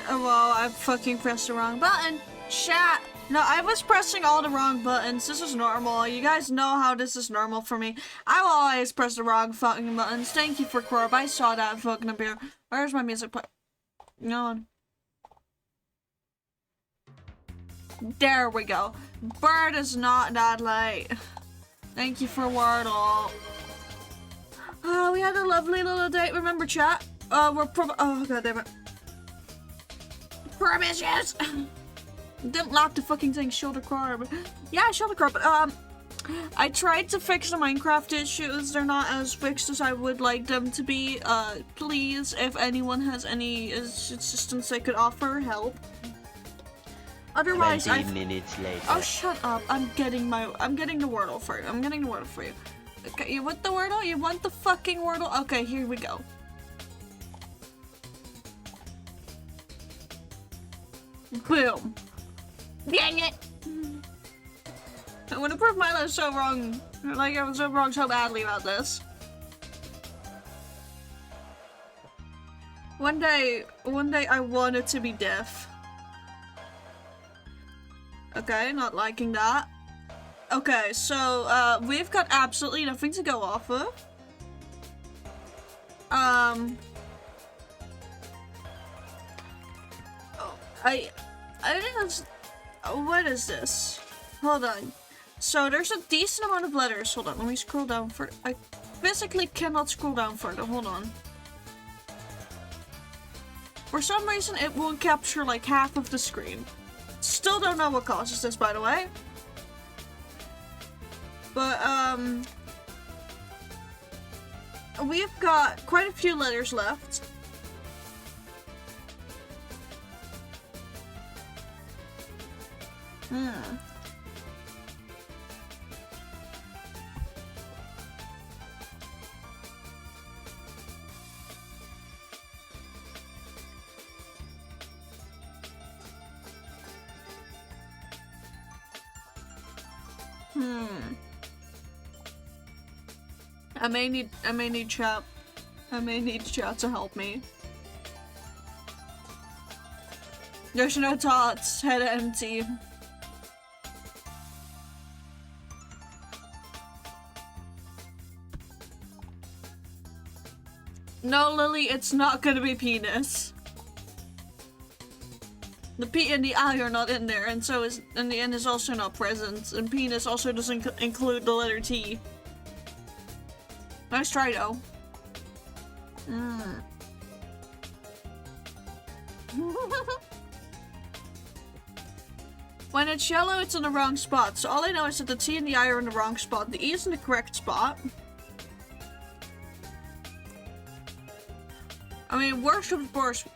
Well, I fucking pressed the wrong button. Chat. No, I was pressing all the wrong buttons. This is normal. You guys know how this is normal for me. I will always press the wrong fucking buttons. Thank you for Corb. I saw that fucking appear. Where's my music play? No. There we go. Bird is not that late. Thank you for Wordle. Oh, we had a lovely little date. Remember, chat? Oh, god damn it. Promises! Didn't lock the fucking thing. Shoulder Corb. Yeah, Shoulder Corb. I tried to fix the Minecraft issues. They're not as fixed as I would like them to be. Please, if anyone has any assistance they could offer, help. Otherwise, 20 minutes later. Oh, shut up. I'm getting the Wordle for you. I'm getting the Wordle for you. Okay, you want the Wordle? You want the fucking Wordle? Okay, here we go. Boom. Dang it! I want to prove my life so wrong. Like, I was so wrong so badly about this. One day I wanted to be deaf. Okay, not liking that. Okay, so, we've got absolutely nothing to go off of. I think that's... What is this? Hold on. So, there's a decent amount of letters. Hold on, let me scroll down further. I physically cannot scroll down further. Hold on. For some reason, it won't capture, like, half of the screen. Still don't know what causes this, by the way. But, we've got quite a few letters left. I may need chat. I may need chat to help me. There's no thoughts. Head empty. No, Lily, it's not gonna be penis. The P and the I are not in there, and so is, and the N is also not present, and penis also doesn't include the letter T. Nice try, though. When it's yellow, it's in the wrong spot. So all I know is that the T and the I are in the wrong spot. The E is in the correct spot. I mean, worst of worst.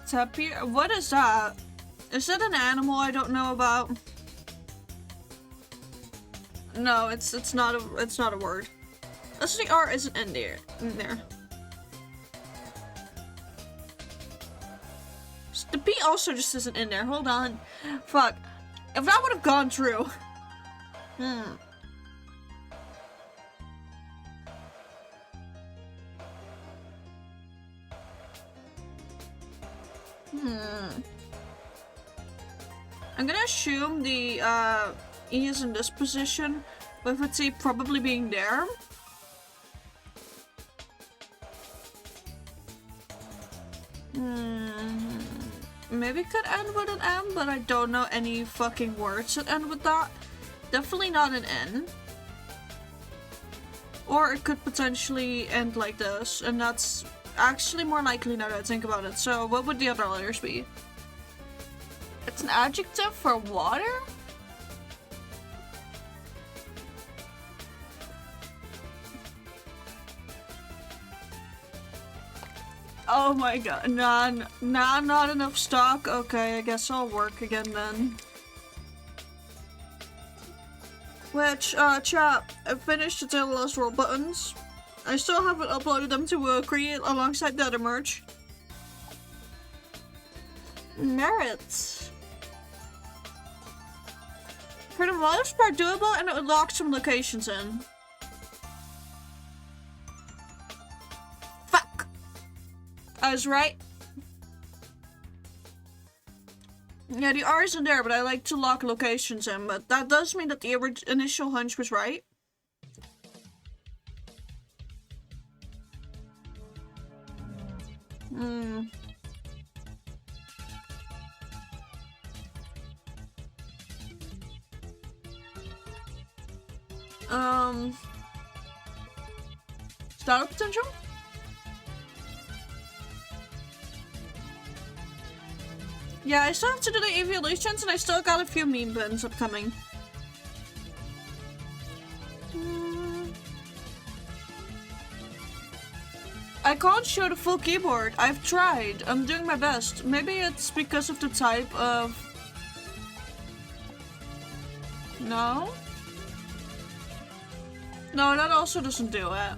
Tapir? What is that? Is that an animal I don't know about? No, it's not a word. That's the R isn't in there. The P also just isn't in there. Hold on. Fuck. If that would have gone through. I'm gonna assume the E is in this position, with its E probably being there. Maybe it could end with an M, but I don't know any fucking words that end with that. Definitely not an N. Or it could potentially end like this, and that's actually more likely now that I think about it. So what would the other letters be? It's an adjective for water? Oh my god, nah, not enough stock? Okay, I guess I'll work again then. Which, chat, I finished the Tale of Lost World buttons. I still haven't uploaded them to create alongside the other merch. Merits. For the most part doable, and it would lock some locations in. Fuck! I was right. Yeah, the R isn't there, but I like to lock locations in, but that does mean that the initial hunch was right. Startup potential? Yeah, I still have to do the evolutions, and I still got a few meme pins upcoming. I can't show the full keyboard. I've tried. I'm doing my best. Maybe it's because of the type of... No? No, that also doesn't do it.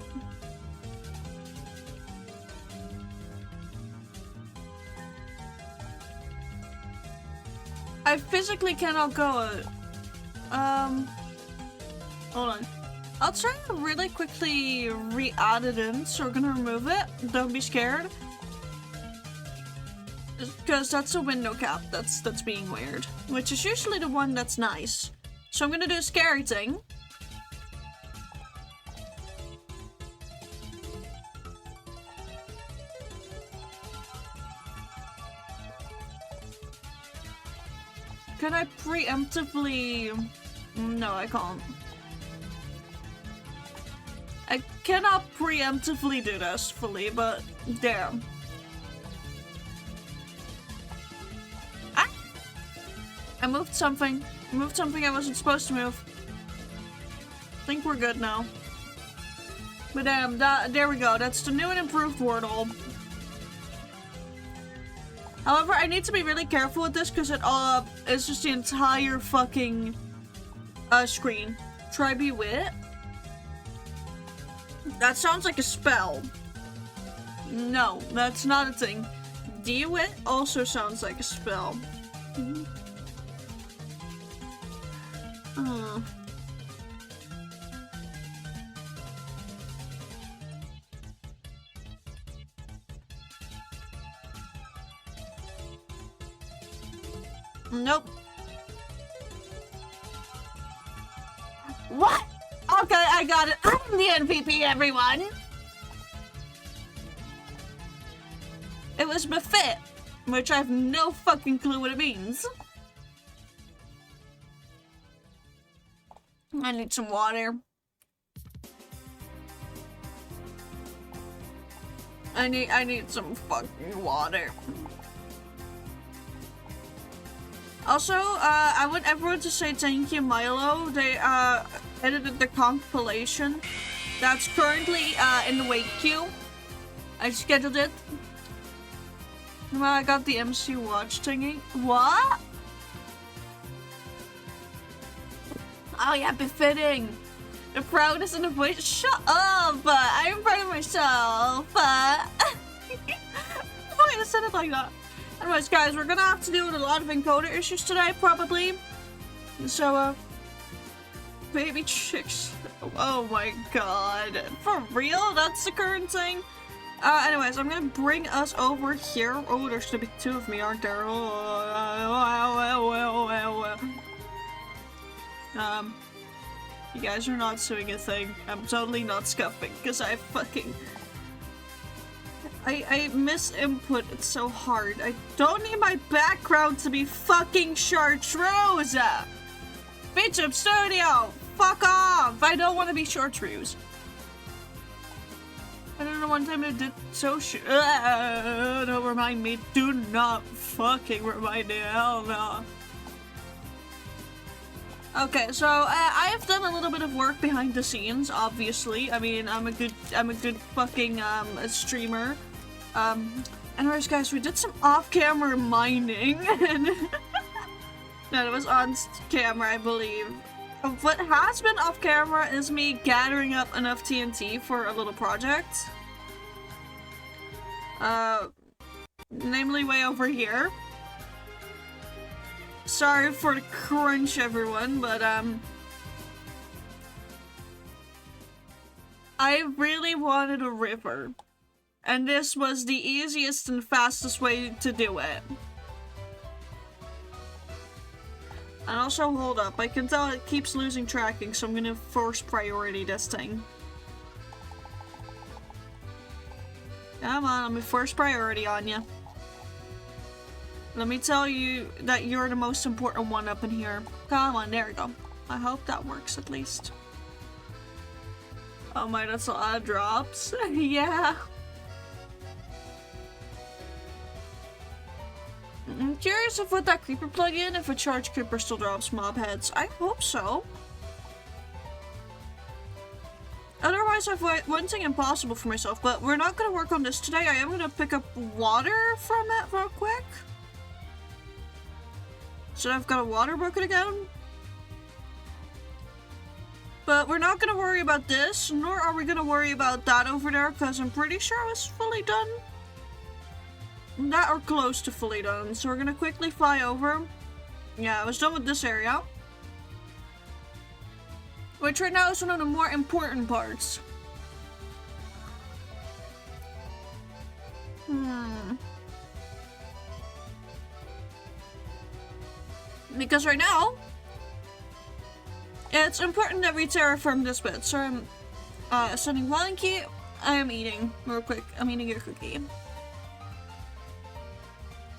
I physically cannot go. Hold on. I'll try to really quickly re-add it in, so we're gonna remove it. Don't be scared. Because that's a window cap that's being weird. Which is usually the one that's nice. So I'm gonna do a scary thing. Can I preemptively... No, I can't. I cannot preemptively do this fully, but damn. Ah! I moved something. I moved something I wasn't supposed to move. I think we're good now. But damn, there we go. That's the new and improved Wordle. However, I need to be really careful with this because it is just the entire fucking screen. Try be wit. That sounds like a spell. No, that's not a thing. De-wit also sounds like a spell. Nope. What? Okay, I got it. I'm the MVP, everyone. It was befit, which I have no fucking clue what it means. I need some water. I need some fucking water. Also, I want everyone to say thank you, Milo. They edited the compilation that's currently in the wait queue. I scheduled it. Well, I got the MC watch thingy. What? Oh yeah, befitting. The proudest in the voice. Shut up! I'm proud of myself. Why I said it like that? Anyways, guys, we're gonna have to deal with a lot of encoder issues today, probably. So, baby chicks. Oh my god. For real? That's the current thing? Anyways, I'm gonna bring us over here. Oh, there's gonna be two of me, aren't there? You guys are not doing a thing. I'm totally not scuffing, because I fucking... I misinput it so hard. I don't need my background to be fucking chartreuse! Bitch up studio! Fuck off! I don't want to be chartreuse. I don't know, one time I did so don't remind me. Do not fucking remind me. Hell no. Okay, so I have done a little bit of work behind the scenes, obviously. I mean, I'm a good fucking streamer. Anyways, guys, we did some off-camera mining. No, it was on camera, I believe. What has been off-camera is me gathering up enough TNT for a little project. Namely way over here. Sorry for the crunch, everyone, but, I really wanted a river. And this was the easiest and fastest way to do it. And also, hold up, I can tell it keeps losing tracking, so I'm gonna force priority this thing. Come on, let me force priority on you. Let me tell you that you're the most important one up in here. Come on, there we go. I hope that works at least. Oh my, that's a lot of drops. Yeah. I'm curious if with that creeper plugin, if a charge creeper still drops mob heads. I hope so. Otherwise, I've one thing impossible for myself, but we're not going to work on this today. I am going to pick up water from it real quick. So I've got a water bucket again. But we're not going to worry about this, nor are we going to worry about that over there, because I'm pretty sure I was fully done. That or close to fully done, so we're gonna quickly fly over. Yeah, I was done with this area. Which right now is one of the more important parts. Because right now, it's important that we terraform this bit. So I'm sending one key. I am eating real quick. I'm eating your cookie.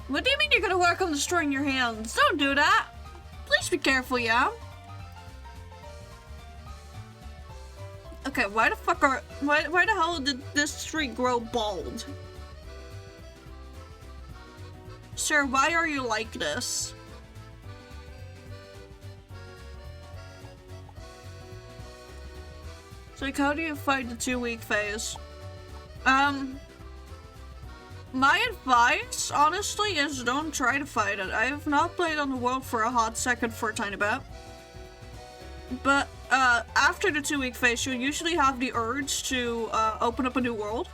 What do you mean you're gonna work on destroying your hands? Don't do that! Please be careful, yeah? Okay, why the fuck are- why the hell did this tree grow bald? Sir, why are you like this? It's like, how do you fight the 2-week phase? My advice, honestly, is don't try to fight it. I have not played on the world for a hot second for a tiny bit. But, after the 2-week phase, you'll usually have the urge to, open up a new world.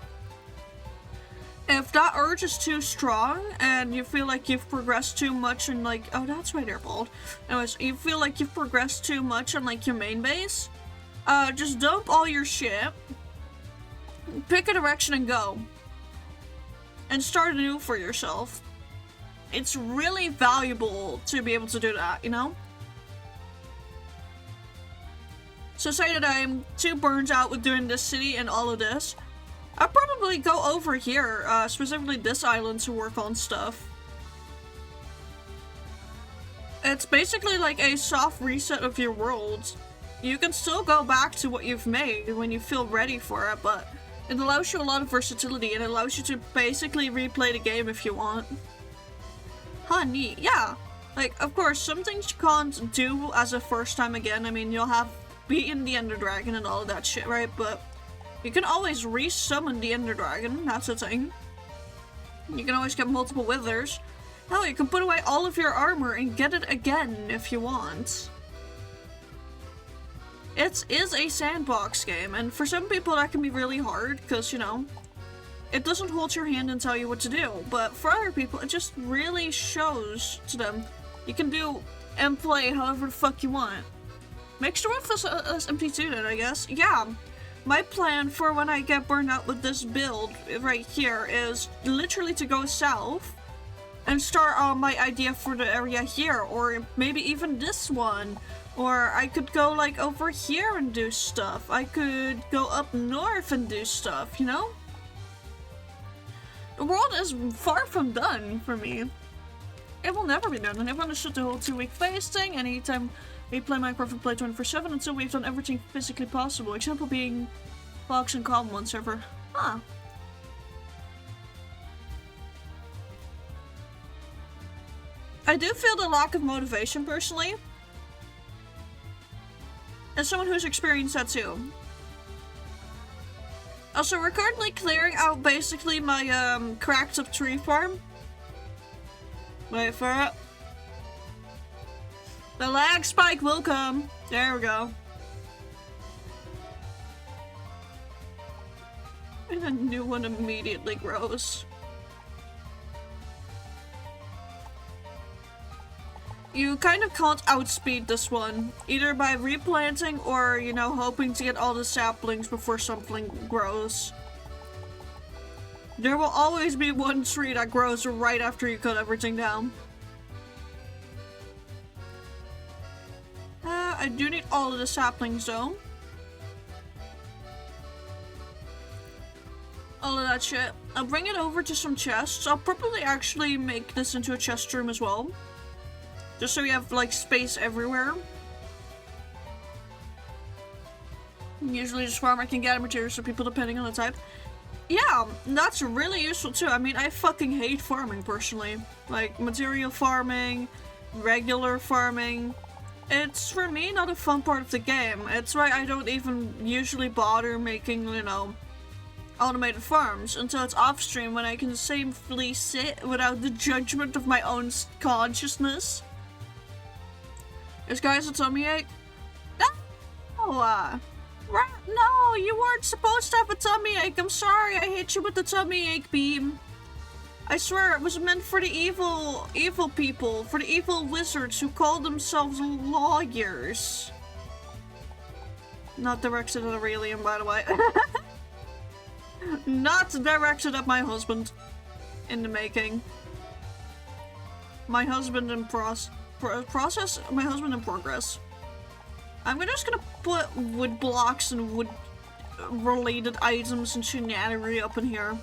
If that urge is too strong, and you feel like you've progressed too much and like- oh, that's why they're bald. Anyways, you feel like you've progressed too much on, like, your main base, just dump all your shit, pick a direction and go. And start anew for yourself. It's really valuable to be able to do that, you know? So say that I'm too burned out with doing this city and all of this, I'll probably go over here, specifically this island, to work on stuff. It's basically like a soft reset of your world. You can still go back to what you've made when you feel ready for it, but it allows you a lot of versatility, and it allows you to basically replay the game if you want. Huh, neat. Yeah. Like, of course, some things you can't do as a first time again. I mean, you'll have beaten the Ender Dragon and all of that shit, right? But you can always re-summon the Ender Dragon. That's a thing. You can always get multiple withers. Hell, you can put away all of your armor and get it again if you want. It is a sandbox game, and for some people that can be really hard, because, you know, it doesn't hold your hand and tell you what to do, but for other people, it just really shows to them you can do and play however the fuck you want. Make sure with this MT2 then, I guess. Yeah, my plan for when I get burned out with this build right here is literally to go south and start on my idea for the area here, or maybe even this one. Or I could go, like, over here and do stuff. I could go up north and do stuff, you know? The world is far from done for me. It will never be done, and I've understood the whole 2-week phase thing. Anytime we play Minecraft, we play 24/7 until we've done everything physically possible. Example being Fox and Calm one server. Huh. I do feel the lack of motivation, personally. As someone who's experienced that too. Also, we're currently clearing out basically my cracked up tree farm. Wait for it. The lag spike will come. There we go. And a new one immediately grows. You kind of can't outspeed this one, either by replanting or, you know, hoping to get all the saplings before something grows. There will always be one tree that grows right after you cut everything down. I do need all of the saplings though. All of that shit. I'll bring it over to some chests. I'll probably actually make this into a chest room as well. Just so we have, like, space everywhere. Usually just farmer can get materials for people depending on the type. Yeah, that's really useful too. I mean, I fucking hate farming personally. Like, material farming, regular farming. It's, for me, not a fun part of the game. It's why I don't even usually bother making, you know, automated farms until it's off stream when I can safely sit without the judgment of my own consciousness. This guy's a tummy ache. No! No, you weren't supposed to have a tummy ache. I'm sorry, I hit you with the tummy ache beam. I swear, it was meant for the evil people, for the evil wizards who call themselves lawyers. Not directed at Aurelian, by the way. Not directed at my husband. In the making. My husband in process? My husband in progress. I'm just gonna put wood blocks and wood related items and shenanigery up in here.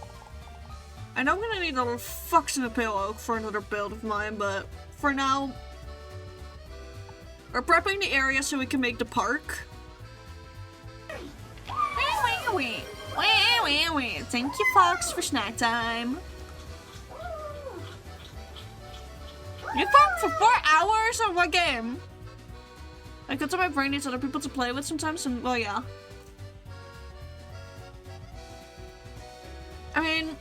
I know I'm gonna need a little fucks in a pale oak for another build of mine, but for now, we're prepping the area so we can make the park. Thank you, Fox, for snack time. You talked for 4 hours on what game? I could tell my brain needs other people to play with sometimes, and well, yeah. I mean,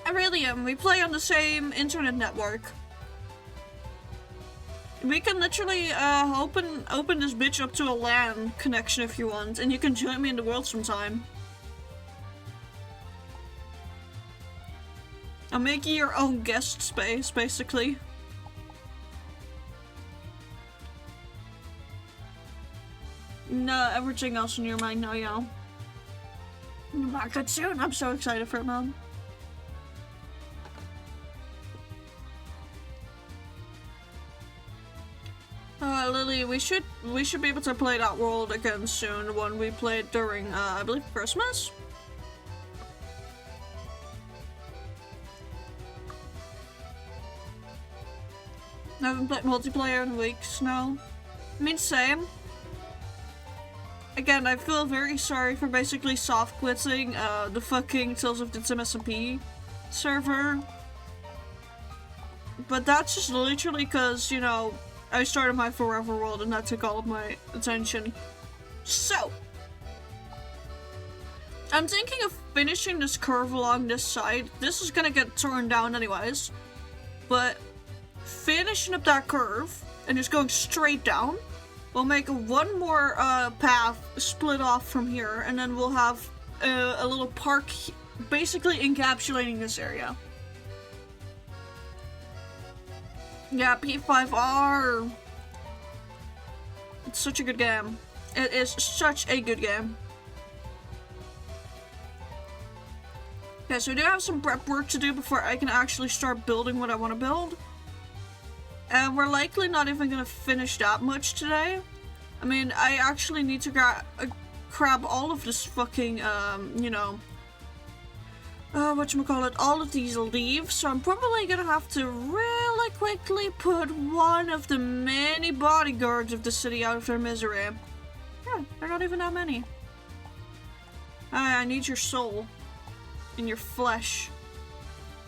I really am. We play on the same internet network. We can literally open this bitch up to a LAN connection if you want, and you can join me in the world sometime. I'm making your own guest space, basically. No, everything else in your mind now, yeah. You're back that soon. I'm so excited for it, man. Lily, we should be able to play that world again soon. The one we played during, I believe, Christmas. I haven't played multiplayer in weeks now. I mean, same. Again, I feel very sorry for basically soft quitting the fucking Tales of the Sim SMP server. But that's just literally because, you know, I started my Forever World and that took all of my attention. So, I'm thinking of finishing this curve along this side. This is gonna get torn down anyways. But finishing up that curve and just going straight down. We'll make one more path split off from here, and then we'll have a little park basically encapsulating this area. Yeah, P5R. It's such a good game. It is such a good game. Okay, so we do have some prep work to do before I can actually start building what I want to build. And we're likely not even gonna finish that much today. I mean, I actually need to grab all of this fucking, you know, whatchamacallit, all of these leaves. So I'm probably gonna have to really quickly put one of the many bodyguards of the city out of their misery. Yeah, they're not even that many. I need your soul. And your flesh.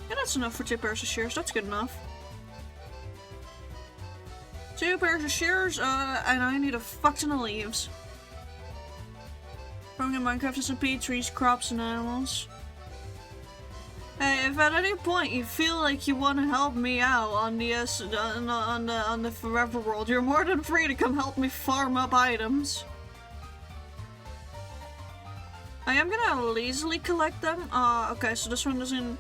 Yeah, that's enough for 2 pairs of shears. That's good enough. 2 pairs of shears, and I need a fuck ton of leaves. From Minecraft SMP, trees, crops, and animals. Hey, if at any point you feel like you want to help me out on the on the Forever World, you're more than free to come help me farm up items. I am gonna lazily collect them. Okay, so this one doesn't.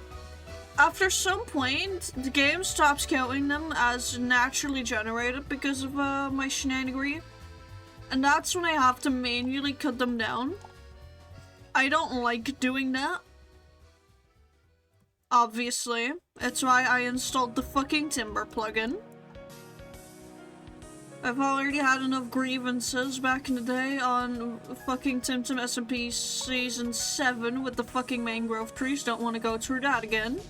After some point, the game stops counting them as naturally generated because of my shenanigery. And that's when I have to manually cut them down. I don't like doing that. Obviously. That's why I installed the fucking timber plugin. I've already had enough grievances back in the day on fucking Tim SMP Season 7 with the fucking mangrove trees. Don't want to go through that again.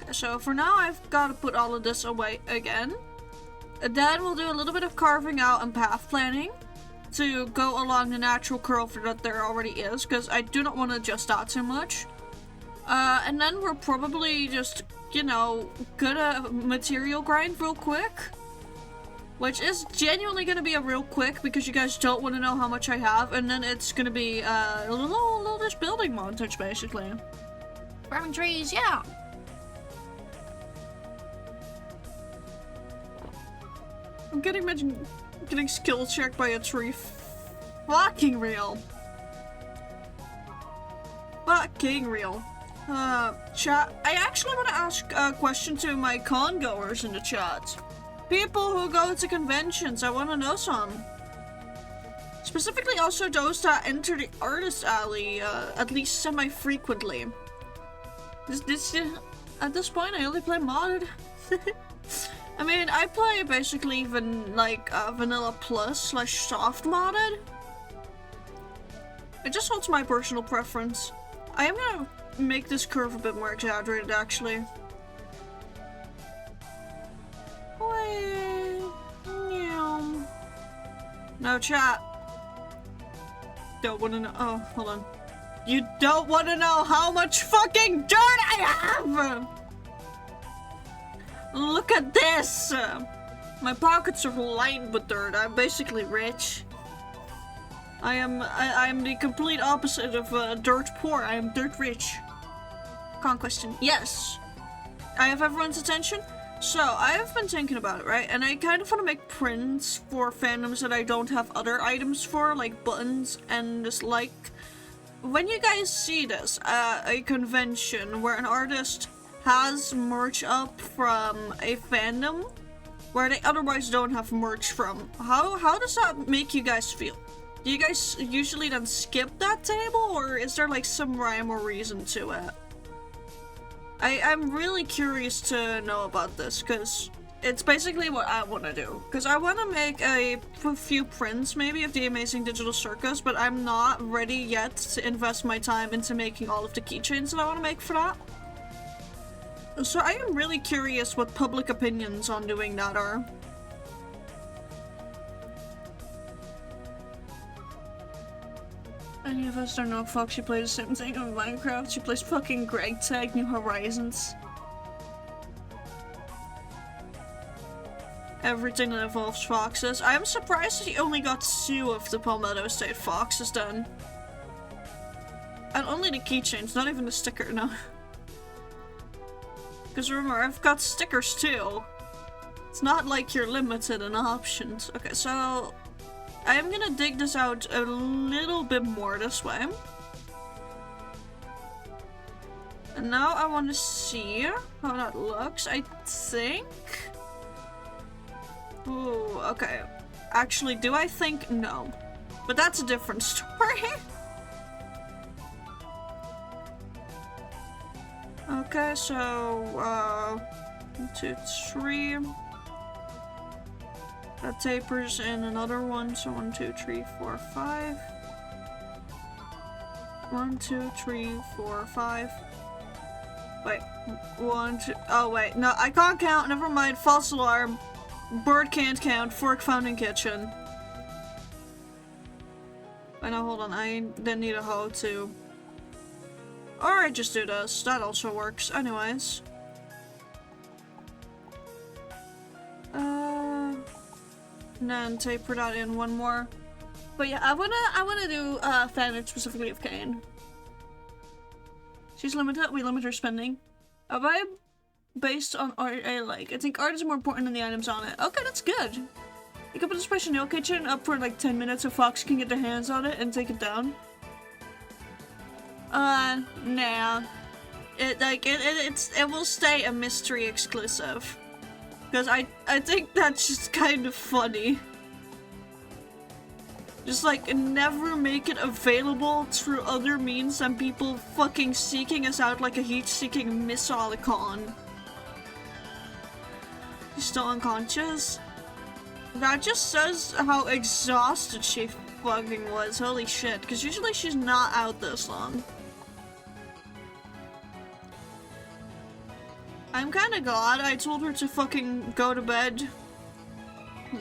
Okay, so for now, I've got to put all of this away again. And then we'll do a little bit of carving out and path planning to go along the natural curve that there already is, because I do not want to adjust that too much. And then we're probably just, you know, gonna material grind real quick. Which is genuinely gonna be a real quick because you guys don't want to know how much I have, and then it's gonna be a little just building montage basically. Farming trees, yeah! I'm getting skill checked by a tree. Fucking real. Fucking real. Chat, I actually want to ask a question to my con goers in the chat. People who go to conventions, I want to know some. Specifically also those that enter the artist alley, at least semi-frequently. At this point, I only play modded. I mean, I play basically even like vanilla plus / soft modded. It just holds my personal preference. I am gonna make this curve a bit more exaggerated, actually. No, chat. Don't wanna know. Oh, hold on. You don't wanna know how much fucking dirt I have! Look at this! My pockets are lined with dirt. I'm basically rich. I am the complete opposite of dirt poor. I am dirt rich. Conquestion. Yes! I have everyone's attention. So, I have been thinking about it, right? And I kind of want to make prints for fandoms that I don't have other items for, like buttons and just like... When you guys see this at a convention where an artist has merch up from a fandom where they otherwise don't have merch from, how does that make you guys feel? Do you guys usually then skip that table, or is there like some rhyme or reason to it? I'm really curious to know about this, because it's basically what I want to do. Because I want to make a few prints, maybe, of the Amazing Digital Circus, but I'm not ready yet to invest my time into making all of the keychains that I want to make for that. So I am really curious what public opinions on doing that are. Any of us don't know if Foxy plays the same thing on Minecraft. She plays fucking Greg Tag New Horizons. Everything that involves foxes. I am surprised that he only got 2 of the Palmetto State foxes done. And only the keychains, not even the sticker, no. Because remember, I've got stickers too. It's not like you're limited in options. Okay, so... I am gonna dig this out a little bit more this way. And now I want to see how that looks. I think... Ooh, okay. Actually, do I think? No. But that's a different story. Okay, so, 1, 2, 3. That tapers in another one, so 1, 2, 3, 4, 5. 1, 2, 3, 4, 5. Wait, 1, 2, oh wait, no, I can't count, never mind, false alarm. Bird can't count, fork found in kitchen. I know, hold on, I then need a hoe too. Or I just do this, that also works, anyways. And then taper that in one more. But yeah, I wanna do fan art specifically of Kane. She's limited, we limit her spending. A vibe based on art I like. I think art is more important than the items on it. Okay, that's good. You can put a special nail kitchen up for like 10 minutes so Fox can get their hands on it and take it down. Nah. It will stay a mystery exclusive. Because I think that's just kind of funny. Just like, never make it available through other means than people fucking seeking us out like a heat-seeking missile con. He's still unconscious? That just says how exhausted she fucking was. Holy shit. Because usually she's not out this long. I'm kinda glad I told her to fucking go to bed.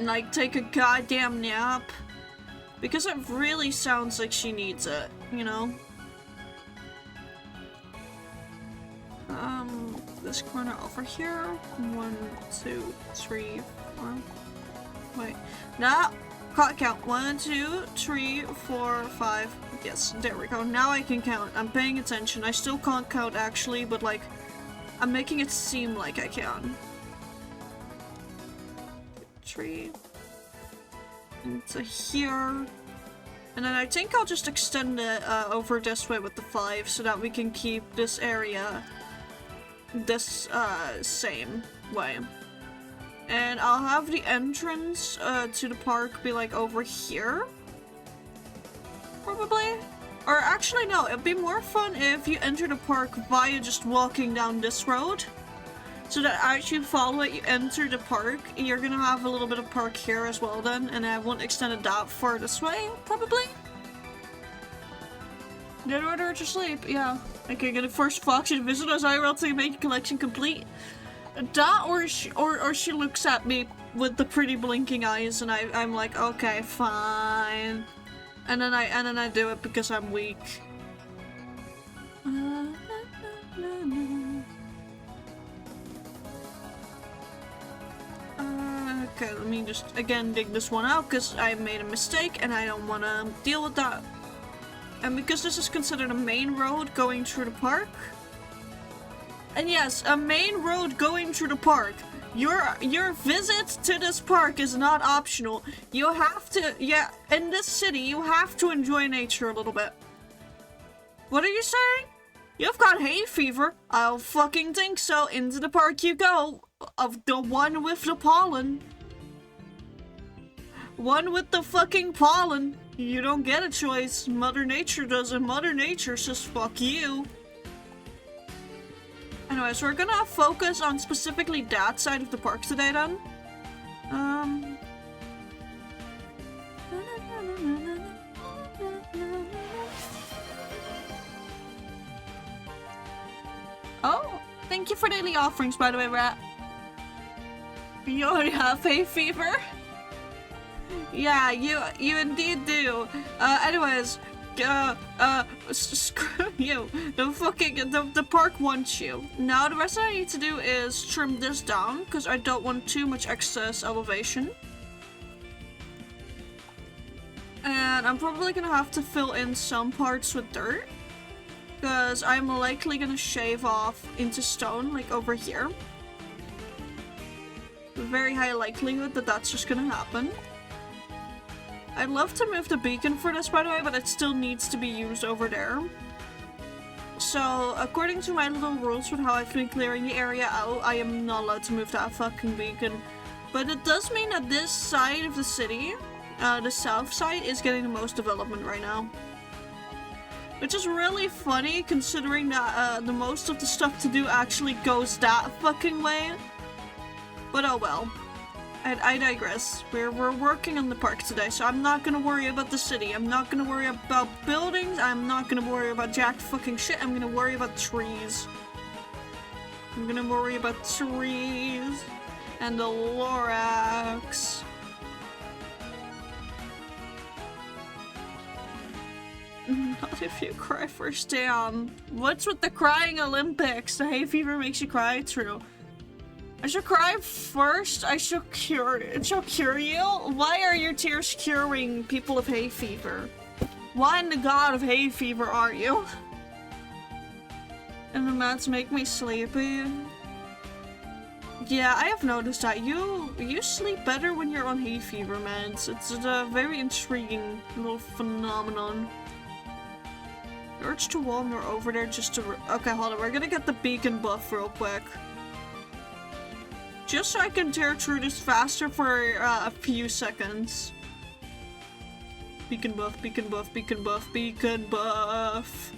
Like, take a goddamn nap. Because it really sounds like she needs it, you know? This corner over here. 1, 2, 3, 4. Wait. No! Can't count. 1, 2, 3, 4, 5. Yes, there we go. Now I can count. I'm paying attention. I still can't count actually, but like, I'm making it seem like I can. 3. Into here. And then I think I'll just extend it over this way with the 5 so that we can keep this area this same way. And I'll have the entrance to the park be like over here. Probably. Or actually no, it'd be more fun if you enter the park via just walking down this road. So that as you follow it, you enter the park, you're gonna have a little bit of park here as well then, and I won't extend it that far this way, probably. Did order to sleep, yeah. Okay, gonna force Foxy to visit us IRL to make a collection complete. That or she looks at me with the pretty blinking eyes and I'm like, okay, fine. And then I do it because I'm weak. Okay, let me just again dig this one out because I made a mistake and I don't want to deal with that. And because this is considered a main road going through the park. And yes, a main road going through the park. Your visit to this park is not optional. You have to, yeah, in this city, you have to enjoy nature a little bit. What are you saying? You've got hay fever? I don't fucking think so. Into the park you go. Of the one with the pollen. One with the fucking pollen. You don't get a choice. Mother Nature doesn't. Mother Nature says fuck you. Anyways, we're gonna focus on specifically that side of the park today then. Oh, thank you for daily offerings, by the way, Rat. You already have hay fever? Yeah, you indeed do. Anyways, screw you. The park wants you. Now the rest I need to do is trim this down because I don't want too much excess elevation. And I'm probably gonna have to fill in some parts with dirt because I'm likely gonna shave off into stone like over here. Very high likelihood that that's just gonna happen. I'd love to move the beacon for this, by the way, but it still needs to be used over there. So, according to my little rules with how I've been clearing the area out, I am not allowed to move that fucking beacon. But it does mean that this side of the city, the south side, is getting the most development right now. Which is really funny, considering that the most of the stuff to do actually goes that fucking way. But oh well. I digress. We're working on the park today, so I'm not gonna worry about the city. I'm not gonna worry about buildings. I'm not gonna worry about jack fucking shit. I'm gonna worry about trees. I'm gonna worry about trees and the Lorax. Not if you cry first. Damn. What's with the crying Olympics? The hay fever makes you cry. True. I should cry first. It shall cure you. Why are your tears curing people of hay fever? Why in the god of hay fever are you? And the meds make me sleepy. Yeah, I have noticed that you sleep better when you're on hay fever meds. It's a very intriguing little phenomenon. The urge to wander over there just to. Okay, hold on. We're gonna get the beacon buff real quick. Just so I can tear through this faster for a few seconds. Beacon buff, beacon buff, beacon buff, beacon buff.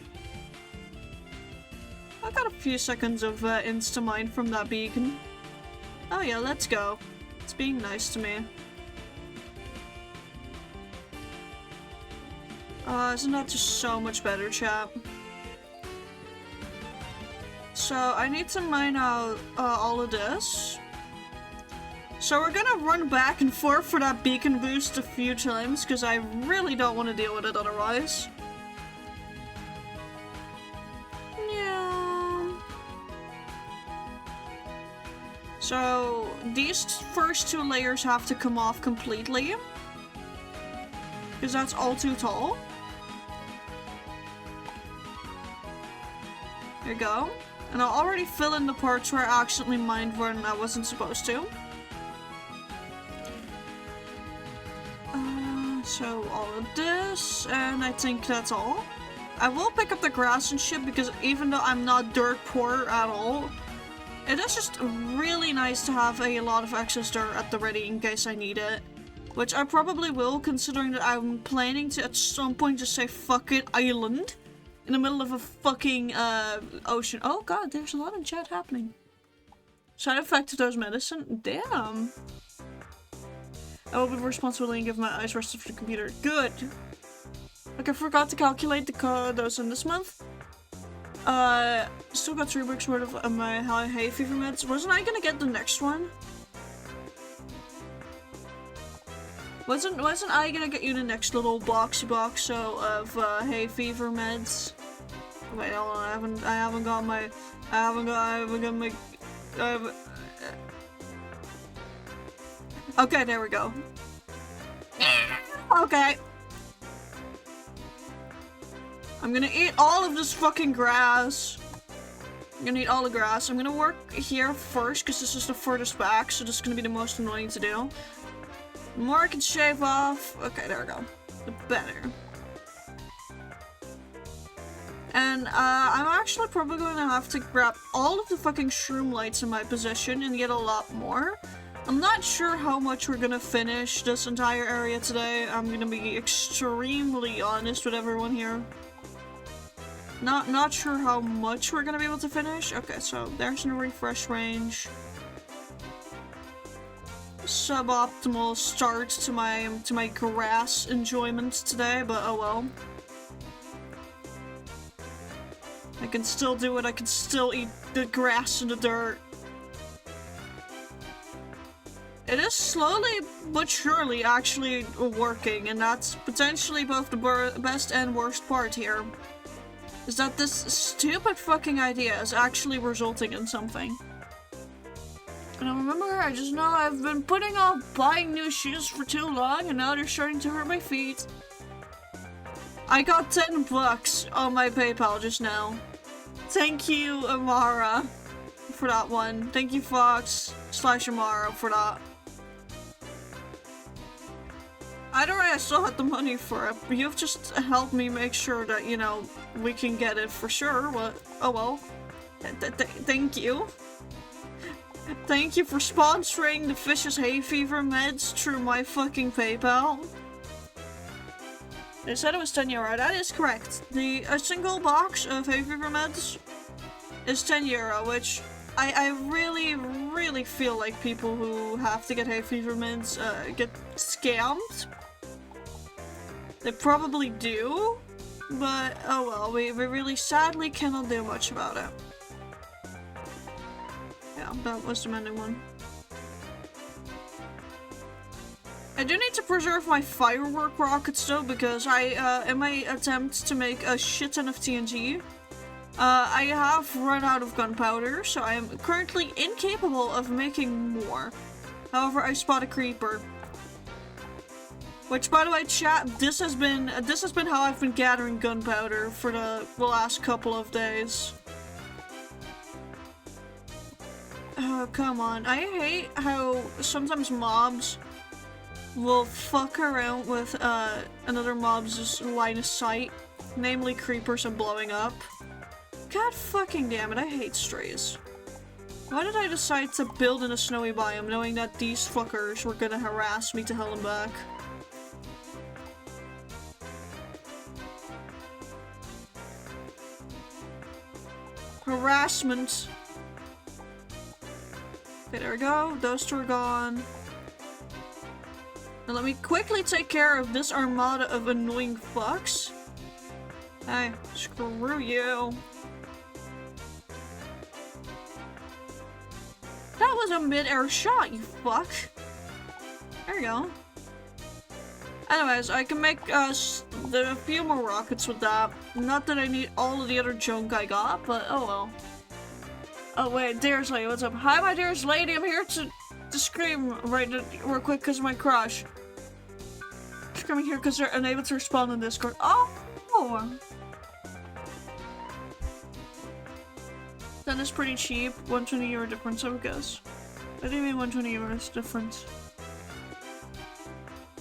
I got a few seconds of insta-mine from that beacon. Oh yeah, let's go. It's being nice to me. Isn't that just so much better, chat? So, I need to mine out all of this. So we're gonna run back and forth for that beacon boost a few times, because I really don't want to deal with it otherwise. Yeah. So, these first two layers have to come off completely, because that's all too tall. There you go. And I'll already fill in the parts where I accidentally mined when I wasn't supposed to. So all of this, and I think that's all. I will pick up the grass and shit because even though I'm not dirt poor at all, it is just really nice to have a lot of excess dirt at the ready in case I need it. Which I probably will, considering that I'm planning to at some point just say fuck it island in the middle of a fucking ocean. Oh god, there's a lot of chat happening. Side effect of those medicine? Damn. I will be responsible and give my eyes rest of the computer. Good. Like I forgot to calculate the dose in this month. Still got 3 weeks worth of my hay fever meds. Wasn't I gonna get the next one? Wasn't I gonna get you the next little boxy box of hay fever meds? Wait, hold on. I haven't got my. Okay, there we go. Okay. I'm gonna eat all of this fucking grass. I'm gonna eat all the grass. I'm gonna work here first because this is the furthest back, so this is gonna be the most annoying to do. The more I can shave off. Okay, there we go. The better. And I'm actually probably going to have to grab all of the fucking shroom lights in my possession and get a lot more. I'm not sure how much we're gonna finish this entire area today. I'm gonna be extremely honest with everyone here. Not sure how much we're gonna be able to finish. Okay, so there's no refresh range. Suboptimal start to my grass enjoyment today, but oh well. I can still do it. I can still eat the grass and the dirt. It is slowly but surely actually working, and that's potentially both the best and worst part here. Is that this stupid fucking idea is actually resulting in something. And I remember, I just know I've been putting off buying new shoes for too long, and now they're starting to hurt my feet. I got 10 bucks on my PayPal just now. Thank you, Amara, for that one. Thank you, Fox/Amara, for that. Either way, I still had the money for it, but you've just helped me make sure that, you know, we can get it for sure. But, oh well. Thank you. Thank you for sponsoring the Fish's hay fever meds through my fucking PayPal. They said it was €10. That is correct. A single box of hay fever meds is €10, which I really, really feel like people who have to get hay fever meds get scammed. They probably do, but oh well, we really sadly cannot do much about it. Yeah, that was the mending one. I do need to preserve my firework rockets though, because in my attempt to make a shit ton of TNT, I have run out of gunpowder, so I am currently incapable of making more. However, I spot a creeper. Which, by the way, chat, this has been how I've been gathering gunpowder for the last couple of days. Oh, come on. I hate how sometimes mobs will fuck around with another mob's line of sight, namely creepers and blowing up. God fucking damn it, I hate strays. Why did I decide to build in a snowy biome knowing that these fuckers were gonna harass me to hell and back? Harassment. Okay, there we go. Those two are gone. Now let me quickly take care of this armada of annoying fucks. Hey, screw you. That was a mid-air shot, you fuck. There you go. Anyways, I can make a few more rockets with that. Not that I need all of the other junk I got, but oh well. Oh wait, Dearest Lady, what's up? Hi, my dearest lady, I'm here to scream real quick because of my crush. Screaming here because they're unable to respond in Discord. Oh! Then it's pretty cheap. 120 euro difference, I would guess. What do you mean 120 euros difference?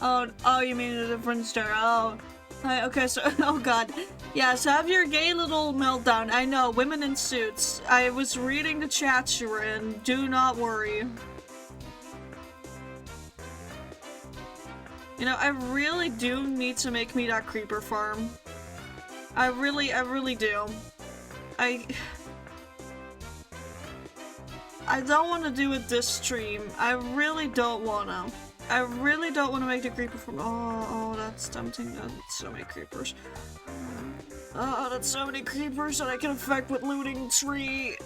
Oh, you mean the difference there. Oh. Hi, okay, so, oh god. Yes, have your gay little meltdown. I know, women in suits. I was reading the chats you were in. Do not worry. You know, I really do need to make me that creeper farm. I really do. I don't want to do it this stream. I really don't wanna. I really don't want to make the creeper farm. Oh, that's tempting. That's so many creepers. Oh, that's so many creepers that I can affect with looting tree.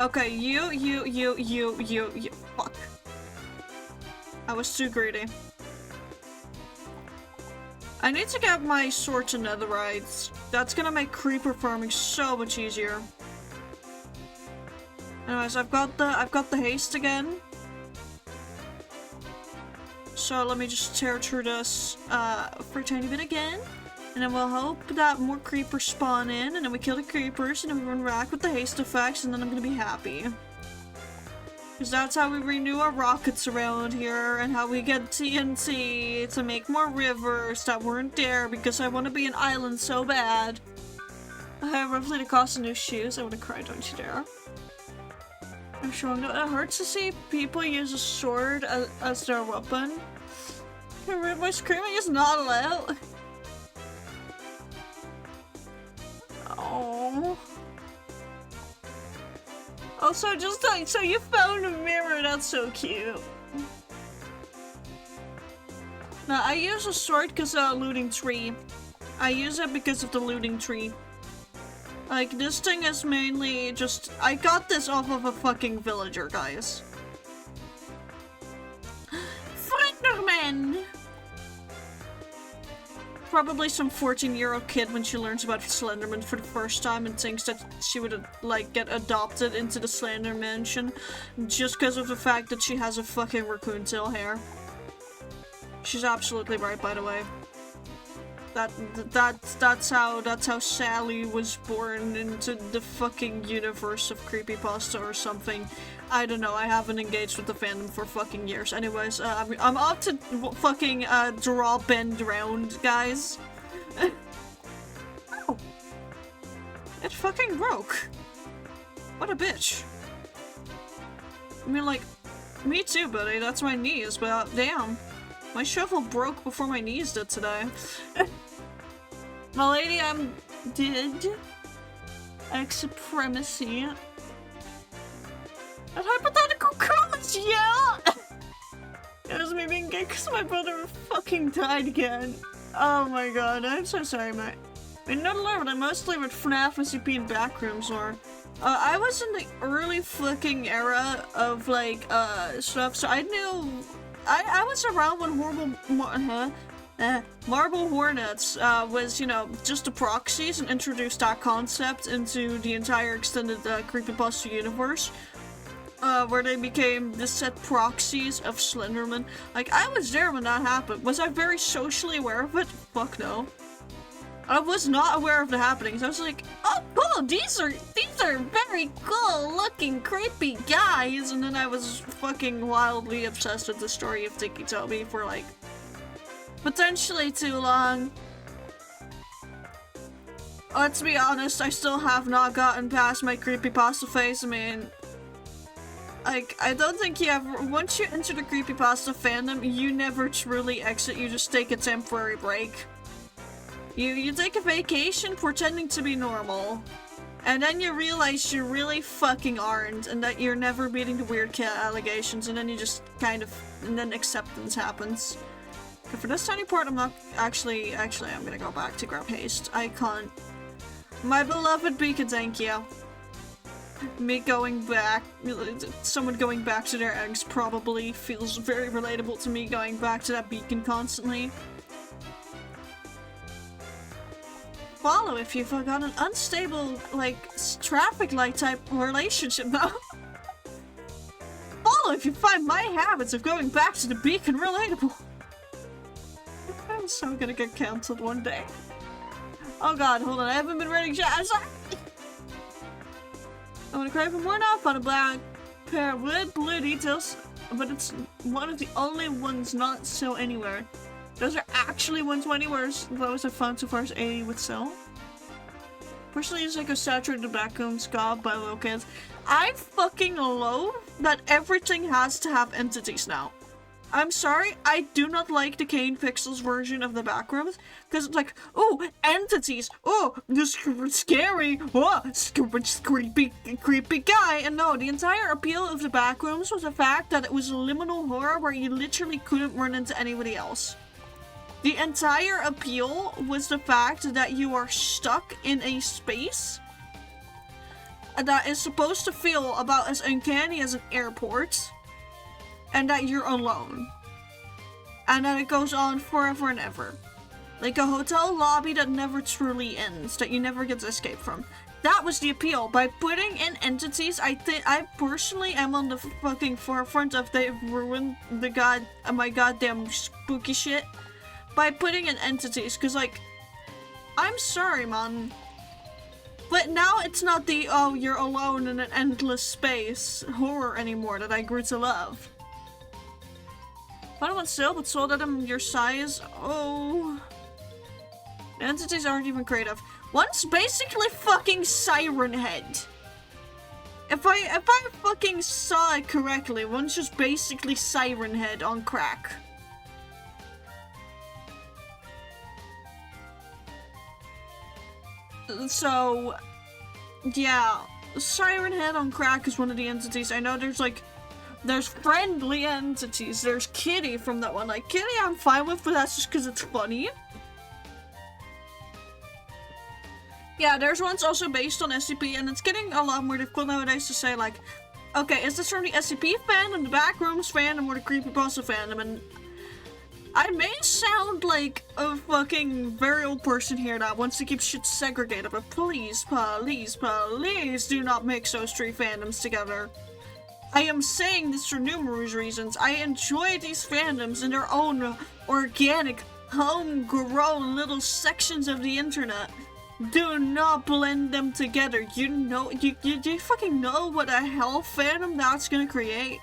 Okay, you. Fuck. I was too greedy. I need to get my sword to netherite. That's gonna make creeper farming so much easier. Anyways, I've got the haste again. So let me just tear through this for a tiny bit again. And then we'll hope that more creepers spawn in, and then we kill the creepers, and then we run back with the haste effects, and then I'm gonna be happy. Because that's how we renew our rockets around here, and how we get TNT to make more rivers that weren't there, because I want to be an island so bad. Roughly the cost of new shoes. I would have cried, don't you dare. I'm sure it hurts to see people use a sword as their weapon. My screaming is not allowed. Oh. Also, just like, so you found a mirror, that's so cute. Now, I use a sword because of looting tree. I use it because of the looting tree. Like, this thing is mainly just, I got this off of a fucking villager, guys. Frenderman! Probably some 14-year-old kid when she learns about Slenderman for the first time and thinks that she would, like, get adopted into the Slender Mansion just because of the fact that she has a fucking raccoon tail hair. She's absolutely right, by the way. That's how Sally was born into the fucking universe of creepypasta or something. I don't know, I haven't engaged with the fandom for fucking years. Anyways, I'm off to fucking draw bend round, guys. Oh. It fucking broke. What a bitch. I mean, like, me too, buddy. That's my knees, but damn. My shovel broke before my knees did today. My lady, I'm dead. Ex supremacy. And hypothetical codes, yeah! It was me being gay because my brother fucking died again. Oh my god, I'm so sorry, mate. I mean, not alone, but I mostly with FNAF and CP and backrooms or. I was in the early flicking era of, like, stuff, so I knew. I was around when Marble Hornets was, you know, just the proxies and introduced that concept into the entire extended creepypasta universe. Where they became the set proxies of Slenderman. Like, I was there when that happened. Was I very socially aware of it? Fuck no. I was not aware of the happenings. I was like, oh cool, these are very cool looking creepy guys, and then I was fucking wildly obsessed with the story of Dicky Toby for like potentially too long. Let's be honest, I still have not gotten past my creepypasta phase. I mean, like, I don't think you ever, once you enter the creepypasta fandom, you never truly exit, you just take a temporary break. You take a vacation pretending to be normal. And then you realize you really fucking aren't, and that you're never beating the weird cat allegations, and then you just kind of, and then acceptance happens. Okay, for this tiny part, I'm not, actually, I'm gonna go back to grab haste. I can't. My beloved beacon, thank you. Me going back, someone going back to their eggs probably feels very relatable to me going back to that beacon constantly. Follow if you've got an unstable, like, traffic light type relationship though. Follow if you find my habits of going back to the beacon relatable. I'm so gonna get cancelled one day. Oh god, hold on, I haven't been reading chat, I'm sorry! I want to cry for more now, found a black pair with blue details, but it's one of the only ones not so anywhere. Those are actually 120, whereas those I've found so far is 80 with sell. Personally, it's like a saturated background ska by little kids. I fucking loathe that everything has to have entities now. I'm sorry, I do not like the Kane Pixels version of the backrooms, because it's like, oh, entities, oh, this scary, oh, creepy guy, and no, the entire appeal of the backrooms was the fact that it was a liminal horror where you literally couldn't run into anybody else. The entire appeal was the fact that you are stuck in a space that is supposed to feel about as uncanny as an airport, and that you're alone. And that it goes on forever and ever. Like a hotel lobby that never truly ends, that you never get to escape from. That was the appeal. By putting in entities, I think I personally am on the fucking forefront of they've ruined the my goddamn spooky shit. By putting in entities, cause like, I'm sorry man. But now it's not the, oh, you're alone in an endless space horror anymore that I grew to love. I don't want still, but sold at them your size. Oh. The entities aren't even creative. One's basically fucking Siren Head. If I fucking saw it correctly, one's just basically Siren Head on crack. So, yeah, Siren Head on crack is one of the entities. I know there's like, there's friendly entities. There's Kitty from that one. Like, Kitty I'm fine with, but that's just because it's funny. Yeah, there's ones also based on SCP, and it's getting a lot more difficult nowadays to say, like, okay, is this from the SCP fandom, the Backrooms fandom, or the Creepypasta fandom? And I may sound like a fucking very old person here that wants to keep shit segregated, but please, please, please do not mix those three fandoms together. I am saying this for numerous reasons. I enjoy these fandoms in their own organic, homegrown little sections of the internet. Do not blend them together. You know, you fucking know what a hell fandom that's gonna create?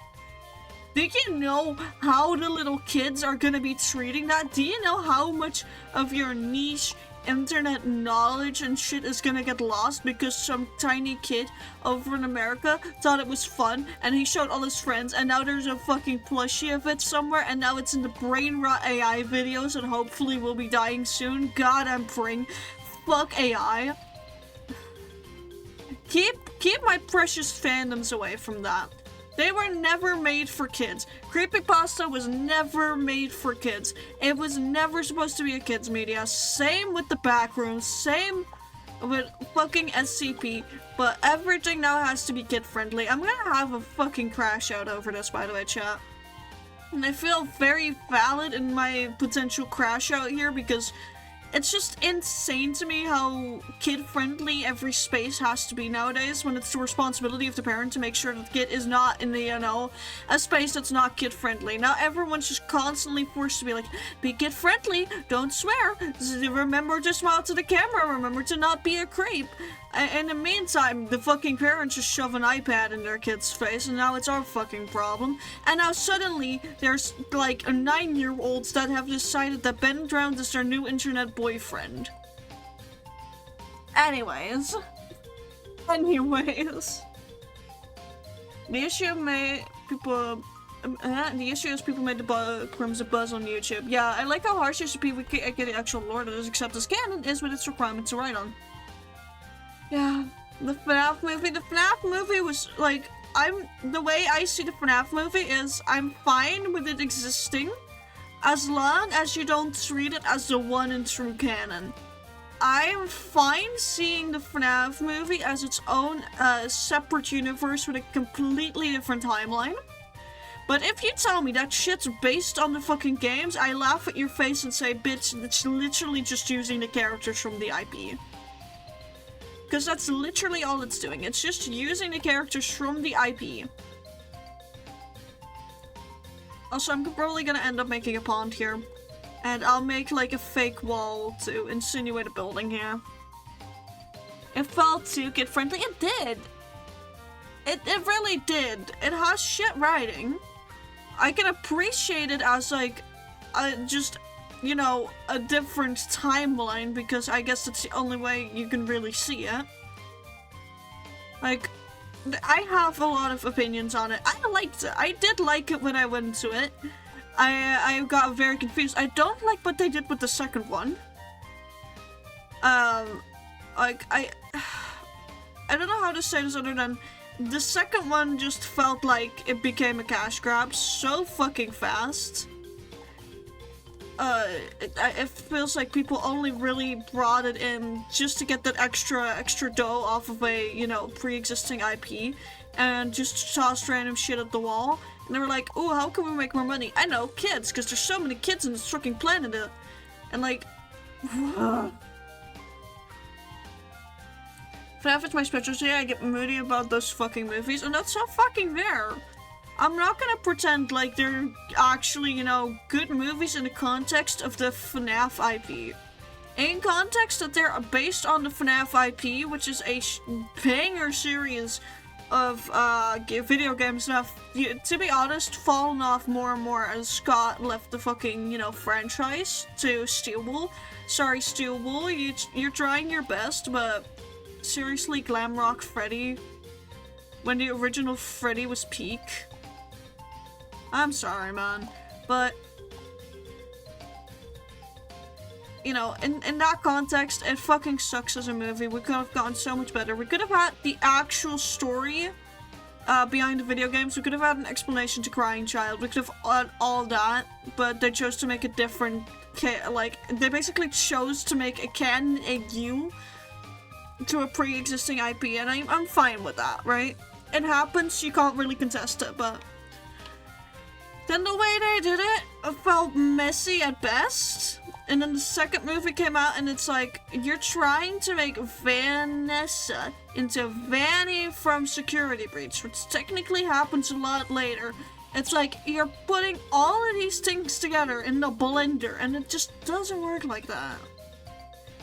Do you know how the little kids are gonna be treating that? Do you know how much of your niche internet knowledge and shit is gonna get lost because some tiny kid over in America thought it was fun and he showed all his friends, and now there's a fucking plushie of it somewhere, and now it's in the brain rot AI videos and hopefully will be dying soon. God, I'm praying. Fuck AI. Keep my precious fandoms away from that. They were never made for kids. Creepypasta was never made for kids. It was never supposed to be a kids media. Same with the Backrooms, same with fucking SCP, but everything now has to be kid friendly. I'm gonna have a fucking crash out over this, by the way, chat. And I feel very valid in my potential crash out here because it's just insane to me how kid-friendly every space has to be nowadays when it's the responsibility of the parent to make sure that the kid is not in the, you know, a space that's not kid-friendly. Now everyone's just constantly forced to be like, be kid-friendly, don't swear, remember to smile to the camera, remember to not be a creep. In the meantime, the fucking parents just shove an iPad in their kid's face, and now it's our fucking problem. And now suddenly, there's like 9-year-olds that have decided that Ben Drowned is their new internet boyfriend. Anyways. The issue is people made the Backrooms a buzz on YouTube. Yeah, I like how harsh SCP would get the actual lore that is accepted as canon is with its requirement to write on. Yeah, The FNAF movie? The FNAF movie was, like, the way I see the FNAF movie is I'm fine with it existing as long as you don't treat it as the one and true canon. I'm fine seeing the FNAF movie as its own separate universe with a completely different timeline. But if you tell me that shit's based on the fucking games, I laugh at your face and say, bitch, it's literally just using the characters from the IP. Because that's literally all it's doing. It's just using the characters from the IP. Also, I'm probably gonna end up making a pond here. And I'll make, like, a fake wall to insinuate a building here. It felt too kid-friendly. It did! It really did. It has shit writing. I can appreciate it as, like, just, you know, a different timeline, because I guess that's the only way you can really see it. Like, I have a lot of opinions on it. I liked it. I did like it when I went into it. I got very confused. I don't like what they did with the second one. Like, I don't know how to say this other than the second one just felt like it became a cash grab so fucking fast. It feels like people only really brought it in just to get that extra dough off of a, you know, pre-existing IP, and just tossed random shit at the wall. And they were like, ooh, how can we make more money? I know, kids, because there's so many kids in this fucking planet. And like, FNAF is my specialty. I get moody about those fucking movies, and that's so fucking fair. I'm not gonna pretend like they're actually, you know, good movies in the context of the FNAF IP. In context that they're based on the FNAF IP, which is a banger series of video game stuff, to be honest, fallen off more and more as Scott left the fucking, you know, franchise to Steelwool. Sorry, Steelwool, you're trying your best, but seriously, Glamrock Freddy, when the original Freddy was peak. I'm sorry, man, but, you know, in that context, it fucking sucks as a movie. We could have gotten so much better. We could have had the actual story behind the video games. We could have had an explanation to Crying Child. We could have had all that, but they chose to make a different, like, they basically chose to make a canon, a U, to a pre-existing IP, and I'm fine with that, right? It happens, you can't really contest it, but then the way they did it felt messy at best. And then the second movie came out and it's like, you're trying to make Vanessa into Vanny from Security Breach, which technically happens a lot later. It's like, you're putting all of these things together in the blender, and it just doesn't work like that.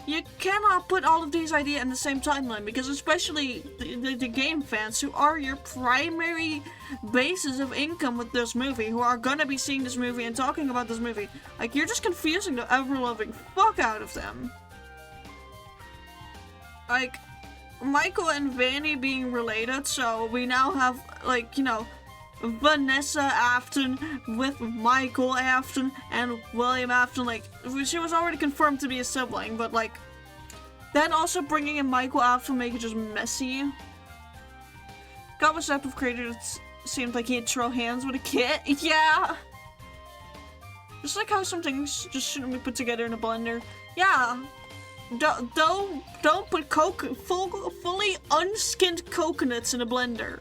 You cannot put all of these ideas in the same timeline, because especially the game fans, who are your primary basis of income with this movie, who are gonna be seeing this movie and talking about this movie, like, you're just confusing the ever-loving fuck out of them. Like, Michael and Vanny being related, so we now have, like, you know, Vanessa Afton with Michael Afton and William Afton, like, she was already confirmed to be a sibling, but, like, then also bringing in Michael Afton make it just messy. God was that created, it seemed like he'd throw hands with a kid. Yeah! Just like how some things just shouldn't be put together in a blender. Yeah. Don't put fully unskinned coconuts in a blender.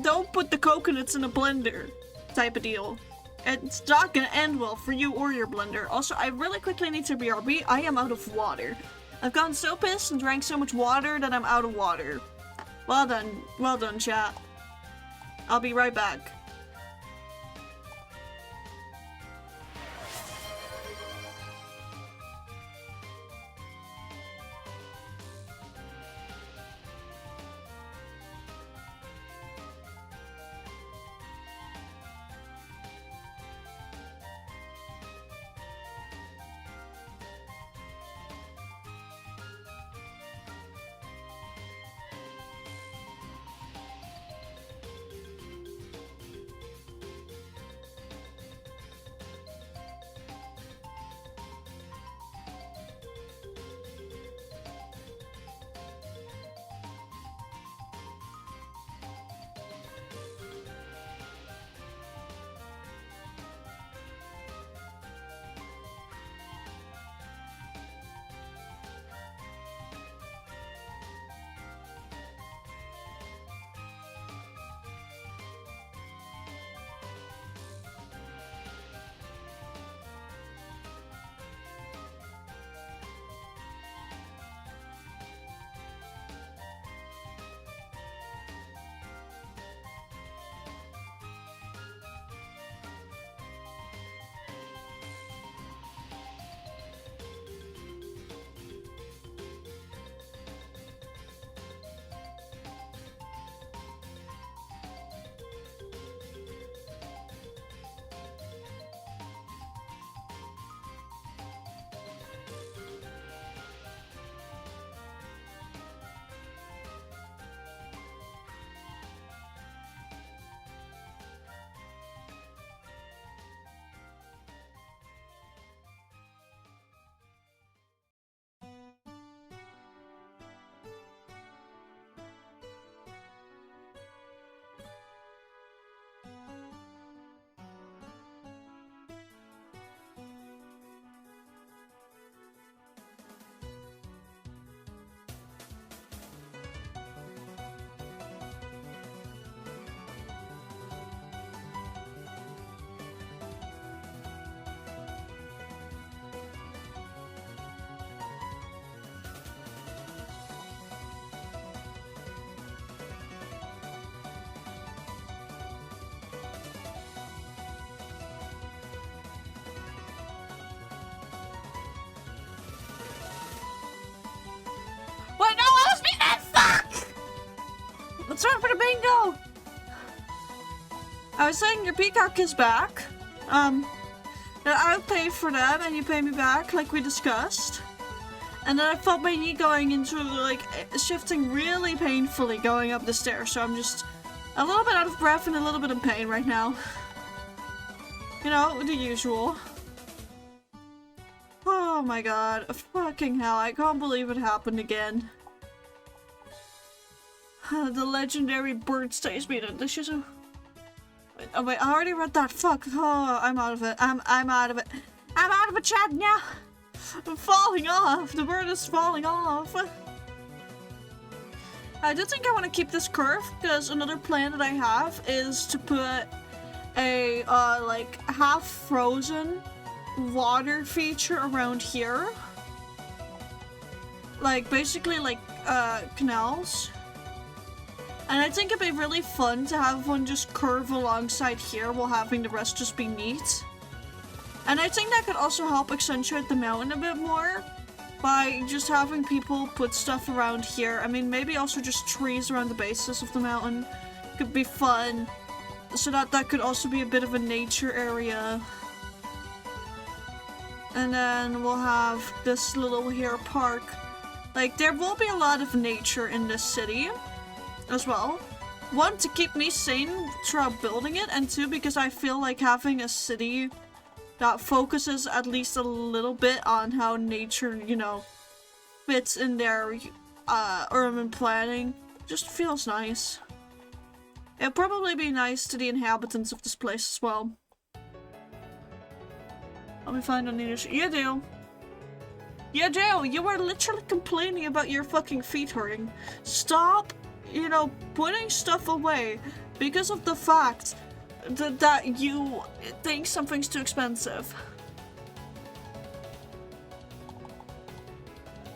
Don't put the coconuts in a blender type of deal. It's not gonna end well for you or your blender. Also, I really quickly need to BRB. I am out of water. I've gotten so pissed and drank so much water that I'm out of water. Well done, chat. I'll be right back. bingo! I was saying your peacock is back. That I'll pay for them and you pay me back like we discussed. And then I felt my knee going into like shifting really painfully going up the stairs, so I'm just a little bit out of breath and a little bit in pain right now. You know, the usual. Oh my god, fucking hell, I can't believe it happened again. The legendary bird stays me the dishes. Oh wait, I already read that. Fuck. Oh, I'm out of it. I'm out of it. I'm out of it, Chad, now. I'm falling off. The bird is falling off. I do think I want to keep this curve because another plan that I have is to put a like half frozen water feature around here. Like basically like canals. And I think it'd be really fun to have one just curve alongside here while having the rest just be neat. And I think that could also help accentuate the mountain a bit more by just having people put stuff around here. I mean, maybe also just trees around the bases of the mountain could be fun. So that could also be a bit of a nature area. And then we'll have this little here park. Like, there will be a lot of nature in this city as well. One, to keep me sane throughout building it, and two, because I feel like having a city that focuses at least a little bit on how nature, you know, fits in their urban planning just feels nice. It'd probably be nice to the inhabitants of this place as well. Let me find on leadership. You do. You do. You were literally complaining about your fucking feet hurting. Stop, you know, putting stuff away because of the fact that you think something's too expensive.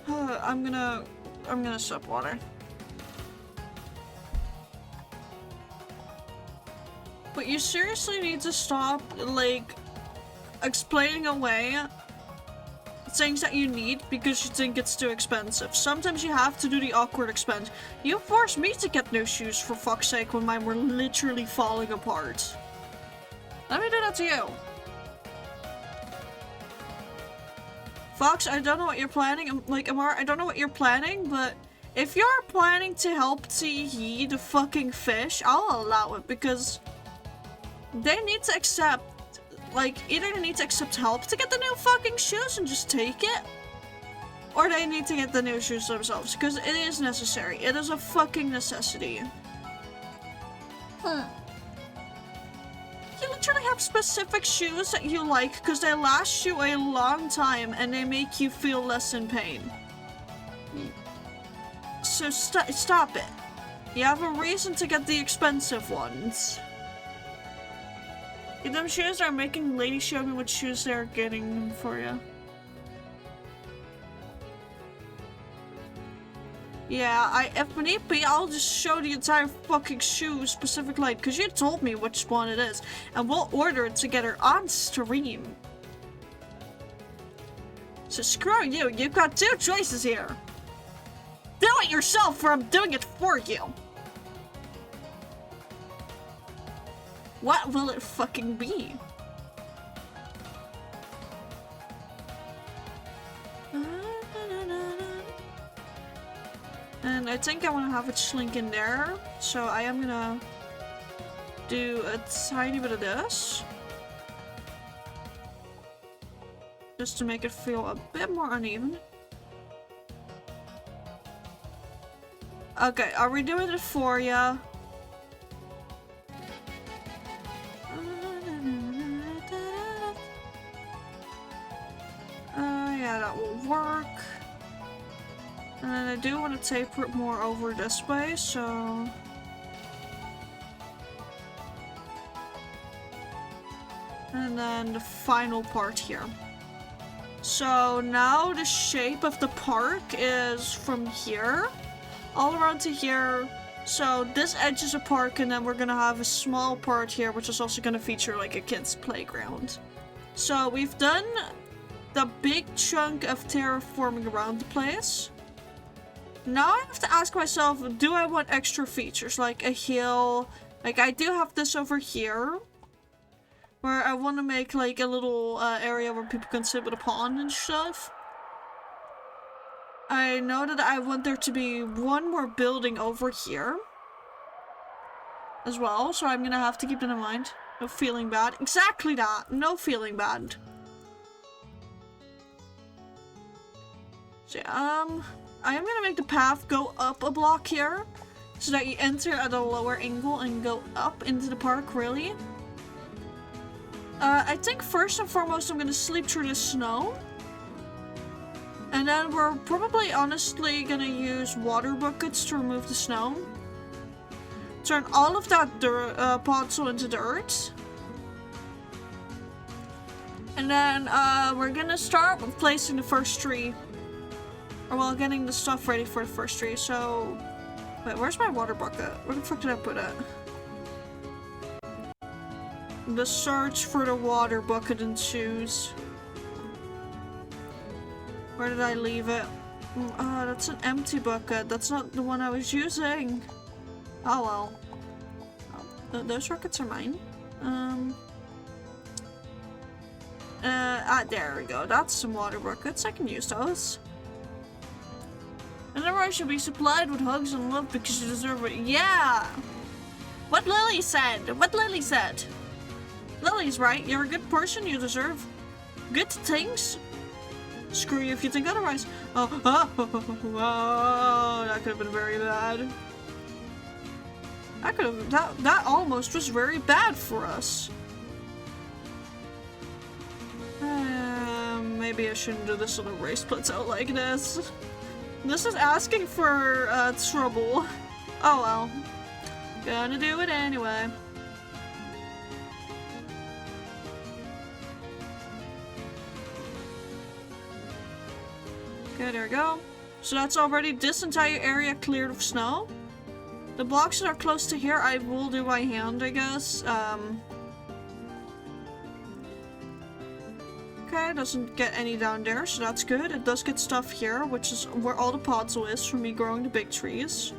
I'm gonna sip water. But you seriously need to stop, like, explaining away things that you need because you think it's too expensive. Sometimes you have to do the awkward expense. You forced me to get new shoes, for fuck's sake, when mine were literally falling apart. Let me do that to you. Fox, I don't know what you're planning. Like, Amar, I don't know what you're planning, but if you're planning to help Tee the fucking fish, I'll allow it because they need to accept, like, either they need to accept help to get the new fucking shoes and just take it, or they need to get the new shoes themselves, because it is necessary. It is a fucking necessity. You literally have specific shoes that you like because they last you a long time and they make you feel less in pain. So stop it. You have a reason to get the expensive ones. Them shoes are making Lady show me what shoes they're getting them for you. Yeah, if need be, I'll just show the entire fucking shoe specific light, because you told me which one it is, and we'll order it together on stream. So screw you, you've got two choices here. Do it yourself, or I'm doing it for you. What will it fucking be? And I think I want to have it slink in there, so I am gonna do a tiny bit of this. Just to make it feel a bit more uneven. Okay, are we doing it for ya? Yeah, that will work. And then I do want to taper it more over this way, so... And then the final part here. So now the shape of the park is from here, all around to here. So this edge is a park, and then we're gonna have a small part here, which is also gonna feature like a kid's playground. So we've done the big chunk of terraforming around the place. Now I have to ask myself, do I want extra features? Like a hill? Like I do have this over here. Where I want to make like a little area where people can sit with a pond and stuff. I know that I want there to be one more building over here. As well, so I'm gonna have to keep that in mind. No feeling bad. Exactly that! No feeling bad. So I am gonna make the path go up a block here. So that you enter at a lower angle and go up into the park, really. I think first and foremost I'm gonna sleep through the snow. And then we're probably honestly gonna use water buckets to remove the snow. Turn all of that dirt, podzol into dirt. And then we're gonna start with placing the first tree. Or well, getting the stuff ready for the first tree, so... Wait, where's my water bucket? Where the fuck did I put it? The search for the water bucket and shoes. Where did I leave it? Oh, that's an empty bucket. That's not the one I was using. Oh well. Oh, those rockets are mine. There we go. That's some water buckets. I can use those. And everyone should be supplied with hugs and love because you deserve it. Yeah! What Lily said! What Lily said! Lily's right. You're a good person. You deserve good things. Screw you if you think otherwise. Oh, that could have been very bad. That could have, that almost was very bad for us. Maybe I shouldn't do this on a race plateau like this. This is asking for trouble. Oh well. Gonna do it anyway. Okay, there we go. So that's already this entire area cleared of snow. The blocks that are close to here I will do by hand, I guess. Okay, doesn't get any down there, so that's good. It does get stuff here, which is where all the podzol is for me growing the big trees.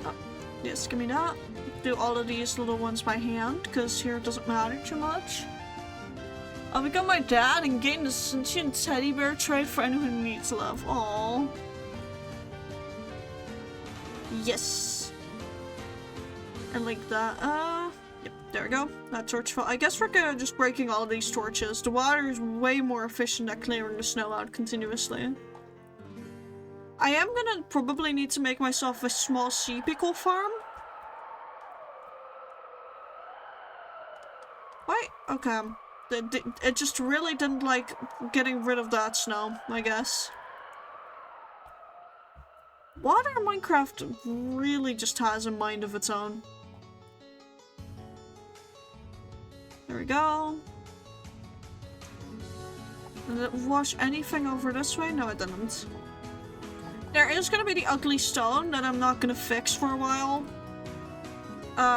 Oh, yes, give me that. Do all of these little ones by hand, because here it doesn't matter too much. I'll become my dad and gain the sentient teddy bear trait for anyone who needs love. Aww. Yes. And like that, yep, there we go. That torch fell. I guess we're gonna just breaking all of these torches. The water is way more efficient at clearing the snow out continuously. I am gonna probably need to make myself a small sea pickle farm. Wait, okay. It just really didn't like getting rid of that snow, I guess. Water in Minecraft really just has a mind of its own. There we go. Did it wash anything over this way? No, it didn't. There is gonna be the ugly stone that I'm not gonna fix for a while.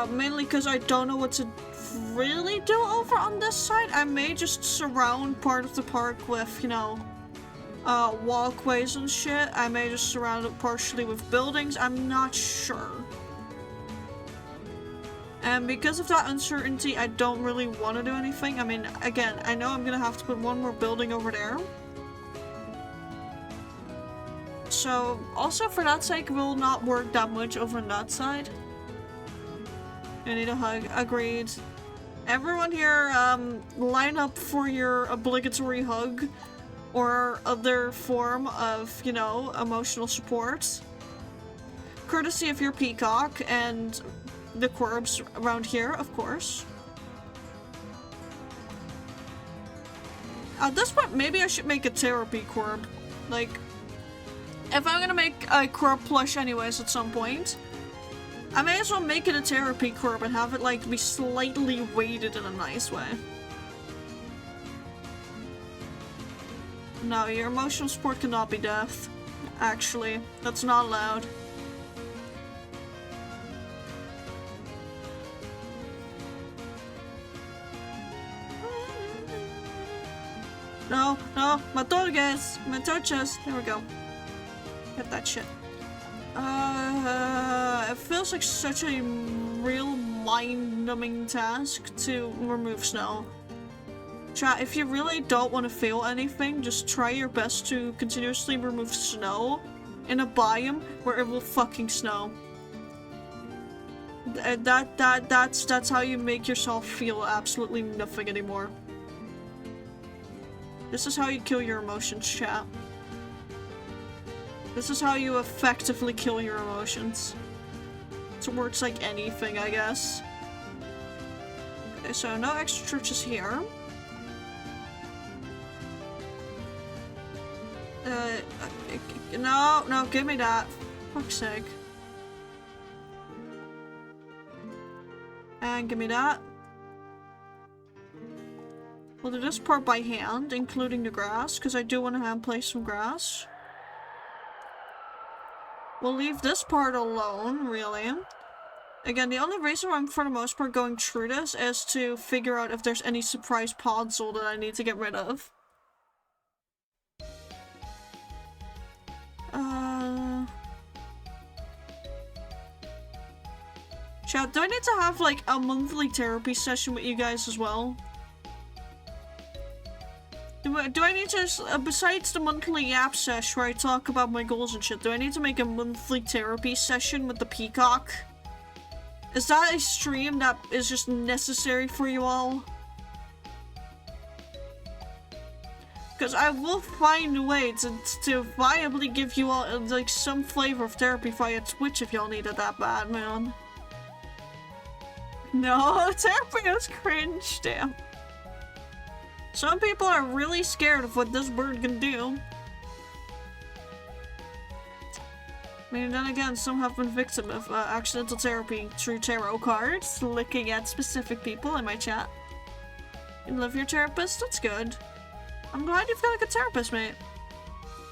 Mainly because I don't know what to really do over on this side. I may just surround part of the park with, you know, walkways and shit. I may just surround it partially with buildings. I'm not sure. And because of that uncertainty, I don't really want to do anything. I mean, again, I know I'm gonna have to put one more building over there. So, also for that sake, we'll not work that much over on that side. I need a hug. Agreed. Everyone here, line up for your obligatory hug or other form of, you know, emotional support. Courtesy of your peacock and the corpse around here, of course. At this point, maybe I should make a therapy corb. Like, if I'm gonna make a corb plush anyways at some point, I may as well make it a therapy corb and have it, like, be slightly weighted in a nice way. No, your emotional support cannot be death. Actually, that's not allowed. No, no, my torches, my torches. There we go. Get that shit. It feels like such a real mind-numbing task to remove snow. Chat, if you really don't want to feel anything, just try your best to continuously remove snow in a biome where it will fucking snow. That's how you make yourself feel absolutely nothing anymore. This is how you kill your emotions, chat. This is how you effectively kill your emotions. So it works like anything, I guess. Okay, so no extra churches here. No, give me that. For fuck's sake. And give me that. We'll do this part by hand, including the grass, because I do want to hand place some grass. We'll leave this part alone, really. Again, the only reason why I'm, for the most part, going through this is to figure out if there's any surprise podzol that I need to get rid of. Chat, do I need to have, like, a monthly therapy session with you guys as well? Do I need to, besides the monthly yap sesh where I talk about my goals and shit, do I need to make a monthly therapy session with the peacock? Is that a stream that is just necessary for you all? Because I will find a way to viably give you all, like, some flavor of therapy via Twitch if y'all need it that bad, man. No, therapy is cringe, damn. Some people are really scared of what this bird can do. I mean, then again, some have been victim of accidental therapy through tarot cards, looking at specific people in my chat. You love your therapist? That's good. I'm glad you've got a good therapist, mate.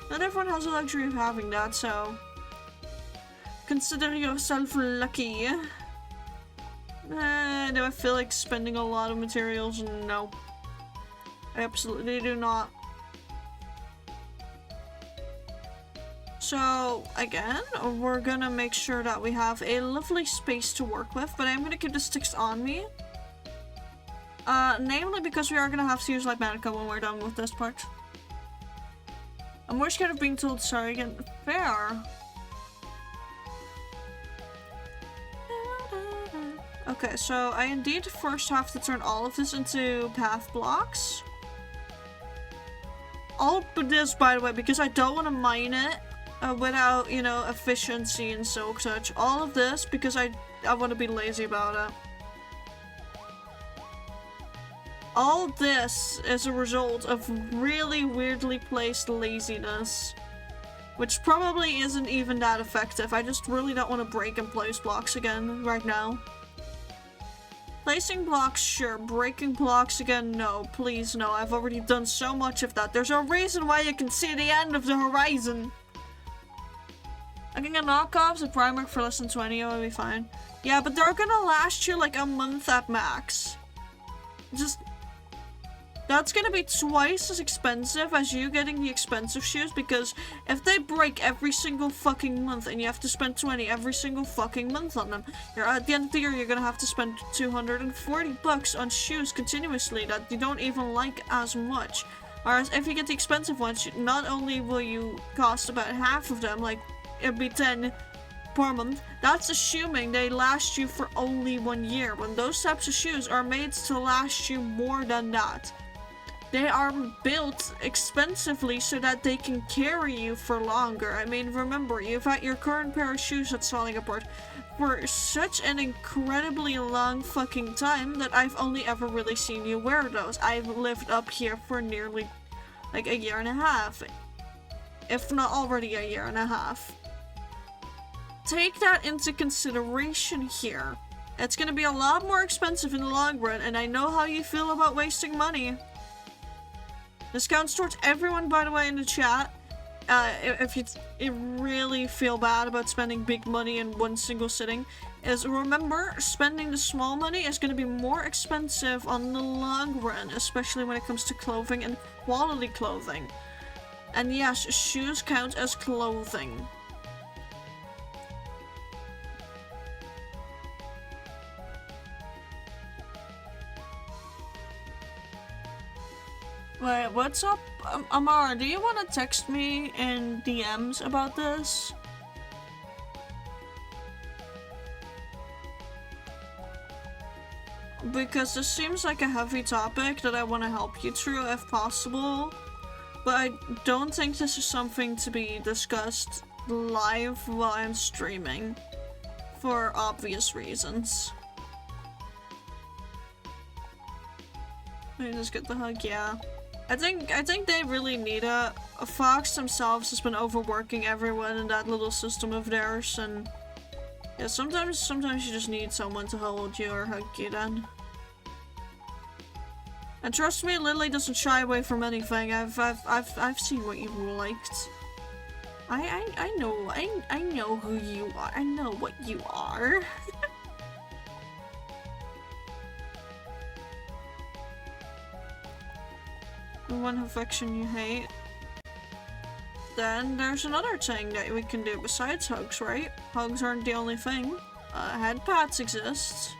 Not everyone has the luxury of having that, so consider yourself lucky. Do I feel like spending a lot of materials? No. I absolutely do not. So, again, we're gonna make sure that we have a lovely space to work with, but I'm gonna keep the sticks on me. Namely because we are gonna have to use Light Manica when we're done with this part. I'm more scared of being told sorry again. Fair. Okay, so I indeed first have to turn all of this into path blocks. All but this, by the way, because I don't want to mine it without, you know, efficiency and silk touch. All of this because I want to be lazy about it. All this is a result of really weirdly placed laziness, which probably isn't even that effective. I just really don't want to break and place blocks again right now. Placing blocks, sure. Breaking blocks again, no. Please, no. I've already done so much of that. There's a reason why you can see the end of the horizon. I can get knockoffs at Primark for less than 20, it'll be fine. Yeah, but they're gonna last you like a month at max. Just... That's gonna be twice as expensive as you getting the expensive shoes, because if they break every single fucking month and you have to spend 20 every single fucking month on them, at the end of the year you're gonna have to spend 240 bucks on shoes continuously that you don't even like as much. Whereas if you get the expensive ones, not only will you cost about half of them, like it'd be 10 per month, that's assuming they last you for only 1 year, when those types of shoes are made to last you more than that. They are built expensively so that they can carry you for longer. I mean, remember, you've had your current pair of shoes that's falling apart for such an incredibly long fucking time that I've only ever really seen you wear those. I've lived up here for nearly like a year and a half, if not already a year and a half. Take that into consideration here. It's gonna be a lot more expensive in the long run, and I know how you feel about wasting money. This counts towards everyone, by the way, in the chat. If you really feel bad about spending big money in one single sitting, is remember, spending the small money is going to be more expensive on the long run, especially when it comes to clothing and quality clothing. And yes, shoes count as clothing. Wait, what's up? Amara, do you want to text me in DMs about this? Because this seems like a heavy topic that I want to help you through if possible. But I don't think this is something to be discussed live while I'm streaming. For obvious reasons. Let me just get the hug, yeah. I think they really need it. Fox themselves has been overworking everyone in that little system of theirs, and yeah, sometimes you just need someone to hold you or hug you then. And trust me, Lily doesn't shy away from anything. I've seen what you liked. I know who you are. I know what you are. One affection you hate. Then there's another thing that we can do besides hugs, right? Hugs aren't the only thing. Head pats exist.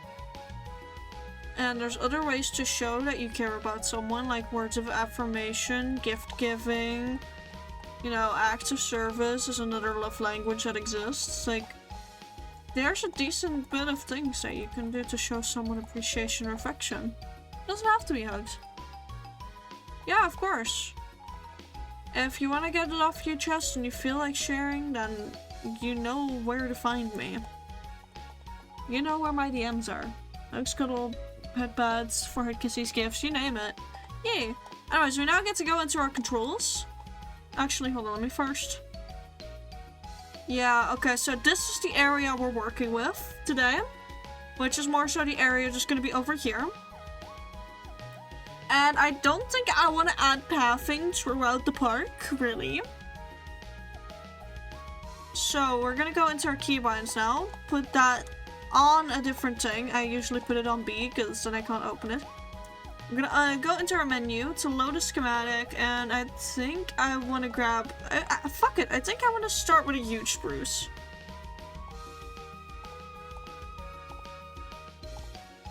And there's other ways to show that you care about someone, like words of affirmation, gift giving, you know, acts of service is another love language that exists. Like, there's a decent bit of things that you can do to show someone appreciation or affection. Doesn't have to be hugs. Yeah, of course. If you want to get it off your chest and you feel like sharing, then you know where to find me. You know where my DMs are. Hugs, cuddle, pet pads, forehead kisses, gifts, you name it. Yay. Anyways, we now get to go into our controls. Actually, hold on, let me first. Yeah, okay, so this is the area we're working with today. Which is more so the area just gonna be over here. And I don't think I want to add pathing throughout the park, really. So we're gonna go into our keybinds now. Put that on a different thing. I usually put it on B because then I can't open it. I'm gonna go into our menu to load a schematic, and I think I want to grab... fuck it, I think I want to start with a huge spruce.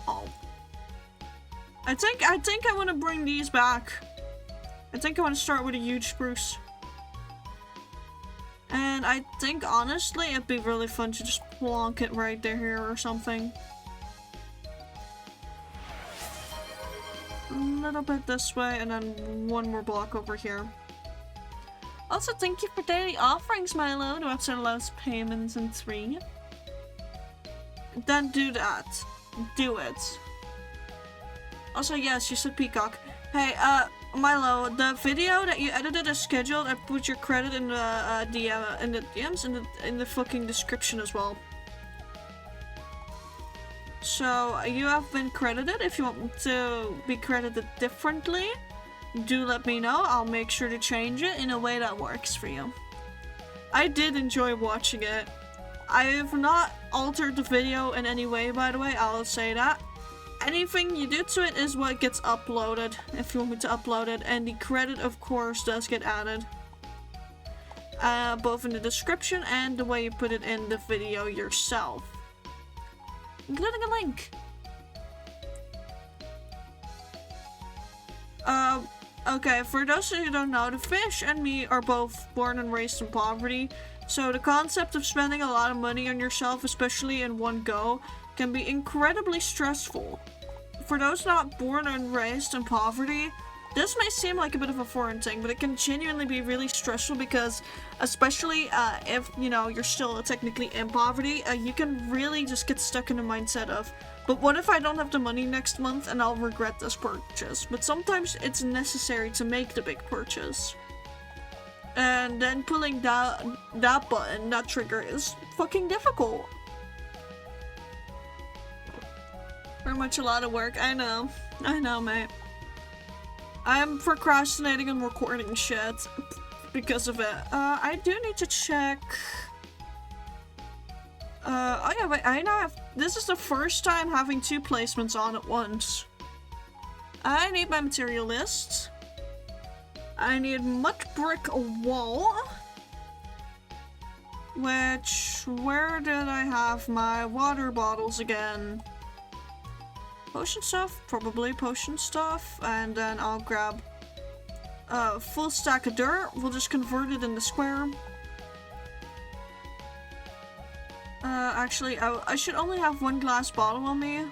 Oh. I think I want to bring these back. I think I want to start with a huge spruce. And I think, honestly, it'd be really fun to just plonk it right there here or something. A little bit this way, and then one more block over here. Also, thank you for daily offerings, Milo. The website allows payments in 3. Then do that. Do it. Also, yes, you said peacock. Hey, Milo, the video that you edited is scheduled. I put your credit in the DMs in the fucking description as well. So you have been credited. If you want to be credited differently, do let me know. I'll make sure to change it in a way that works for you. I did enjoy watching it. I have not altered the video in any way, by the way. I'll say that. Anything you do to it is what gets uploaded, if you want me to upload it, and the credit, of course, does get added. Both in the description and the way you put it in the video yourself. Including a link. Okay, for those of you who don't know, the fish and me are both born and raised in poverty, so the concept of spending a lot of money on yourself, especially in one go, can be incredibly stressful. For those not born and raised in poverty, this may seem like a bit of a foreign thing, but it can genuinely be really stressful because, especially if, you know, you're still technically in poverty, you can really just get stuck in the mindset of, but what if I don't have the money next month and I'll regret this purchase? But sometimes it's necessary to make the big purchase. And then pulling that button, that trigger, is fucking difficult. Very much a lot of work. I know, mate. I'm procrastinating on recording shit because of it. I do need to check Oh yeah, wait, I now have, this is the first time having 2 placements on at once. I need my material list. I need mud brick wall. Which, where did I have my water bottles again? Potion stuff? Probably potion stuff. And then I'll grab a full stack of dirt. We'll just convert it into square. Actually, I should only have 1 glass bottle on me.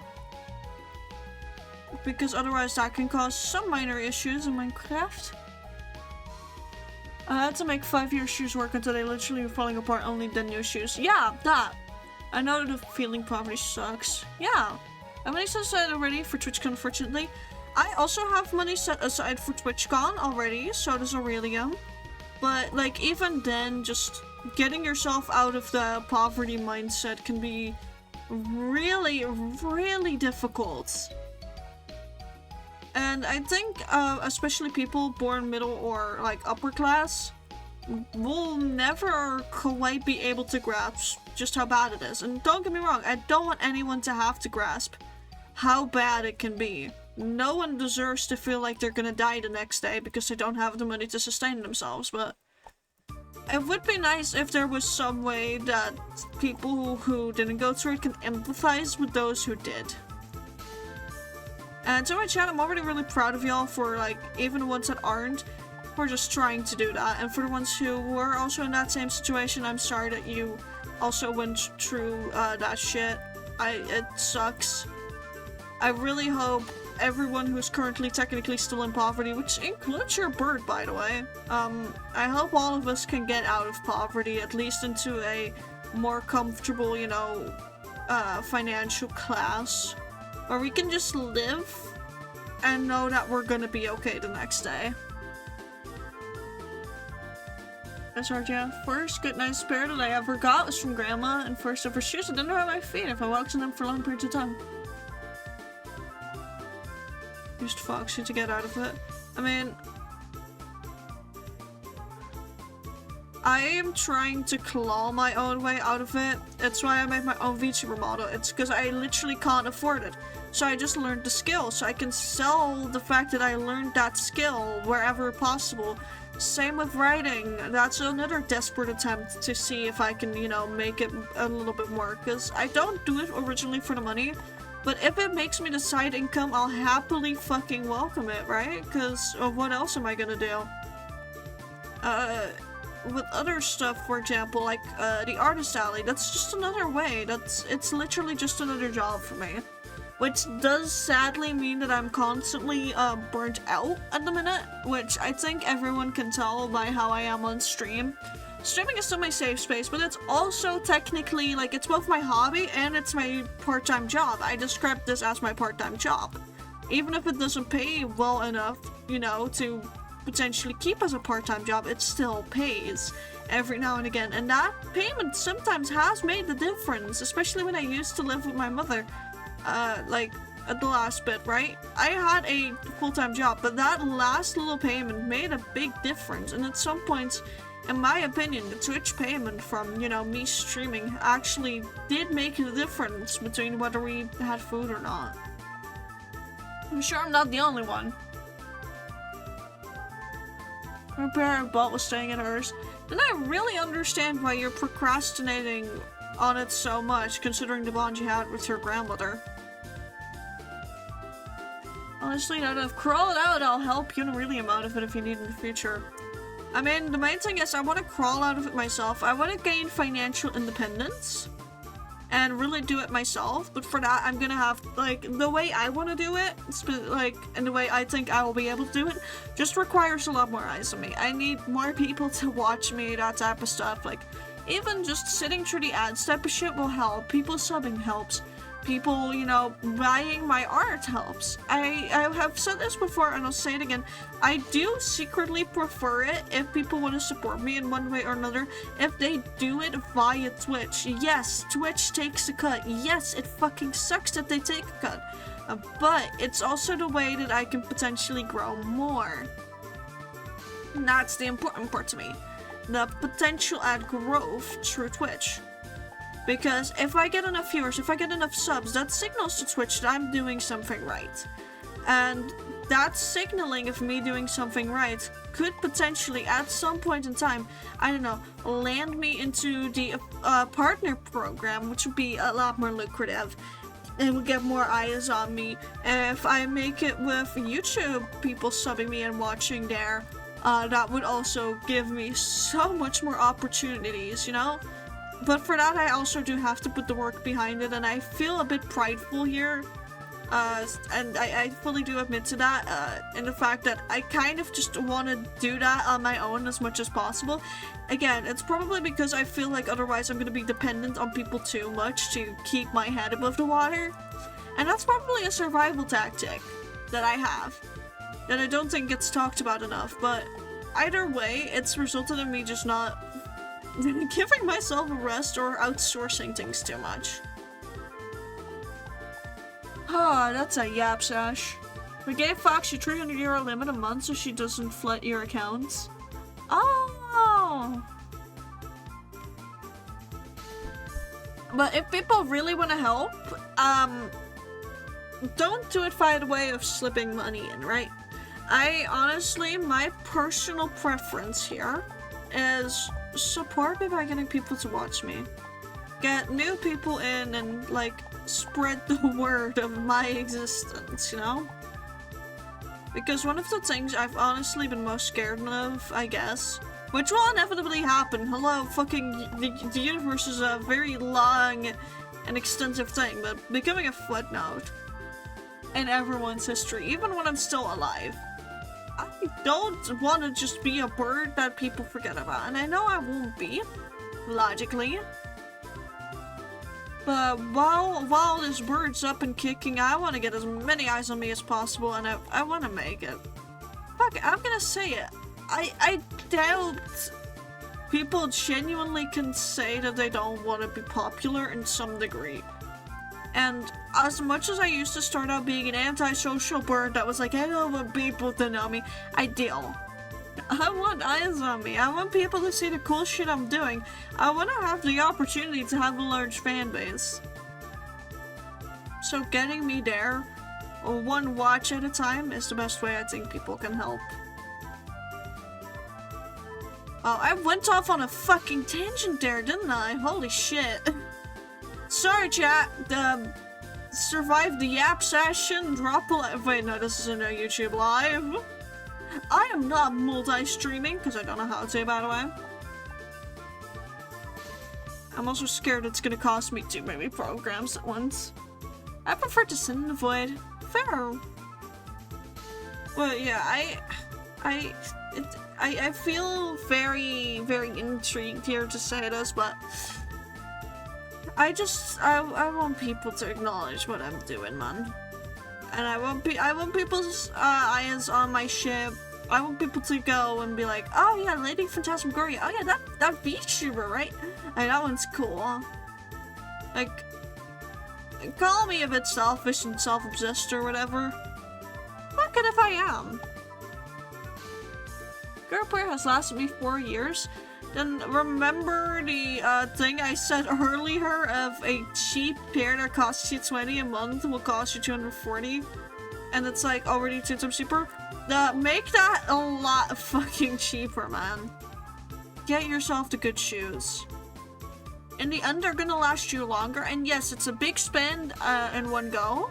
Because otherwise that can cause some minor issues in Minecraft. I had to make 5-year shoes work until they literally were falling apart, only the new shoes. Yeah, that. I know the feeling poverty sucks. Yeah. I have money set aside already for TwitchCon, unfortunately. I also have money set aside for TwitchCon already, so does Aurelium. But, like, even then, just getting yourself out of the poverty mindset can be really, really difficult. And I think, especially people born middle or, like, upper class, will never quite be able to grasp just how bad it is. And don't get me wrong, I don't want anyone to have to grasp how bad it can be. No one deserves to feel like they're gonna die the next day because they don't have the money to sustain themselves, but it would be nice if there was some way that people who didn't go through it can empathize with those who did. And to my chat, I'm already really proud of y'all for, like, even the ones that aren't, for just trying to do that. And for the ones who were also in that same situation, I'm sorry that you also went through that shit. It sucks. I really hope everyone who's currently technically still in poverty, which includes your bird, by the way, I hope all of us can get out of poverty, at least into a more comfortable, you know, financial class. Or we can just live and know that we're gonna be okay the next day. That's right, yeah. First good night's pair that I ever got was from Grandma, and first ever shoes I didn't know my feet if I walked in them for long periods of time. Used Foxy to get out of it. I mean, I am trying to claw my own way out of it. It's why I made my own VTuber model. It's because I literally can't afford it. So I just learned the skill, so I can sell the fact that I learned that skill wherever possible. Same with writing. That's another desperate attempt to see if I can, you know, make it a little bit more. Because I don't do it originally for the money. But if it makes me the side income, I'll happily fucking welcome it, right? Because what else am I gonna do? With other stuff, for example, like the artist alley, that's just another way. It's literally just another job for me. Which does sadly mean that I'm constantly burnt out at the minute, which I think everyone can tell by how I am on stream. Streaming is still my safe space, but it's also technically, like, it's both my hobby and it's my part-time job. I describe this as my part-time job. Even if it doesn't pay well enough, you know, to potentially keep as a part-time job, it still pays every now and again. And that payment sometimes has made the difference, especially when I used to live with my mother. Like, at the last bit, right? I had a full-time job, but that last little payment made a big difference. And at some points, in my opinion, the Twitch payment from, you know, me streaming actually did make a difference between whether we had food or not. I'm sure I'm not the only one. Her parent bot was staying at hers. Then I really understand why you're procrastinating on it so much, considering the bond you had with your grandmother. Honestly, now that I've crawled out, I'll help you and Aurelium out of it if you need in the future. I mean, the main thing is I want to crawl out of it myself. I want to gain financial independence and really do it myself, but for that I'm gonna have, like, the way I want to do it, like, and the way I think I will be able to do it, just requires a lot more eyes on me. I need more people to watch me, that type of stuff. Like, even just sitting through the ads type of shit will help. People subbing helps. People, you know, buying my art helps. I have said this before and I'll say it again. I do secretly prefer it if people want to support me in one way or another, if they do it via Twitch. Yes, Twitch takes a cut. Yes, it fucking sucks that they take a cut. But it's also the way that I can potentially grow more. And that's the important part to me. The potential at growth through Twitch. Because if I get enough viewers, if I get enough subs, that signals to Twitch that I'm doing something right. And that signaling of me doing something right could potentially, at some point in time, I don't know, land me into the partner program, which would be a lot more lucrative. It would get more eyes on me. If I make it with YouTube people subbing me and watching there, that would also give me so much more opportunities, you know? But for that, I also do have to put the work behind it, and I feel a bit prideful here. And I fully do admit to that, in the fact that I kind of just want to do that on my own as much as possible. Again, it's probably because I feel like otherwise I'm going to be dependent on people too much to keep my head above the water. And that's probably a survival tactic that I have, that I don't think gets talked about enough, but either way, it's resulted in me just not giving myself a rest or outsourcing things too much. Ah, that's a yap sash. We gave Foxy €300 limit a month so she doesn't flood your accounts. Oh! But if people really want to help, don't do it by the way of slipping money in, right? I honestly, my personal preference here is support me by getting people to watch me. Get new people in and, like, spread the word of my existence, you know? Because one of the things I've honestly been most scared of, I guess, which will inevitably happen. Hello, fucking, the universe is a very long and extensive thing, but becoming a footnote in everyone's history, even when I'm still alive. I don't want to just be a bird that people forget about, and I know I won't be, logically. But while this bird's up and kicking, I want to get as many eyes on me as possible, and I want to make it. Fuck it, I'm gonna say it. I doubt people genuinely can say that they don't want to be popular in some degree. And as much as I used to start out being an antisocial bird that was like, I don't want people to know me, I do. I want eyes on me. I want people to see the cool shit I'm doing. I want to have the opportunity to have a large fan base. So getting me there, one watch at a time, is the best way I think people can help. Oh, I went off on a fucking tangent there, didn't I? Holy shit. Sorry, chat. Survive the yap session, drop a wait, no, this isn't a YouTube live. I am not multi-streaming, because I don't know how to, by the way. I'm also scared it's gonna cost me too many programs at once. I prefer to sit in the void. Fair. Well, yeah, I feel very, very intrigued here to say this, but I want people to acknowledge what I'm doing, man. And I want people's eyes on my ship. I want people to go and be like, oh yeah, LadyPhantasma, oh yeah, that VTuber, right? Like, that one's cool. Like, call me a bit selfish and self-obsessed or whatever. Fuck it if I am. Girl Player has lasted me 4 years. Then remember the thing I said earlier of a cheap pair that costs you $20 a month will cost you $240, and it's like already 2 times cheaper? Make that a lot fucking cheaper, man. Get yourself the good shoes. In the end, they're gonna last you longer, and yes, it's a big spend in one go.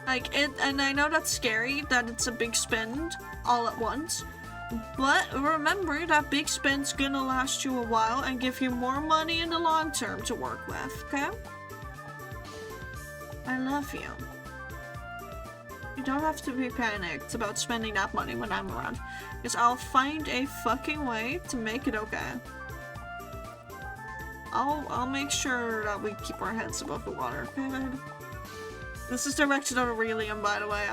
Like, and I know that's scary, that it's a big spend all at once. But remember, that big spend's gonna last you a while and give you more money in the long term to work with, okay? I love you. You don't have to be panicked about spending that money when I'm around, because I'll find a fucking way to make it okay. I'll make sure that we keep our heads above the water, okay? This is directed at Aurelian, by the way.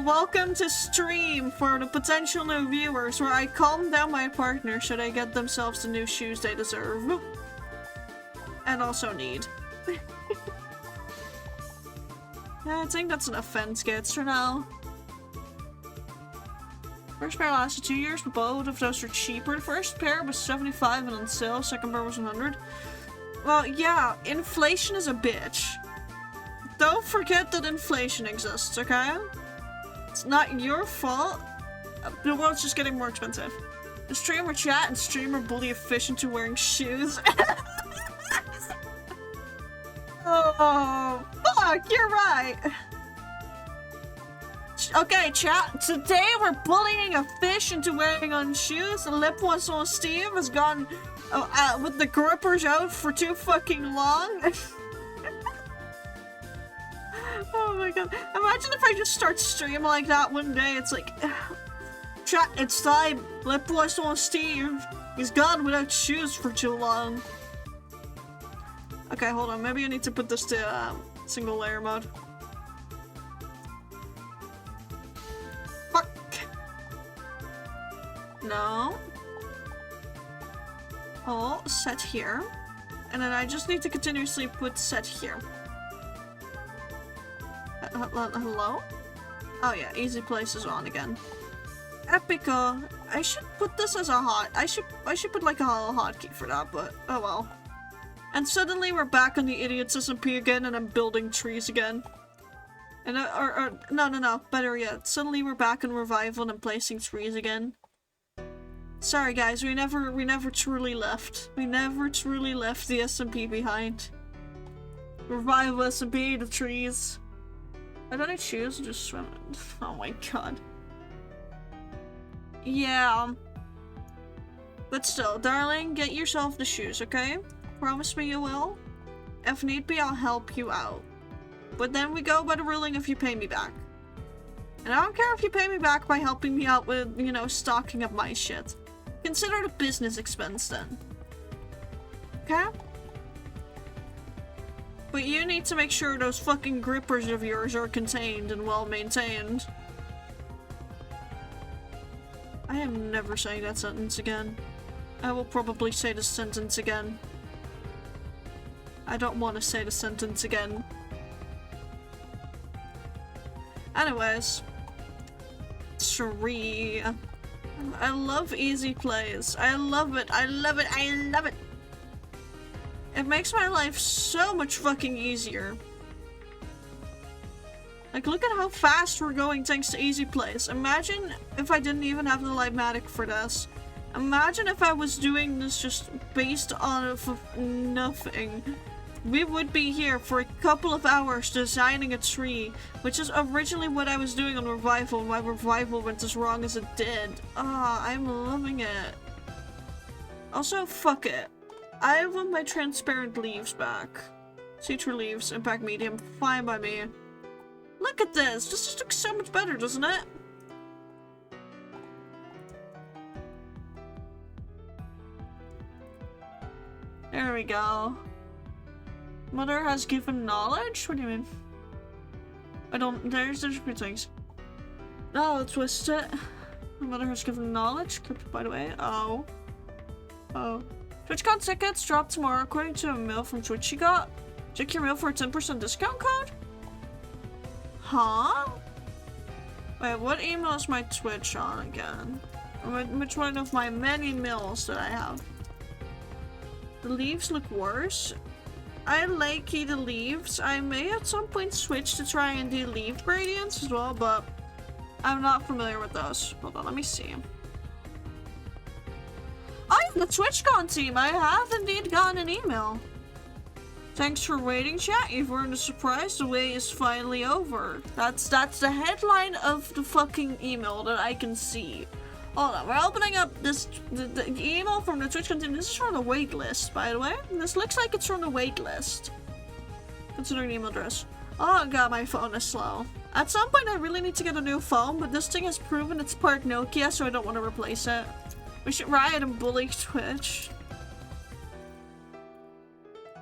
Welcome to stream for the potential new viewers, where I calm down my partner so they get themselves the new shoes they deserve. And also need. Yeah, I think that's enough fence gets for now. First pair lasted 2 years, but both of those were cheaper. The first pair was 75 and on sale, second pair was 100. Well, yeah, inflation is a bitch. Don't forget that inflation exists, okay? It's not your fault. The world's just getting more expensive. The streamer chat and streamer bully a fish into wearing shoes. Oh, fuck, you're right. Okay, chat, today we're bullying a fish into wearing on shoes. Le Poisson Steve has gone with the grippers out for too fucking long. Oh my god. Imagine if I just start streaming like that one day. It's like, chat, it's time. Le Poisson Steve. He's gone without shoes for too long. Okay, hold on. Maybe I need to put this to single layer mode. Fuck. No. Oh, set here. And then I just need to continuously put set here. Hello? Oh yeah, easy place is on again. Epica. I should put this as a hot. I should put like a hotkey for that, but oh well. And suddenly we're back on the idiots SMP again, and I'm building trees again. And no, better yet, suddenly we're back on revival and I'm placing trees again. Sorry guys, we never truly left. We never truly left the SMP behind. Revival SMP, the trees. I don't need shoes, I'm just swimming. Oh my god. Yeah. But still, darling, get yourself the shoes, okay? Promise me you will. If need be, I'll help you out. But then we go by the ruling if you pay me back. And I don't care if you pay me back by helping me out with, you know, stocking up my shit. Consider it a business expense then. Okay? But you need to make sure those fucking grippers of yours are contained and well maintained. I am never saying that sentence again. I will probably say the sentence again. I don't want to say the sentence again. Anyways. Tree. I love easy plays. I love it. I love it. I love it. It makes my life so much fucking easier. Like, look at how fast we're going thanks to easy plays. Imagine if I didn't even have the Limatic for this. Imagine if I was doing this just based on nothing. We would be here for a couple of hours designing a tree, which is originally what I was doing on Revival, and why Revival went as wrong as it did. Ah, I'm loving it. Also, fuck it. I want my transparent leaves back. See-through leaves, impact medium, fine by me. Look at this! This just looks so much better, doesn't it? There we go. Mother has given knowledge? What do you mean? There's a few things. Oh, twist it. Mother has given knowledge. By the way. Oh. TwitchCon tickets drop tomorrow according to a mail from Twitch she got. Check your mail for a 10% discount code? Huh? Wait, what email is my Twitch on again? Which one of my many mails that I have? The leaves look worse. I like the leaves. I may at some point switch to try and do leaf gradients as well, but I'm not familiar with those. Hold on, let me see. Oh, yeah, the TwitchCon team! I have indeed gotten an email. Thanks for waiting, chat. You've earned a surprise. The wait is finally over. That's the headline of the fucking email that I can see. Hold on, we're opening up this the email from the TwitchCon team. This is from the wait list, by the way. This looks like it's from the wait list. Considering the email address. Oh god, my phone is slow. At some point I really need to get a new phone, but this thing has proven it's part Nokia, so I don't want to replace it. We should riot and bully Twitch.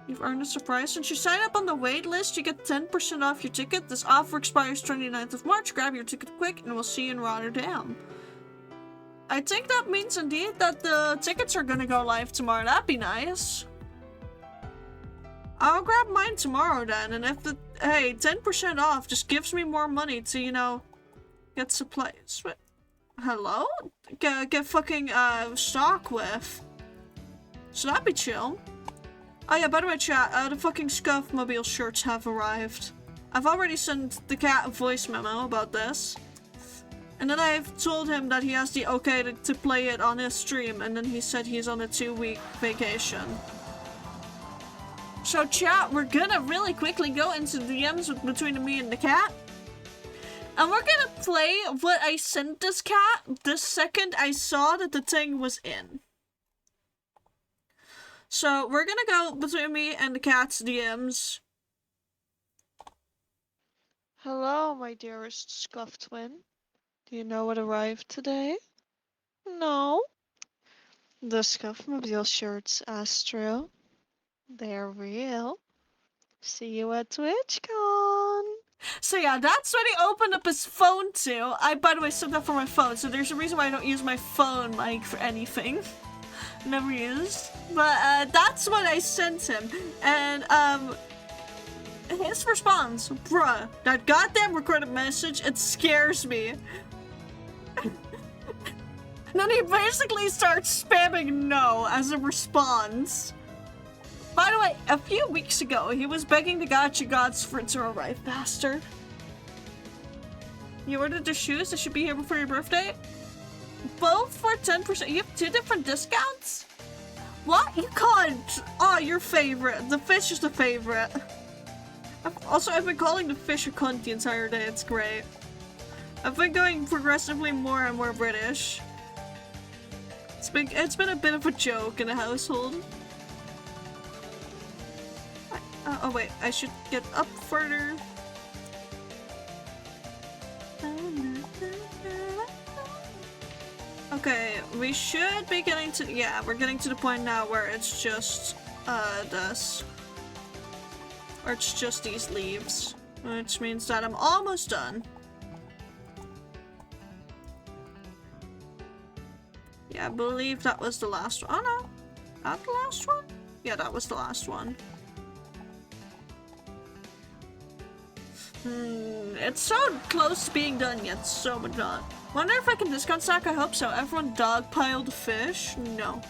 You've earned a surprise. Since you sign up on the wait list, you get 10% off your ticket. This offer expires 29th of March. Grab your ticket quick and we'll see you in Rotterdam. I think that means indeed that the tickets are gonna go live tomorrow. That'd be nice. I'll grab mine tomorrow then, and if the- hey, 10% off just gives me more money to, you know, get supplies. Hello? Get fucking, stock with. So that'd be chill. Oh yeah, by the way, chat, the fucking Scuffmobile shirts have arrived. I've already sent the cat a voice memo about this. And then I've told him that he has the okay to play it on his stream, and then he said he's on a 2-week vacation. So chat, we're gonna really quickly go into DMs between me and the cat. And we're gonna play what I sent this cat the second I saw that the thing was in. So we're gonna go between me and the cat's DMs. Hello, my dearest Scuff Twin. Do you know what arrived today? No? The Scuffmobile shirts, Astro. They're real. See you at TwitchCon. So yeah, that's what he opened up his phone to. I, by the way, set that for my phone, so there's a reason why I don't use my phone, like, for anything. Never used. But, that's what I sent him. And, his response, bruh, that goddamn recorded message, it scares me. And then he basically starts spamming no as a response. By the way, a few weeks ago, he was begging the Gacha gods for it to arrive faster. You ordered the shoes? They should be here before your birthday? Both for 10%. You have 2 different discounts? What? You can't. Oh, your favorite. The fish is the favorite. I've been calling the fish a cunt the entire day. It's great. I've been going progressively more and more British. It's been a bit of a joke in the household. Oh wait, I should get up further. Okay, we should be getting to- yeah, we're getting to the point now where it's just, this. Or it's just these leaves. Which means that I'm almost done. Yeah, I believe that was the last one. Oh no, not the last one? Yeah, that was the last one. It's so close to being done yet, so but not. Wonder if I can discount stack? I hope so. Everyone dogpiled fish? No.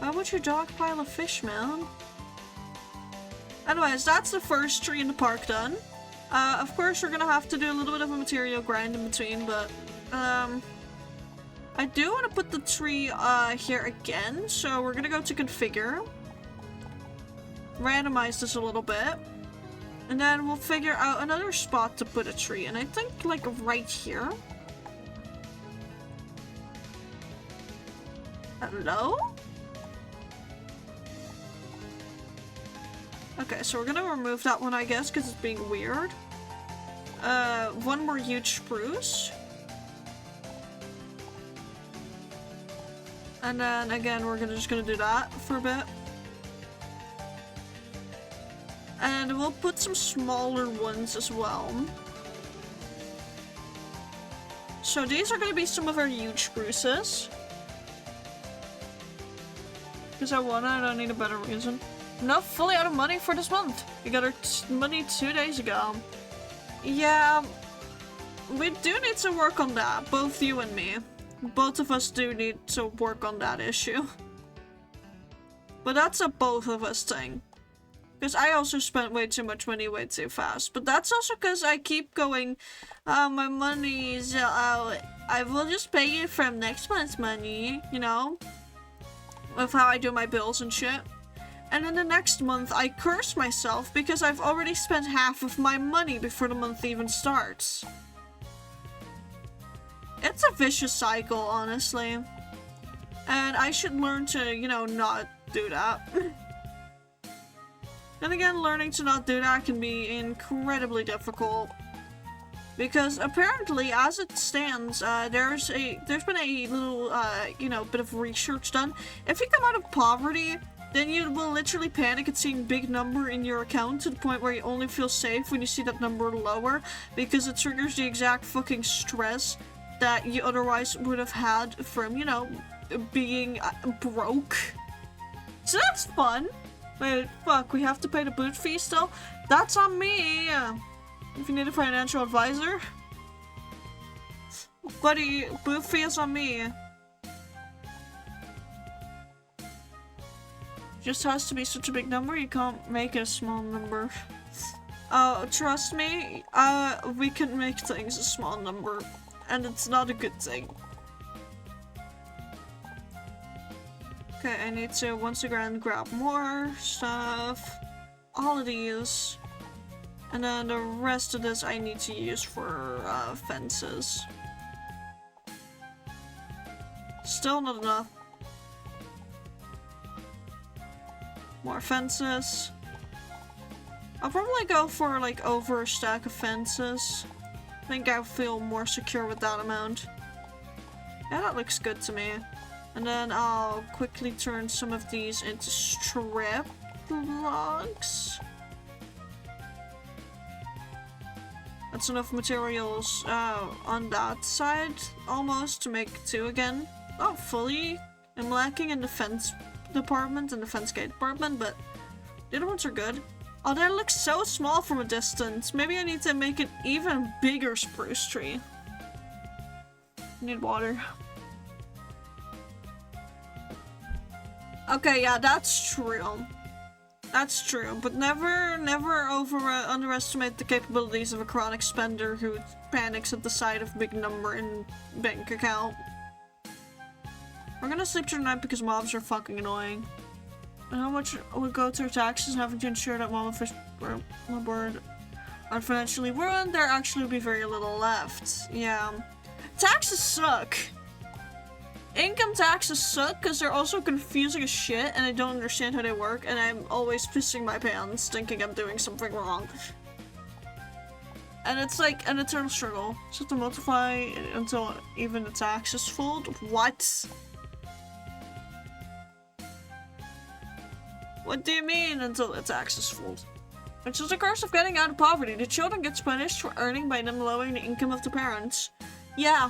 Why would you dogpile a fish, man? Anyways, that's the first tree in the park done. Of course we're gonna have to do a little bit of a material grind in between, but, I do want to put the tree, here again, so we're gonna go to configure. Randomize this a little bit. And then we'll figure out another spot to put a tree, and I think, like, right here. Hello? Okay, so we're gonna remove that one, I guess, because it's being weird. One more huge spruce. And then, again, we're just gonna do that for a bit. And we'll put some smaller ones as well. So these are going to be some of our huge spruces. Because I don't need a better reason. Not fully out of money for this month. We got our money 2 days ago. Yeah, we do need to work on that. Both you and me. Both of us do need to work on that issue. But that's a both of us thing. Because I also spent way too much money way too fast. But that's also because I keep going, my money's out. I will just pay you from next month's money, you know? Of how I do my bills and shit. And then the next month I curse myself because I've already spent half of my money before the month even starts. It's a vicious cycle, honestly. And I should learn to, you know, not do that. Then again, learning to not do that can be incredibly difficult. Because apparently, as it stands, there's been a little, you know, bit of research done. If you come out of poverty, then you will literally panic at seeing big number in your account to the point where you only feel safe when you see that number lower, because it triggers the exact fucking stress that you otherwise would have had from, you know, being broke. So that's fun. Wait, fuck, we have to pay the boot fee still? That's on me! If you need a financial advisor. Buddy, Boofy is on me. Just has to be such a big number, you can't make it a small number. Trust me, we can make things a small number, and it's not a good thing. Okay, I need to once again grab more stuff, all of these, and then the rest of this I need to use for fences. Still not enough. More fences. I'll probably go for like over a stack of fences. I think I feel more secure with that amount. Yeah, that looks good to me. And then I'll quickly turn some of these into strip blocks. That's enough materials on that side almost to make 2 again. Not fully. I'm lacking in the fence department and the fence gate department, but the other ones are good. Oh, that looks so small from a distance. Maybe I need to make an even bigger spruce tree. Need water. Okay, yeah, that's true. That's true, but never underestimate the capabilities of a chronic spender who panics at the sight of a big number in bank account. We're gonna sleep through the night because mobs are fucking annoying. And how much would go to taxes and having to ensure that mama fish my bird are financially ruined? There actually would be very little left. Yeah. Taxes suck. Income taxes suck because they're also confusing as shit and I don't understand how they work and I'm always pissing my pants thinking I'm doing something wrong. And it's like an eternal struggle. So to multiply until even the tax is full? What? What do you mean until the tax is full? It's just a curse of getting out of poverty. The children gets punished for earning by them lowering the income of the parents. Yeah.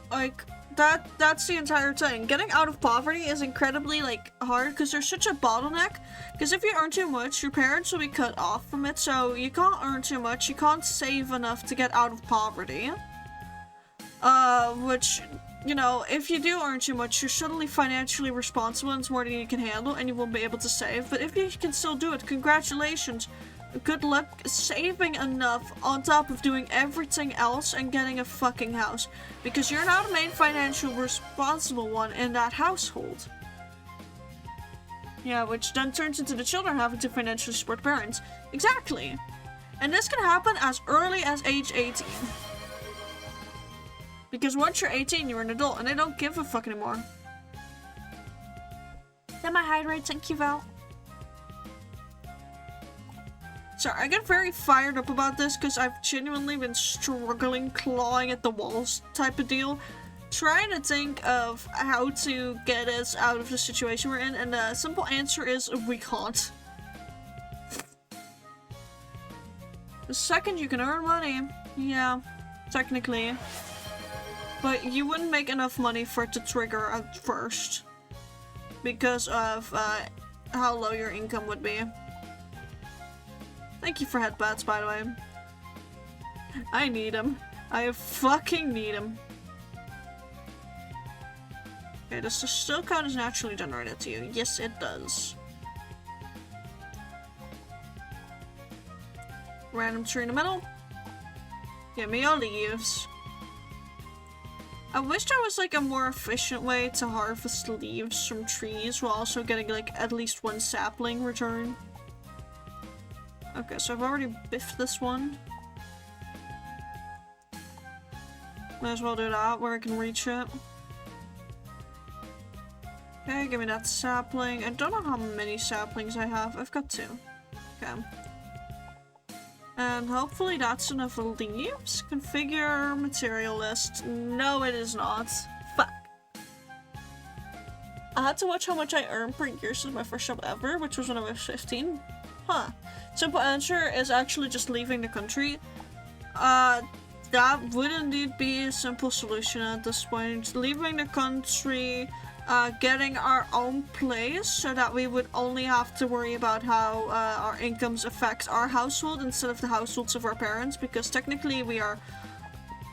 Like, that's the entire thing. Getting out of poverty is incredibly, like, hard because there's such a bottleneck. Because if you earn too much, your parents will be cut off from it, so you can't earn too much, you can't save enough to get out of poverty. Which, you know, if you do earn too much, you're suddenly financially responsible and it's more than you can handle and you won't be able to save. But if you can still do it, congratulations. Good luck saving enough on top of doing everything else and getting a fucking house. Because you're not the main financial responsible one in that household. Yeah, which then turns into the children having to financially support parents. Exactly. And this can happen as early as age 18. Because once you're 18, you're an adult and they don't give a fuck anymore. Then my hydrate, thank you, Val. Sorry, I get very fired up about this because I've genuinely been struggling, clawing at the walls type of deal. Trying to think of how to get us out of the situation we're in, and the simple answer is we can't. The second you can earn money, yeah, technically. But you wouldn't make enough money for it to trigger at first. Because of how low your income would be. Thank you for headbats, by the way. I need them. I fucking need them. Okay, does the still count as naturally generated to you? Yes, it does. Random tree in the middle. Give me your leaves. I wish there was like a more efficient way to harvest leaves from trees while also getting like at least one sapling return. Okay, so I've already biffed this one. Might as well do that where I can reach it. Okay, give me that sapling. I don't know how many saplings I have. I've got 2. Okay. And hopefully that's enough leaves. Configure material list. No, it is not. Fuck. I had to watch how much I earned per year since my first job ever, which was when I was 15. Huh. Simple answer is actually just leaving the country. That would indeed be a simple solution at this point. Leaving the country getting our own place so that we would only have to worry about how our incomes affect our household instead of the households of our parents, because technically we are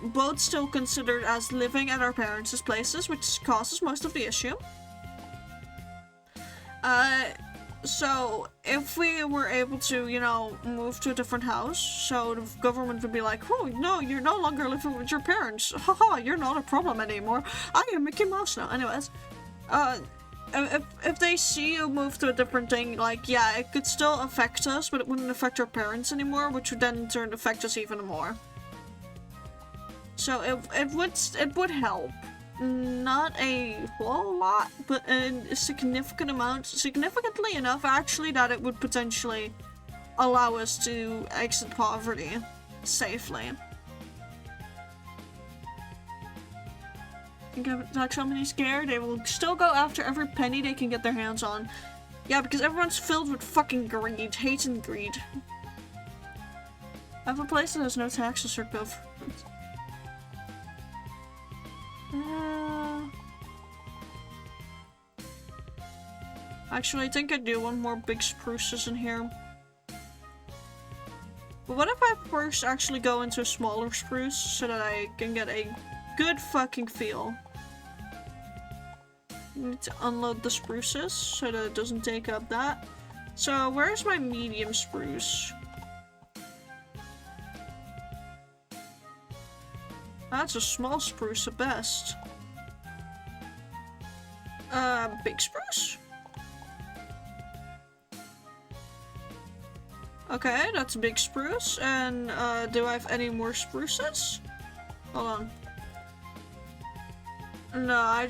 both still considered as living at our parents' places, which causes most of the issue. So if we were able to, you know, move to a different house, so the government would be like, oh, no, you're no longer living with your parents. Haha, you're not a problem anymore. I am Mickey Mouse now. Anyways, if they see you move to a different thing, like, yeah, it could still affect us, but it wouldn't affect our parents anymore, which would then in turn affect us even more. So it would help. Not a whole lot, but a significant amount, significantly enough actually, that it would potentially allow us to exit poverty safely. I think if like somebody's scared, they will still go after every penny they can get their hands on. Yeah, because everyone's filled with fucking greed, hate and greed. I have a place that has no taxes or gov. Actually, I think I do want more big spruces in here. But what if I first actually go into a smaller spruce so that I can get a good fucking feel? I need to unload the spruces so that it doesn't take up that. So where's my medium spruce? That's a small spruce at best. Big spruce? Okay, that's a big spruce. And, do I have any more spruces? Hold on. No,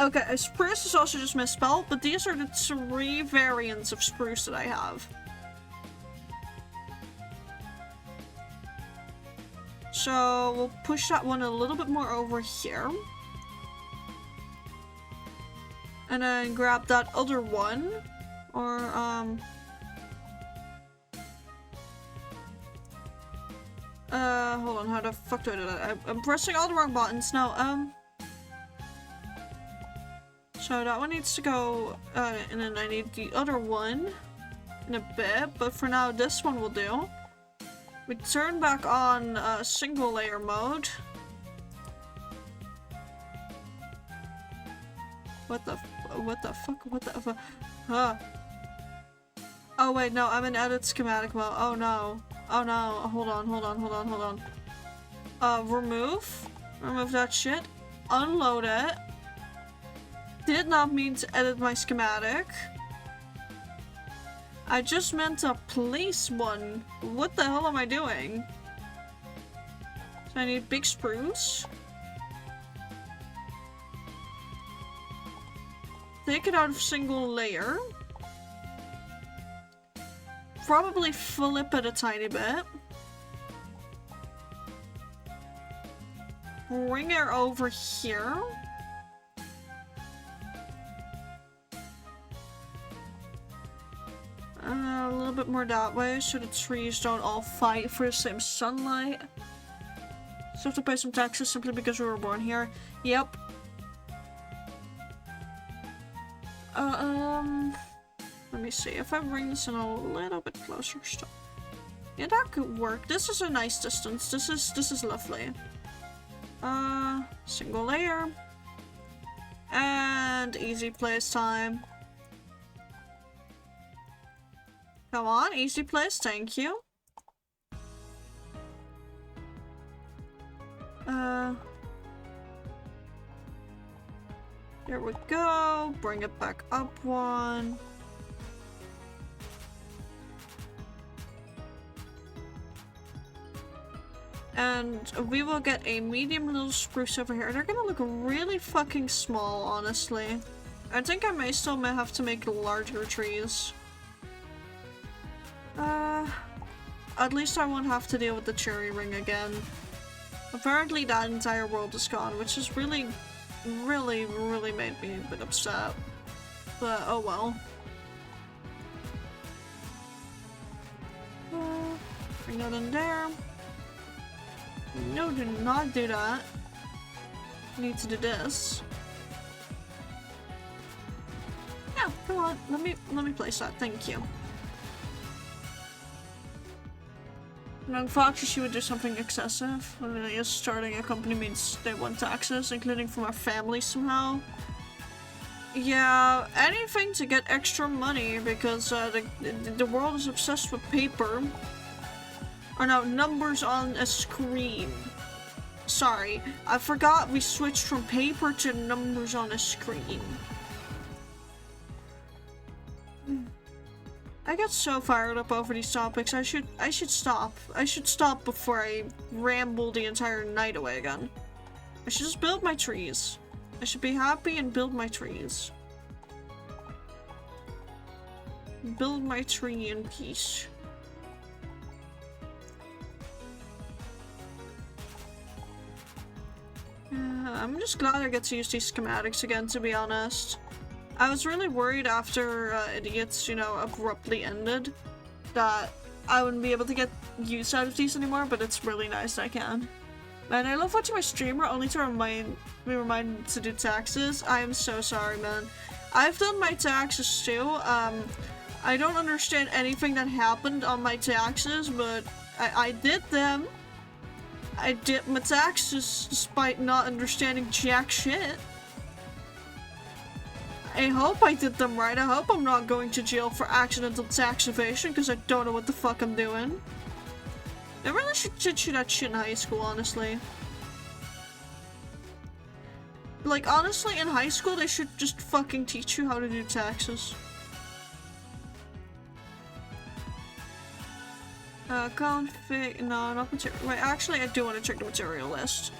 okay, a spruce is also just misspelled, but these are the 3 variants of spruce that I have. So, we'll push that one a little bit more over here. And then grab that other one. Or, hold on, how the fuck do I do that? I'm pressing all the wrong buttons now, so that one needs to go, and then I need the other one in a bit, but for now this one will do. We turn back on, single layer mode. What the fuck? Oh wait, no, I'm in edit schematic mode. Oh no. Oh no, hold on. Remove that shit. Unload it. Did not mean to edit my schematic. I just meant to place one. What the hell am I doing? So I need big spruce. Take it out of single layer. Probably flip it a tiny bit. Bring her over here. A little bit more that way so the trees don't all fight for the same sunlight. So have to pay some taxes simply because we were born here. Yep. Let me see if I bring this in a little bit closer. Stop. Yeah, that could work. This is a nice distance. This is lovely. Single layer. And easy place time. Come on, easy place, thank you. There we go. Bring it back up one. And we will get a medium little spruce over here. They're gonna look really fucking small, honestly. I think I may have to make larger trees. At least I won't have to deal with the cherry ring again. Apparently that entire world is gone, which has really made me a bit upset. But oh well. Bring that in there. No, do not do that. I need to do this. know what? Let me place that. Thank you. Young Foxy, she would do something excessive. I mean, yes, starting a company means they want taxes, including from our family somehow. Yeah, anything to get extra money because the world is obsessed with paper. Or no, numbers on a screen. Sorry, I forgot we switched from paper to numbers on a screen. I get so fired up over these topics. I should stop. I should stop before I ramble the entire night away again. I should just build my trees. I should be happy and build my trees. Build my tree in peace. I'm just glad I get to use these schematics again, to be honest. I was really worried after Idiots, you know, abruptly ended that I wouldn't be able to get use out of these anymore, but it's really nice I can. Man, I love watching my streamer only to be reminded to do taxes. I am so sorry, man. I've done my taxes too. I don't understand anything that happened on my taxes, but I did them. I did my taxes despite not understanding jack shit. I hope I did them right. I hope I'm not going to jail for accidental tax evasion because I don't know what the fuck I'm doing. They really should teach you that shit in high school, honestly. Like, honestly, in high school, they should just fucking teach you how to do taxes. Config... No, not material... Wait, actually, I do want to check the material list.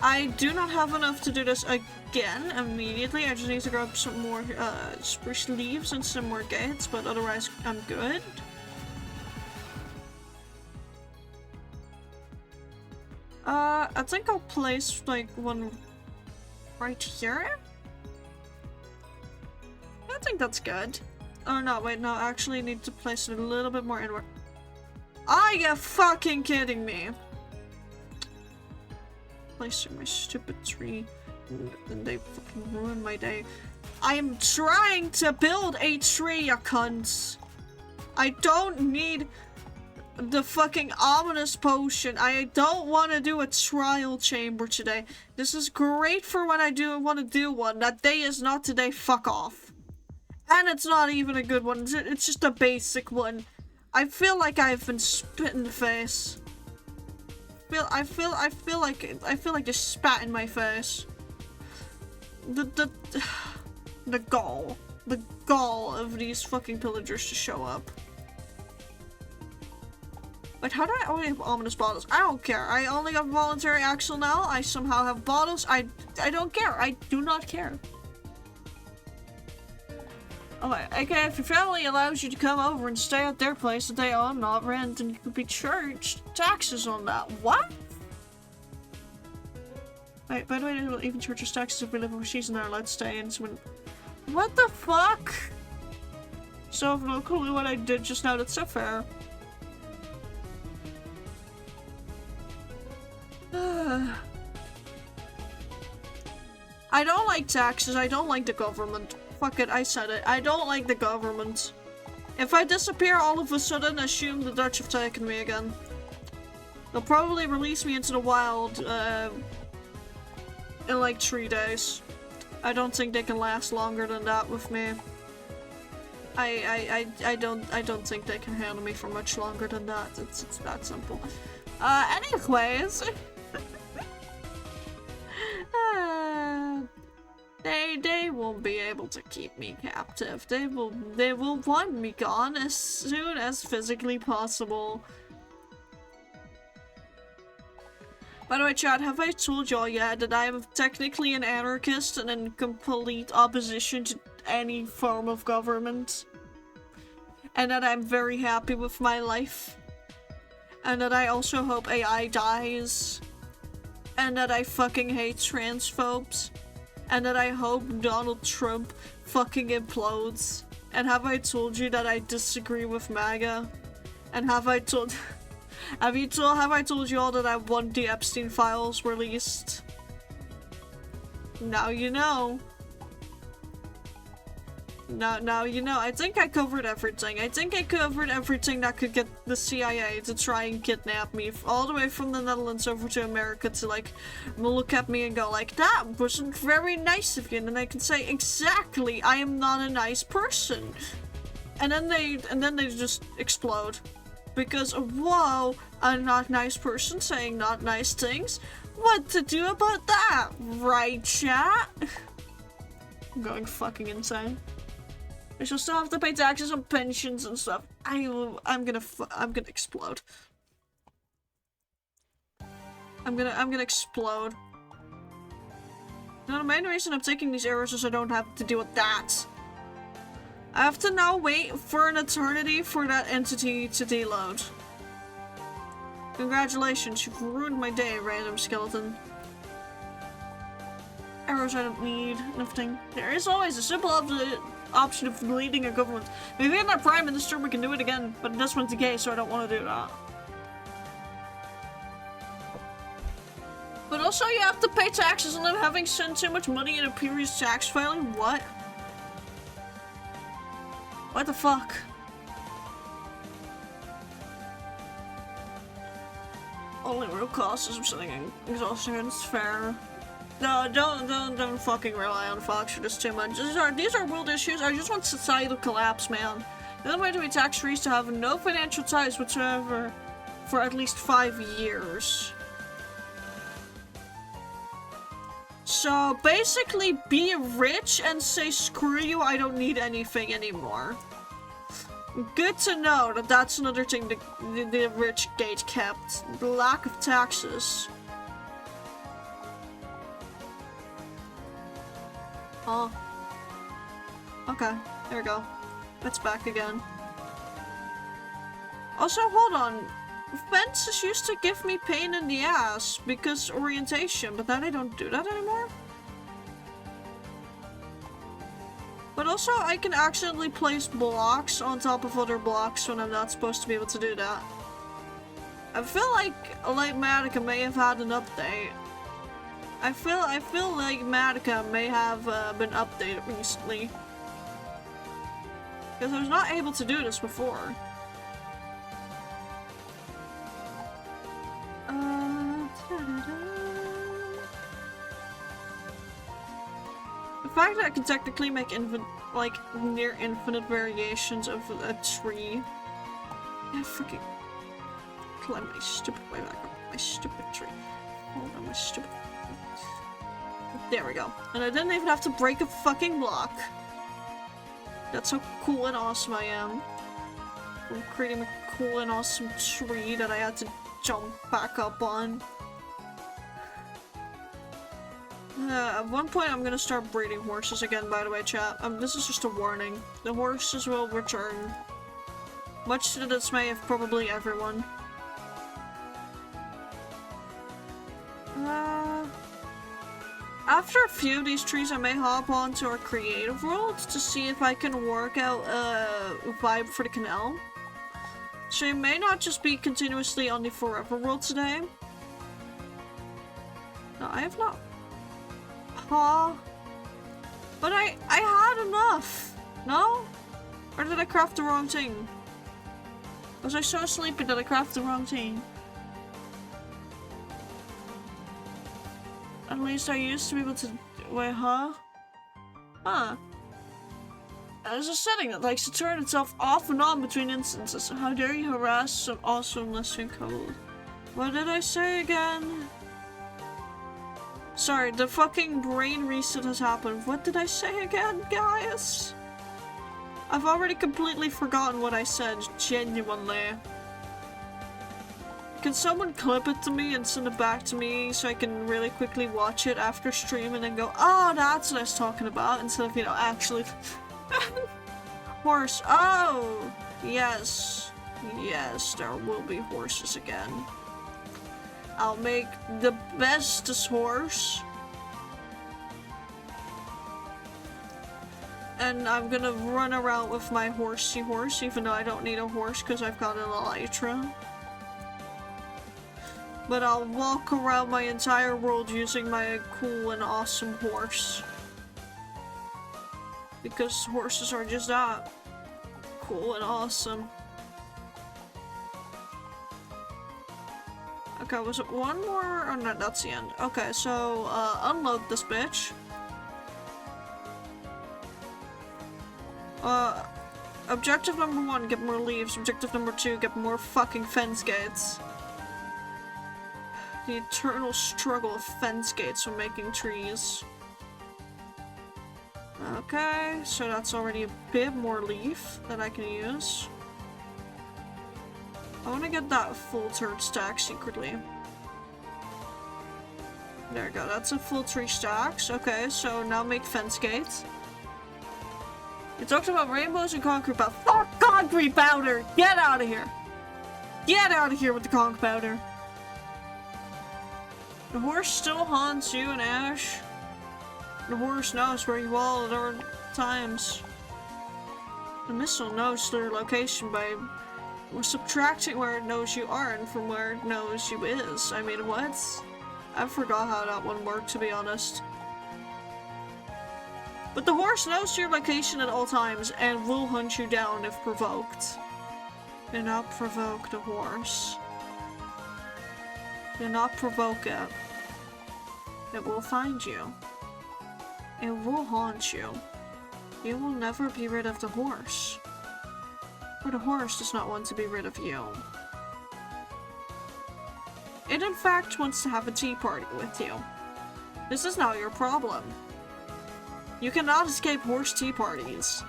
I do not have enough to do this again immediately. I just need to grab some more spruce leaves and some more gates, but otherwise I'm good. I think I'll place like one right here. I think that's good. Oh no, wait, no, I actually need to place it a little bit more inward. Are you fucking kidding me? Placing my stupid tree and they fucking ruined my day. I am trying to build a tree, you cunts. I don't need the fucking ominous potion. I don't want to do a trial chamber today. This is great for when I do want to do one. That day is not today, fuck off. And it's not even a good one. It's just a basic one. I feel like I've been spit in the face. I feel like just spat in my face. The gall of these fucking pillagers to show up. Wait, how do I only have ominous bottles? I don't care. I only have voluntary axle now. I somehow have bottles. I don't care. I do not care. Okay, if your family allows you to come over and stay at their place that they own, not rent, and you could be charged taxes on that. What? Wait, by the way, they will even charge us taxes if we live overseas and are allowed to stay in. So what the fuck? So I have no clue what I did just now. That's so fair. I don't like taxes. I don't like the government. Fuck it, I said it. I don't like the government. If I disappear all of a sudden, assume the Dutch have taken me again. They'll probably release me into the wild, in like 3 days. I don't think they can last longer than that with me. I don't think they can handle me for much longer than that. It's that simple. Anyways. They won't be able to keep me captive. They will want me gone as soon as physically possible. By the way, chat, have I told y'all yet that I am technically an anarchist and in complete opposition to any form of government? And that I'm very happy with my life? And that I also hope AI dies? And that I fucking hate transphobes? And that I hope Donald Trump fucking implodes? And have I told you that I disagree with MAGA? And have I told you all that I want the Epstein files released? Now you know. Now, you know, I think I covered everything. I think I covered everything that could get the CIA to try and kidnap me all the way from the Netherlands over to America to, like, look at me and go, like, that wasn't very nice of you. And then I can say, exactly, I am not a nice person. And then they just explode. Because, whoa, a not nice person saying not nice things? What to do about that, right, chat? I'm going fucking insane. I shall still have to pay taxes on pensions and stuff. I'm gonna explode. I'm gonna explode. Now, the main reason I'm taking these errors is I don't have to deal with that. I have to now wait for an eternity for that entity to deload. Congratulations, you've ruined my day, random skeleton. Errors I don't need, nothing. There is always a simple option of deleting a government. Maybe I'm not Prime Minister, we can do it again, but this one's gay, so I don't want to do that. But also you have to pay taxes on them having sent too much money in a previous tax filing? What? What the fuck? Only real cost is something exhausting and it's fair. No, don't fucking rely on Fox for this too much. These are world issues. I just want societal collapse, man. The only way to be tax-free is to have no financial ties whatsoever for at least 5 years. So basically be rich and say screw you, I don't need anything anymore. Good to know that that's another thing the rich gate kept. The lack of taxes. Oh. Okay, there we go. It's back again. Also, hold on. Fences used to give me pain in the ass because orientation, but now they don't do that anymore? But also, I can accidentally place blocks on top of other blocks when I'm not supposed to be able to do that. I feel like Madoka may have had an update. I feel like Madoka may have been updated recently. Because I was not able to do this before. The fact that I can technically make near infinite variations of a tree. Yeah, freaking climb my stupid way back up. My stupid tree. Hold on, my stupid. There we go. And I didn't even have to break a fucking block. That's how cool and awesome I am. I'm creating a cool and awesome tree that I had to jump back up on. At one point I'm gonna start breeding horses again, by the way, chat. This is just a warning. The horses will return. Much to the dismay of probably everyone. After a few of these trees, I may hop onto our creative world to see if I can work out a vibe for the canal. So you may not just be continuously on the forever world today. No, I have not. Huh? But I had enough. No? Or did I craft the wrong thing? Was I so sleepy that I crafted the wrong thing? At least I used to be able to... Wait, huh? Huh. There's a setting that likes to turn itself off and on between instances. How dare you harass some awesome listening code? What did I say again? Sorry, the fucking brain reset has happened. What did I say again, guys? I've already completely forgotten what I said, genuinely. Can someone clip it to me and send it back to me so I can really quickly watch it after stream and then go, oh, that's what I was talking about, instead of, you know, actually... Horse. Oh! Yes. Yes, there will be horses again. I'll make the bestest horse. And I'm gonna run around with my horsey horse, even though I don't need a horse because I've got an elytra. But I'll walk around my entire world using my cool and awesome horse. Because horses are just that cool and awesome. Okay, was it one more? Oh no, that's the end. Okay, so unload this bitch. Objective number 1, get more leaves. Objective number 2, get more fucking fence gates. The eternal struggle of fence gates when making trees. Okay, so that's already a bit more leaf that I can use. I want to get that full turd stack secretly. There we go, that's a full 3 stacks. Okay, so now make fence gates. You talked about rainbows and concrete powder. Fuck concrete powder! Get out of here! Get out of here with the conch powder! The horse still haunts you and Ash. The horse knows where you all at all times. The missile knows their location by subtracting where it knows you aren't from where it knows you is. I mean, what? I forgot how that one worked, to be honest. But the horse knows your location at all times and will hunt you down if provoked. Do not provoke the horse. Do not provoke it. It will find you. It will haunt you. You will never be rid of the horse. For the horse does not want to be rid of you. It in fact wants to have a tea party with you. This is not your problem. You cannot escape horse tea parties.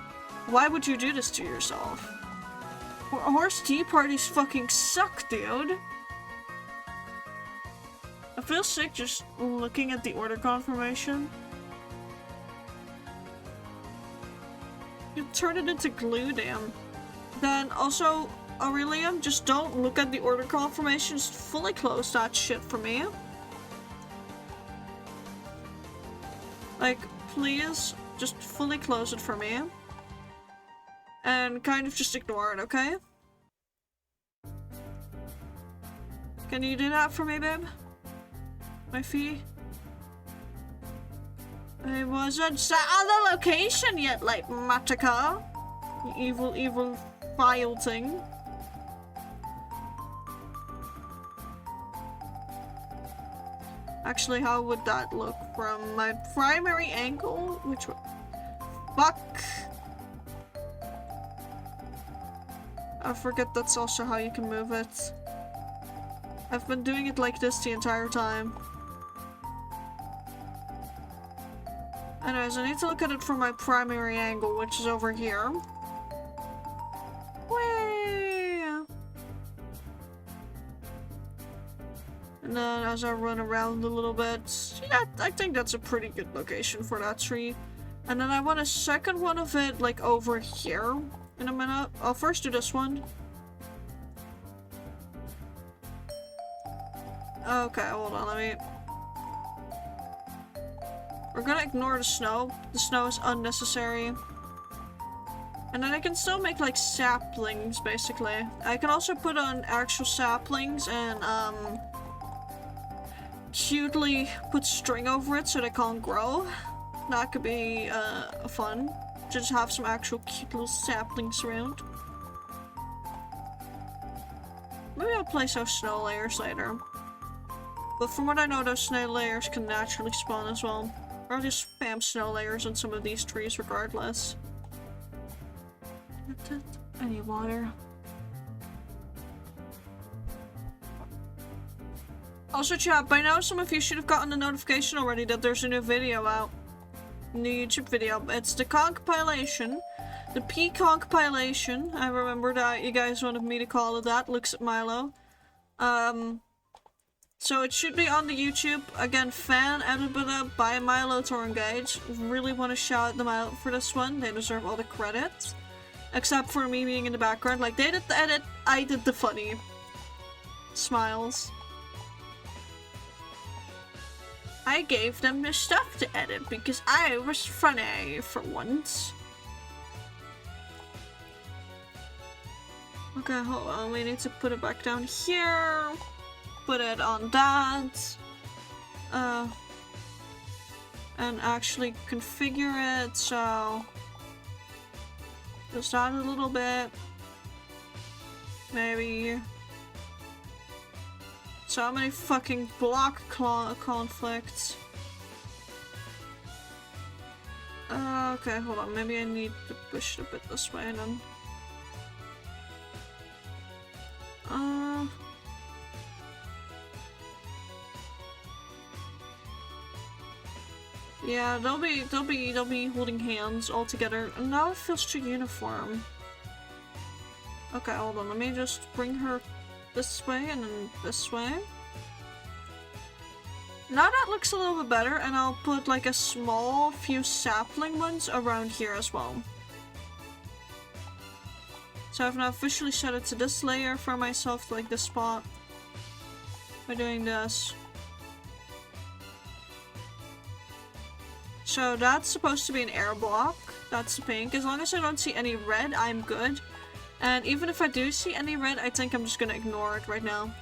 Why would you do this to yourself? Horse tea parties fucking suck, dude. I feel sick just looking at the order confirmation. You turn it into glue, damn. Then also, Aurelium, just don't look at the order confirmation. Just fully close that shit for me. Like, please, just fully close it for me. And kind of just ignore it, okay? Can you do that for me, babe? My fee? I wasn't set on the location yet, like Matica. You evil, evil vile thing. Actually, how would that look from my primary angle? Which one? Fuck! I forget that's also how you can move it. I've been doing it like this the entire time. Anyways, I need to look at it from my primary angle, which is over here. Whee! And then as I run around a little bit, yeah, I think that's a pretty good location for that tree. And then I want a second one of it, like, over here in a minute. I'll first do this one. Okay, hold on, let me... We're gonna ignore the snow. The snow is unnecessary. And then I can still make, like, saplings, basically. I can also put on actual saplings and, cutely put string over it so they can't grow. That could be, fun. Just have some actual cute little saplings around. Maybe I'll place those snow layers later. But from what I know, those snow layers can naturally spawn as well. Or I'll just spam snow layers on some of these trees regardless. I need water. Also chat, by now some of you should have gotten a notification already that there's a new video out. New YouTube video. It's the compilation. The P-compilation. I remember that you guys wanted me to call it that. Looks at Milo. So it should be on the YouTube. Again, fan edited by Milo Torngage. Really want to shout them out for this one. They deserve all the credit. Except for me being in the background. Like, they did the edit, I did the funny. Smiles. I gave them the stuff to edit because I was funny for once. Okay, hold on. We need to put it back down here. Put it on that. And actually configure it so Just add a little bit. Maybe. So many fucking block conflicts. Okay, hold on. Maybe I need to push it a bit this way then. Yeah, they'll be holding hands all together. And now it feels too uniform. Okay, hold on. Let me just bring her this way and then this way. Now that looks a little bit better, and I'll put like a small few sapling ones around here as well. So I've now officially set it to this layer for myself, like this spot, by doing this. So that's supposed to be an air block. That's pink. As long as I don't see any red, I'm good. And even if I do see any red, I think I'm just gonna ignore it right now.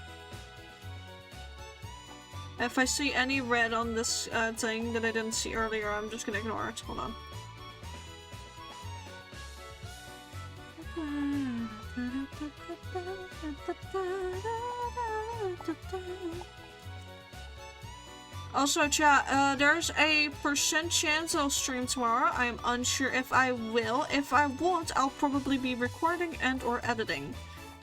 If I see any red on this thing that I didn't see earlier, I'm just gonna ignore it. Hold on. Also, chat, there's a % chance I'll stream tomorrow. I'm unsure if I will. If I won't, I'll probably be recording and or editing.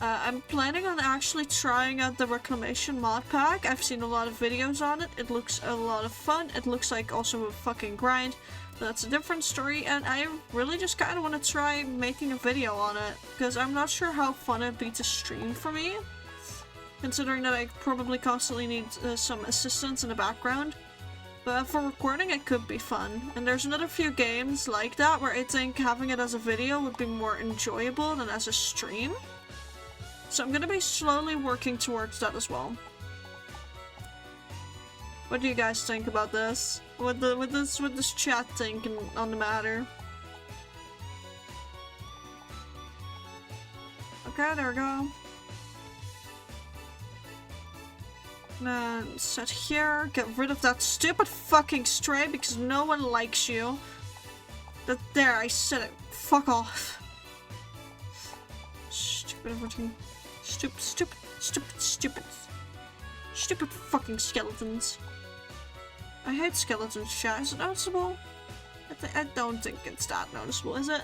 I'm planning on actually trying out the Reclamation mod pack. I've seen a lot of videos on it. It looks a lot of fun. It looks like also a fucking grind. That's a different story, and I really just kind of want to try making a video on it, because I'm not sure how fun it'd be to stream for me, considering that I probably constantly need some assistance in the background. But for recording, it could be fun. And there's another few games like that where I think having it as a video would be more enjoyable than as a stream. So I'm gonna be slowly working towards that as well. What do you guys think about this? With this chat thinking on the matter? Okay, there we go. Then set here. Get rid of that stupid fucking stray because no one likes you. That there, I said it. Fuck off. Stupid everything. Stupid fucking skeletons. I hate skeletons, chat. Is it noticeable? I don't think it's that noticeable, is it?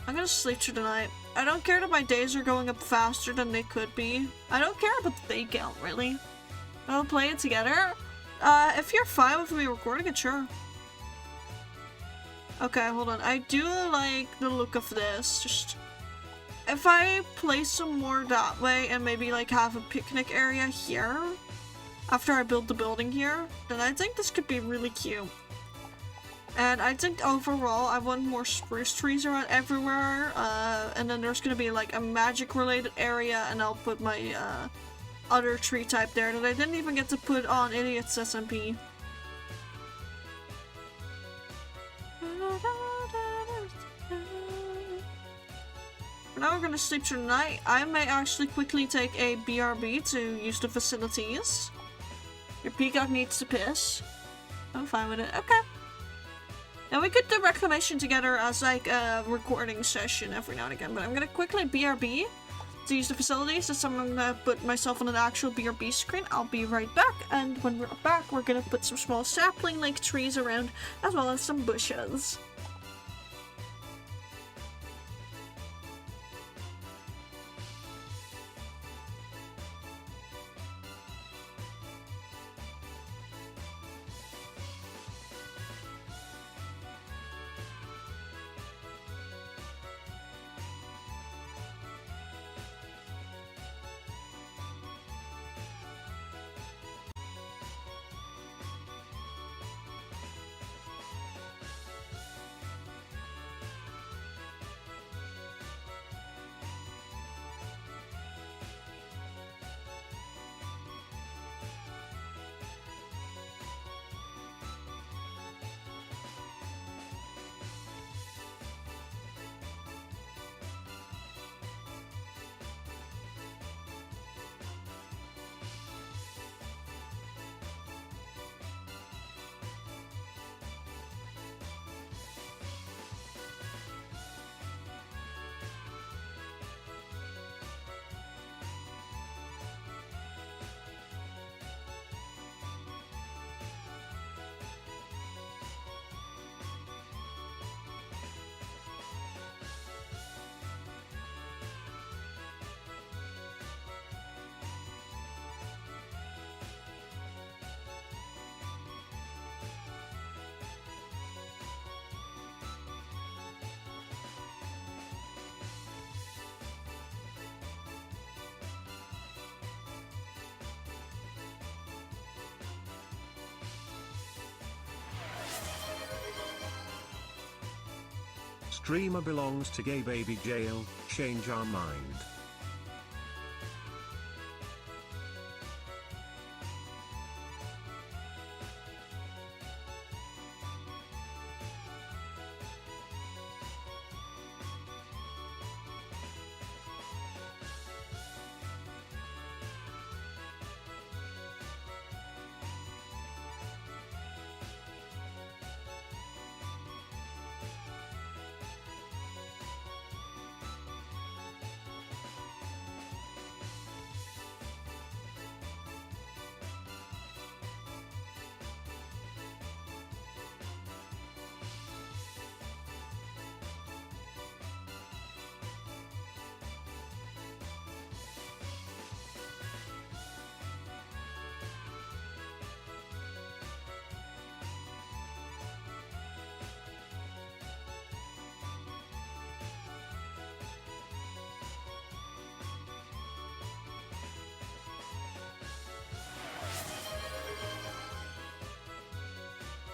I'm gonna sleep through the night. I don't care that my days are going up faster than they could be. I don't care about the day count, really. I'll play it together. If you're fine with me recording it, sure. Okay, hold on. I do like the look of this. Just if I place some more that way and maybe like have a picnic area here after I build the building here, then I think this could be really cute. And I think overall I want more spruce trees around everywhere, and then there's gonna be like a magic related area, and I'll put my other tree type there that I didn't even get to put on Idiot's SMP. For now we're gonna sleep through the night. I may actually quickly take a BRB to use the facilities. Your peacock needs to piss. I'm fine with it. Okay. Now we could do Reclamation together as like a recording session every now and again, but I'm gonna quickly BRB to use the facilities. So I'm gonna put myself on an actual BRB screen. I'll be right back, and when we're back, we're gonna put some small sapling like trees around, as well as some bushes. Streamer belongs to gay baby jail, change our mind.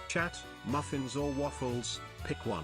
Chat, muffins or waffles, pick one.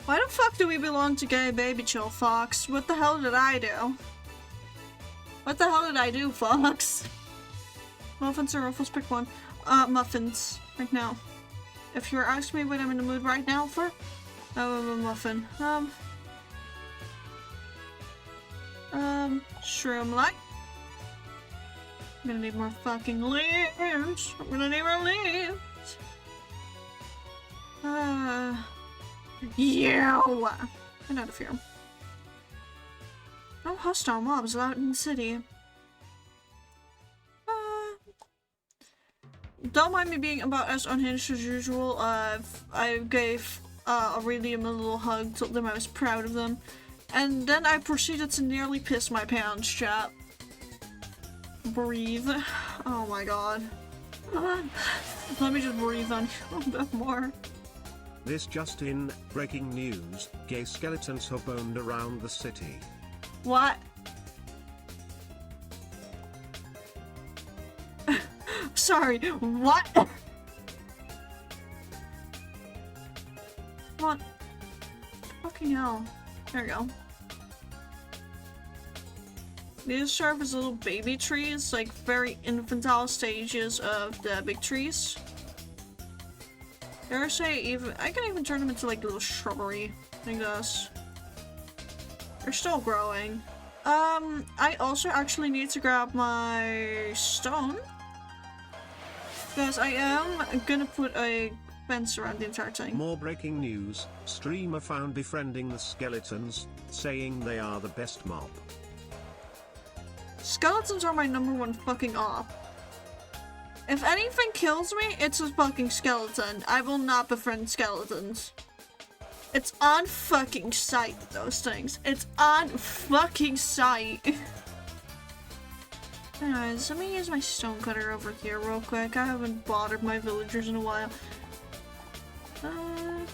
Why the fuck do we belong to gay baby chill, Fox? What the hell did I do? What the hell did I do, Fox? Muffins or waffles, pick one. Muffins. Right now. If you were asking me what I'm in the mood right now for, a muffin. Shroom light. I'm gonna need more fucking leaves. I'm gonna need more leaves. Yeah. Get out of here. No hostile mobs allowed in the city. Don't mind me being about as unhinged as usual. I gave Aurelium a little hug, told them I was proud of them, and then I proceeded to nearly piss my pants, chat. Breathe. Oh my god. Let me just breathe on you a bit more. This just in, breaking news, gay skeletons have boned around the city. What? Sorry, what? What? Fucking hell. There we go. These serve as little baby trees, like very infantile stages of the big trees. Dare say even I can even turn them into like little shrubbery like this. They're still growing. I also actually need to grab my stone. Because I am gonna put a fence around the entire thing. More breaking news, streamer found befriending the skeletons, saying they are the best mob. Skeletons are my #1 fucking op. If anything kills me, it's a fucking skeleton. I will not befriend skeletons. It's on fucking sight, those things. It's on fucking sight. Anyways, let me use my stonecutter over here real quick. I haven't bothered my villagers in a while. I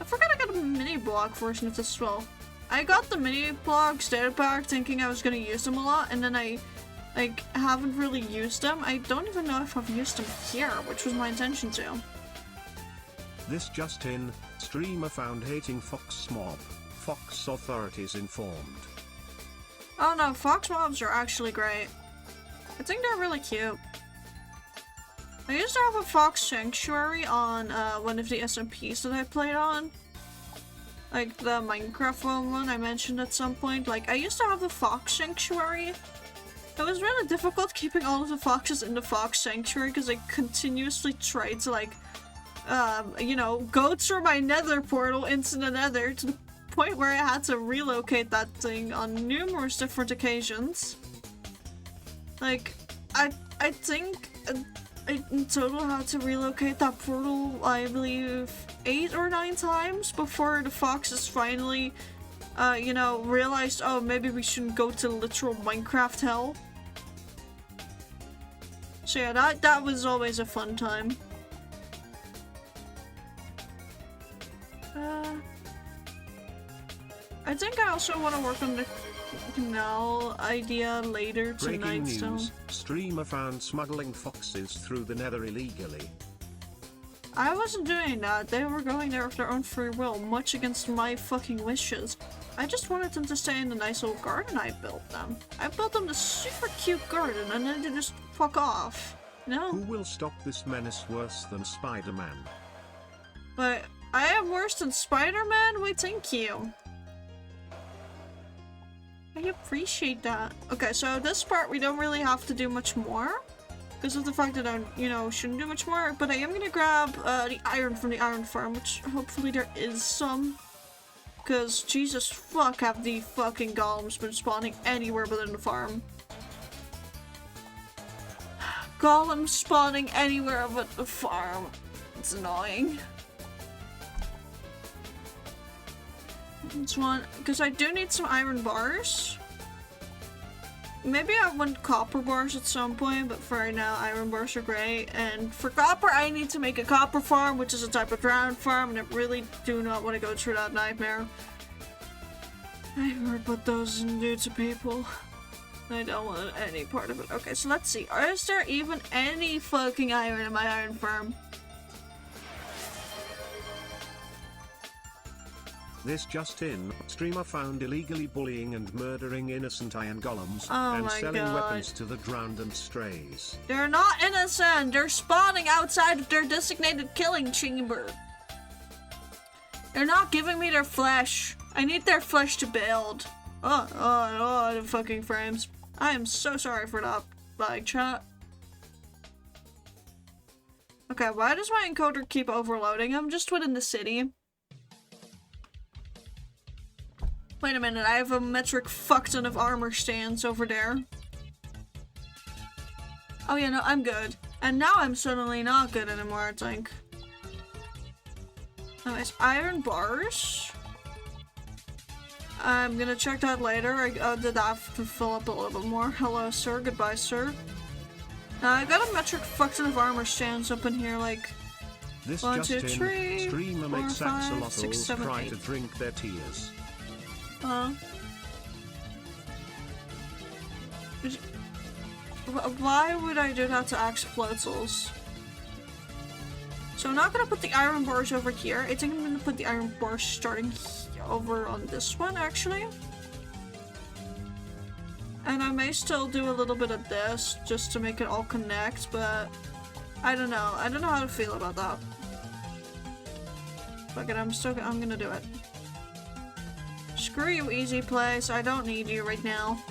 forgot I got a mini block version of this as well. I got the mini block starter pack thinking I was gonna use them a lot, and then I like haven't really used them. I don't even know if I've used them here, which was my intention to. This just in, streamer found hating fox mob. Fox authorities informed. Oh no, fox mobs are actually great. I think they're really cute. I used to have a fox sanctuary on one of the SMPs that I played on. Like the Minecraft one I mentioned at some point. Like, I used to have a fox sanctuary. It was really difficult keeping all of the foxes in the fox sanctuary because I continuously tried to like, you know, go through my nether portal into the nether to the point where I had to relocate that thing on numerous different occasions. Like, I think I in total had to relocate that portal, I believe, 8 or 9 times before the foxes finally, you know, realized, oh, maybe we shouldn't go to literal Minecraft hell. So yeah, that was always a fun time. I think I also want to work on the canal idea later tonight. Breaking still. news, streamer found smuggling foxes through the nether illegally. I wasn't doing that. They were going there of their own free will, much against my fucking wishes. I just wanted them to stay in the nice little garden I built them. I built them this super cute garden and then they just fuck off. No. Who will stop this menace worse than Spider-Man? But I am worse than Spider-Man? Wait, thank you. I appreciate that. Okay, so this part we don't really have to do much more because of the fact that I, you know, shouldn't do much more, but I am gonna grab the iron from the iron farm, which hopefully there is some. Because, Jesus fuck, have the fucking golems been spawning anywhere but in the farm. Golems spawning anywhere but the farm. It's annoying. This one, because I do need some iron bars. Maybe I want copper bars at some point, but for right now, iron bars are great. And for copper, I need to make a copper farm, which is a type of ground farm, and I really do not want to go through that nightmare. I heard what those do to people. I don't want any part of it. Okay, so let's see. Is there even any fucking iron in my iron farm? This just in, streamer found illegally bullying and murdering innocent iron golems Oh and my selling God. weapons to the drowned and strays. They're not innocent! They're spawning outside of their designated killing chamber. They're not giving me their flesh. I need their flesh to build. Oh, the fucking frames. I am so sorry for that, like, chat. Okay, why does my encoder keep overloading? I'm just within the city. Wait a minute, I have a metric fuckton of armor stands over there. Oh yeah, no, I'm good. And now I'm suddenly not good anymore, I think. Anyways, iron bars. I'm gonna check that later. I did have to fill up a little bit more. Hello, sir. Goodbye, sir. I got a metric fuckton of armor stands up in here, like... This 1, just 2, in, 3, streamer 4, makes 5, 6, axolotls 7, try 8. to drink their tears. Why would I do that to axolotls? So I'm not gonna put the iron bars over here. I think I'm gonna put the iron bars starting over on this one, actually. And I may still do a little bit of this, just to make it all connect, but... I don't know. I don't know how to feel about that. Fuck it, I'm gonna do it. Screw you, easy place. I don't need you right now.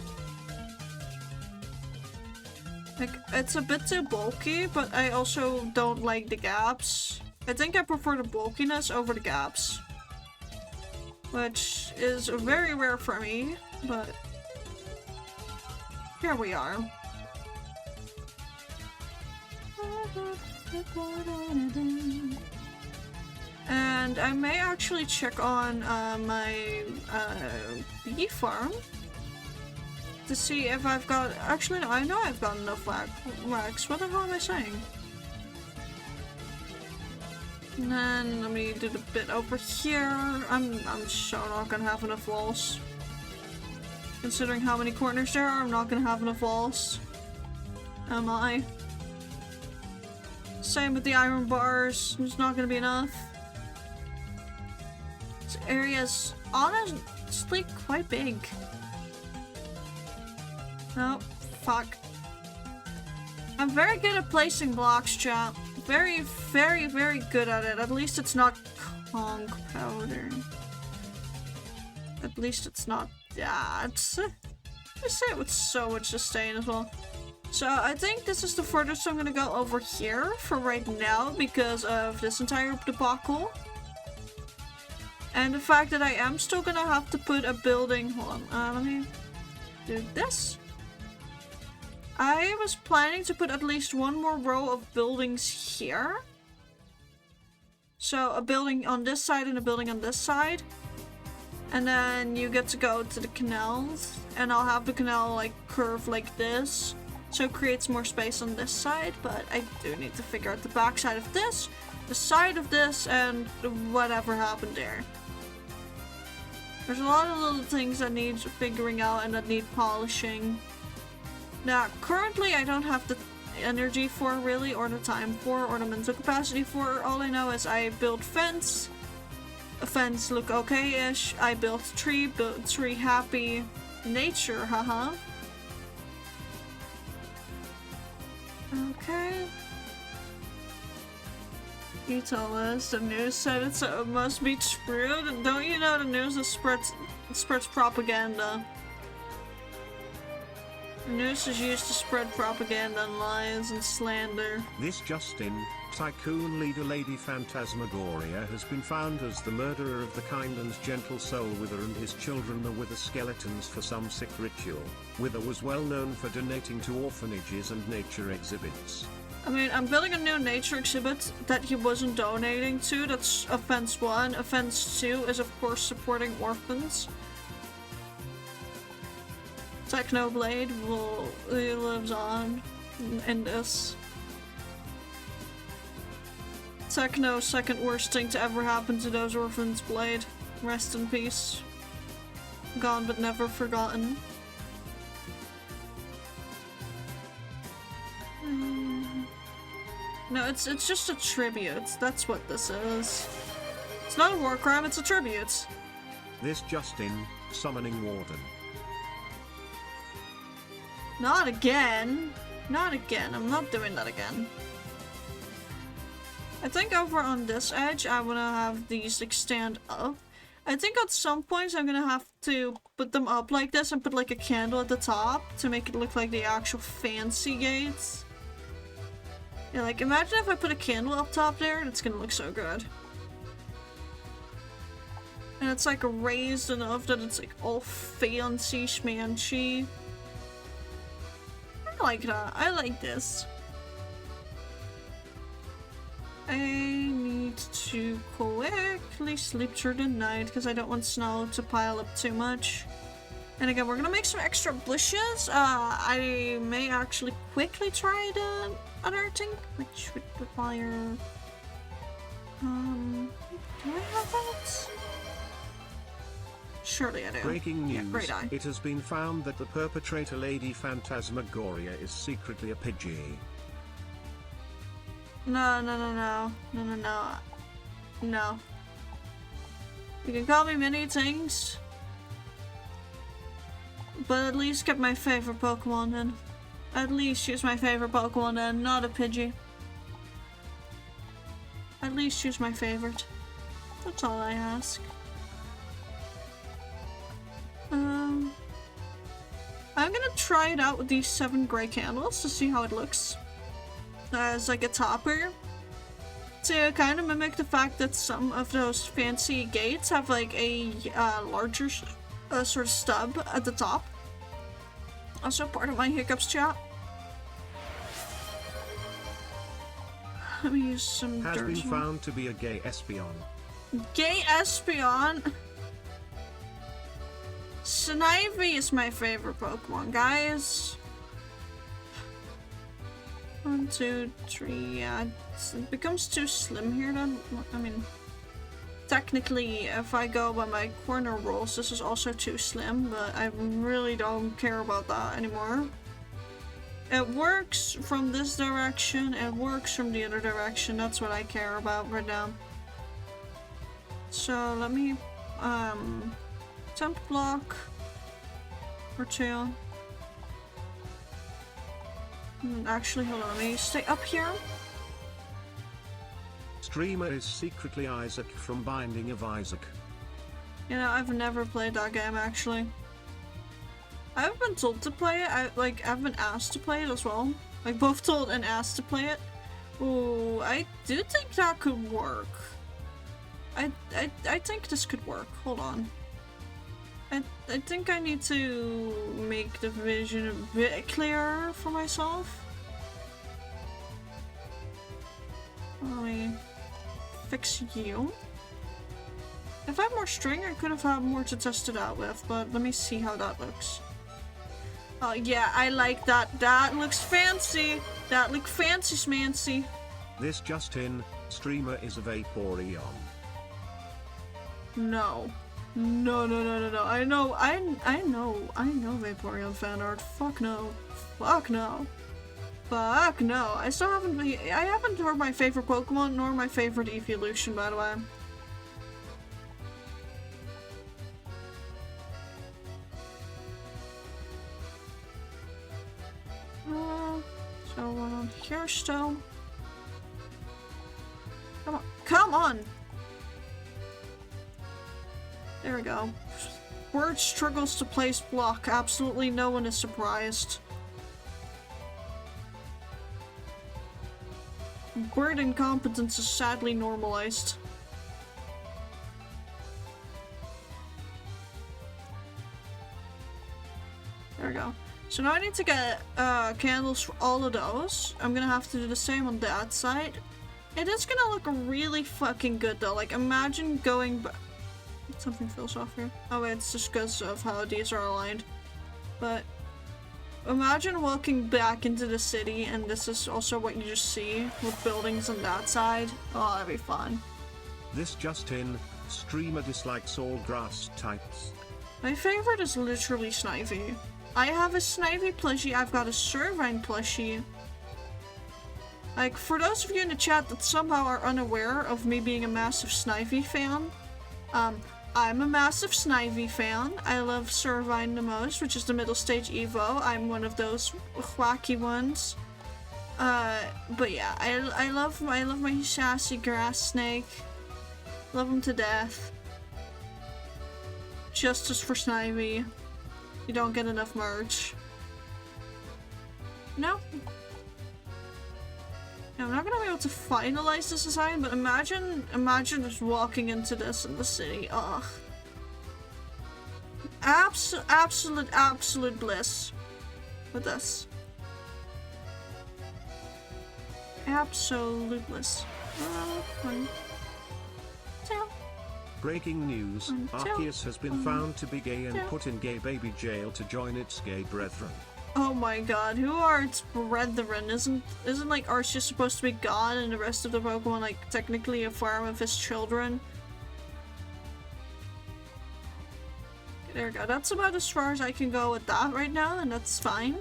Like, it's a bit too bulky, but I also don't like the gaps. I think I prefer the bulkiness over the gaps. Which is very rare for me, but... here we are. And I may actually check on my bee farm to see if I've got. Actually, no, I know I've got enough wax. What the hell am I saying? And then let me do the bit over here. I'm sure not gonna have enough walls. Considering how many corners there are, I'm not gonna have enough walls. Am I? Same with the iron bars. There's not gonna be enough. This area's honestly quite big. Oh, fuck. I'm very good at placing blocks, chat. Very, very, very good at it. At least it's not conch powder. At least it's not that. I say it with so much disdain as well. So I think this is the furthest I'm gonna go over here for right now because of this entire debacle. And the fact that I am still gonna have to put a building. Hold on, let me do this. I was planning to put at least one more row of buildings here. So a building on this side and a building on this side. And then you get to go to the canals. And I'll have the canal like curve like this. So it creates more space on this side. But I do need to figure out the back side of this, the side of this, and whatever happened there. There's a lot of little things that need figuring out and that need polishing. Now, currently I don't have the energy for really, or the time for, or the mental capacity for. All I know is I built fence. A fence look okay-ish. I built tree happy. Nature, haha. Okay. You told us the news said it, so it must be true. Don't you know the news spreads propaganda? The news is used to spread propaganda and lies and slander. This Justin, tycoon leader Lady Phantasmagoria has been found as the murderer of the kind and gentle soul Wither and his children the Wither skeletons for some sick ritual. Wither was well known for donating to orphanages and nature exhibits. I mean, I'm building a new nature exhibit that he wasn't donating to. That's offense 1. Offense 2 is of course supporting orphans. Technoblade he lives on in this. Techno, second worst thing to ever happen to those orphans, Blade. Rest in peace. Gone but never forgotten. No, it's just a tribute. That's what this is. It's not a war crime, it's a tribute. This Justin, summoning warden. Not again. Not again. I'm not doing that again. I think over on this edge, I want to have these like stand up. I think at some points I'm gonna have to put them up like this and put like a candle at the top to make it look like the actual fancy gates. Yeah, like imagine if I put a candle up top there, it's gonna look so good. And it's like raised enough that it's like all fancy schmancy. I like that. I like this. I need to quickly sleep through the night because I don't want snow to pile up too much. And again, we're gonna make some extra bushes. I may actually quickly try the other thing, which would require... do I have that? Surely I do. Breaking news, Yeah, great eye. it has been found that the perpetrator Lady Phantasmagoria is secretly a Pidgey. No, no, no, no. No, no, no. No. You can call me many things. But at least get my favorite Pokemon in. At least choose my favorite Pokemon in, not a Pidgey. At least choose my favorite. That's all I ask. I'm gonna try it out with these 7 gray candles to see how it looks. As like a topper. To kind of mimic the fact that some of those fancy gates have like a larger sort of stub at the top. Also part of my hiccups, chat. Let me use some Has dirt. been found to be a gay espion. Gay Espeon. Snivy is my favorite Pokemon, guys. 1, 2, 3, yeah. It becomes too slim here then. I mean, technically, if I go by my corner rules, this is also too slim, but I really don't care about that anymore. It works from this direction, it works from the other direction, that's what I care about right now. So let me, temp block or 2. Actually, hold on, let me stay up here. Streamer is secretly Isaac from Binding of Isaac. You know, I've never played that game actually. I've been told to play it, I've been asked to play it as well. Like, both told and asked to play it. Ooh, I do think that could work. I think this could work. Hold on. I think I need to make the vision a bit clearer for myself. Let me fix you. If I had more string, I could have had more to test it out with, but let me see how that looks. Oh yeah, I like that. That looks fancy. That looks fancy smancy. This just in, streamer is a Vaporeon. No. No. I know Vaporeon fan art. Fuck no. Fuck no. Fuck no. I haven't heard my favorite Pokemon nor my favorite evolution, by the way. So one on here still. Come on. Come on! There we go. Word struggles to place block. Absolutely no one is surprised. Word incompetence is sadly normalized. There we go. So now I need to get candles for all of those. I'm gonna have to do the same on that side. It is gonna look really fucking good though. Like, imagine going back. Something feels off here. Oh wait, it's just because of how these are aligned. But imagine walking back into the city and this is also what you just see with buildings on that side. Oh, that'd be fun. This just in, streamer dislikes all grass types. My favorite is literally Snivy. I have a Snivy plushie, I've got a Servine plushie. Like, for those of you in the chat that somehow are unaware of me being a massive Snivy fan, I'm a massive Snivy fan. I love Servine the most, which is the middle stage Evo. I'm one of those wacky ones. But yeah, I love my sassy grass snake. Love him to death. Justice for Snivy. You don't get enough merch. No. I'm not gonna be able to finalize this design, but imagine just walking into this in the city. Ugh. Absolute bliss with this. Absolute bliss. One, two. Breaking news, Arceus has been found to be gay and put in gay baby jail to join its gay brethren. Oh my god, who are its brethren? Isn't like Arceus supposed to be God and the rest of the Pokemon like technically a farm of his children? There we go. That's about as far as I can go with that right now, and that's fine.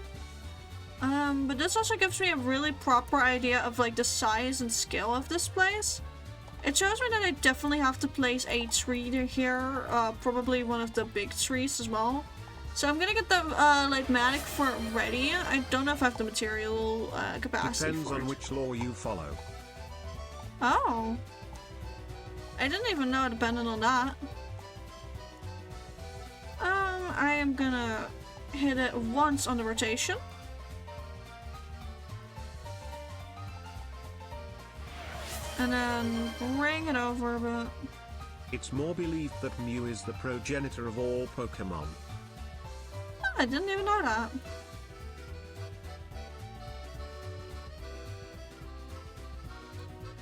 But this also gives me a really proper idea of like the size and scale of this place. It shows me that I definitely have to place a tree here, probably one of the big trees as well. So I'm gonna get the Lightmatic for it ready. I don't know if I have the material capacity Depends for it. on which law you follow. Oh. I didn't even know it depended on that. I am gonna hit it once on the rotation. And then bring it over a bit. It's more believed that Mew is the progenitor of all Pokemon. Oh, I didn't even know that.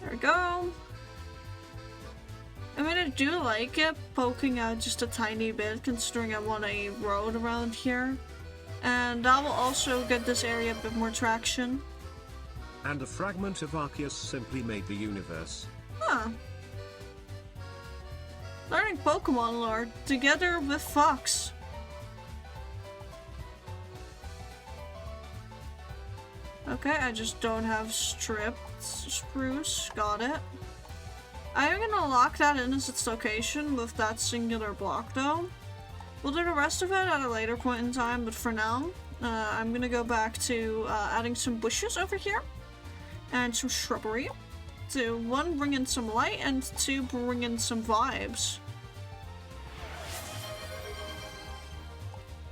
There we go. I mean, I do like it poking out just a tiny bit, considering I want a road around here. And that will also get this area a bit more traction. And a fragment of Arceus simply made the universe. Huh. Learning Pokemon lore together with Fox. Okay, I just don't have stripped spruce. Got it. I'm gonna lock that in as its location with that singular block though. We'll do the rest of it at a later point in time, but for now, I'm gonna go back to adding some bushes over here and some shrubbery to 1, bring in some light, and 2, bring in some vibes.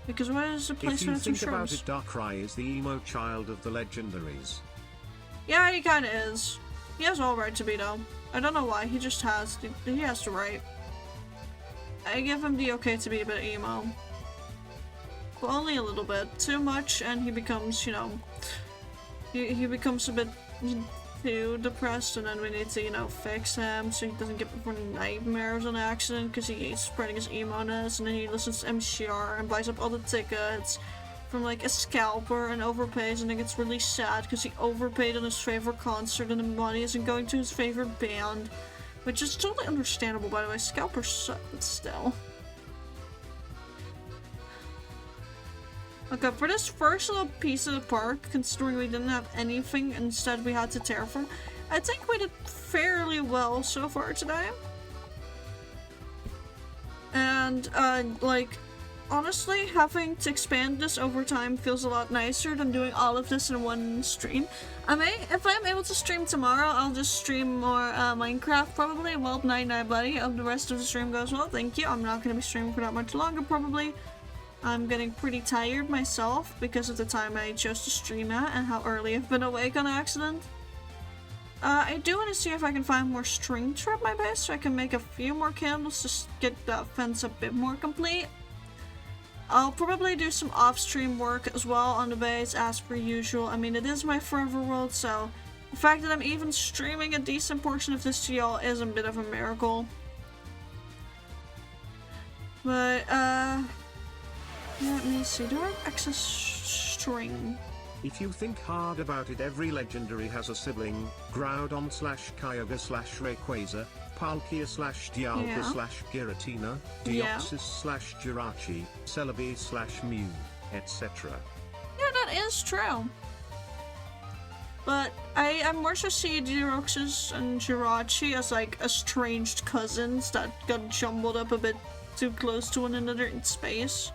Because what is the place If for you some think about shrubs? it, Darkrai is the emo child of the legendaries. Yeah, he kinda is. He has all right to be though. I don't know why, he just has. He has the right. I give him the okay to be a bit emo. But only a little bit. Too much and he becomes, you know... He becomes a bit too depressed, and then we need to, you know, fix him so he doesn't get nightmares on accident because he hates spreading his emo-ness, and then he listens to MCR and buys up all the tickets from like a scalper and overpays, and then gets really sad because he overpaid on his favorite concert and the money isn't going to his favorite band, which is totally understandable, by the way. Scalpers suck, but still. Okay, for this first little piece of the park, considering we didn't have anything, instead we had to terraform, I think we did fairly well so far today. And, like, honestly, having to expand this over time feels a lot nicer than doing all of this in one stream. If I'm able to stream tomorrow, I'll just stream more Minecraft probably. Well, night-night, buddy. Hope the rest of the stream goes well. Thank you. I'm not going to be streaming for that much longer, probably. I'm getting pretty tired myself because of the time I chose to stream at and how early I've been awake on accident. I do want to see if I can find more string to wrap my base so I can make a few more candles to get the fence a bit more complete. I'll probably do some off-stream work as well on the base as per usual. I mean, it is my forever world, so the fact that I'm even streaming a decent portion of this to y'all is a bit of a miracle. But, let me see, do I have excess string? If you think hard about it, every legendary has a sibling: Groudon / Kyogre / Rayquaza, Palkia / Dialga Yeah. / Giratina, Yeah. Deoxys / Jirachi, Celebi / Mew, etc. Yeah, that is true. But I more so see Deoxys and Jirachi as like estranged cousins that got jumbled up a bit too close to one another in space.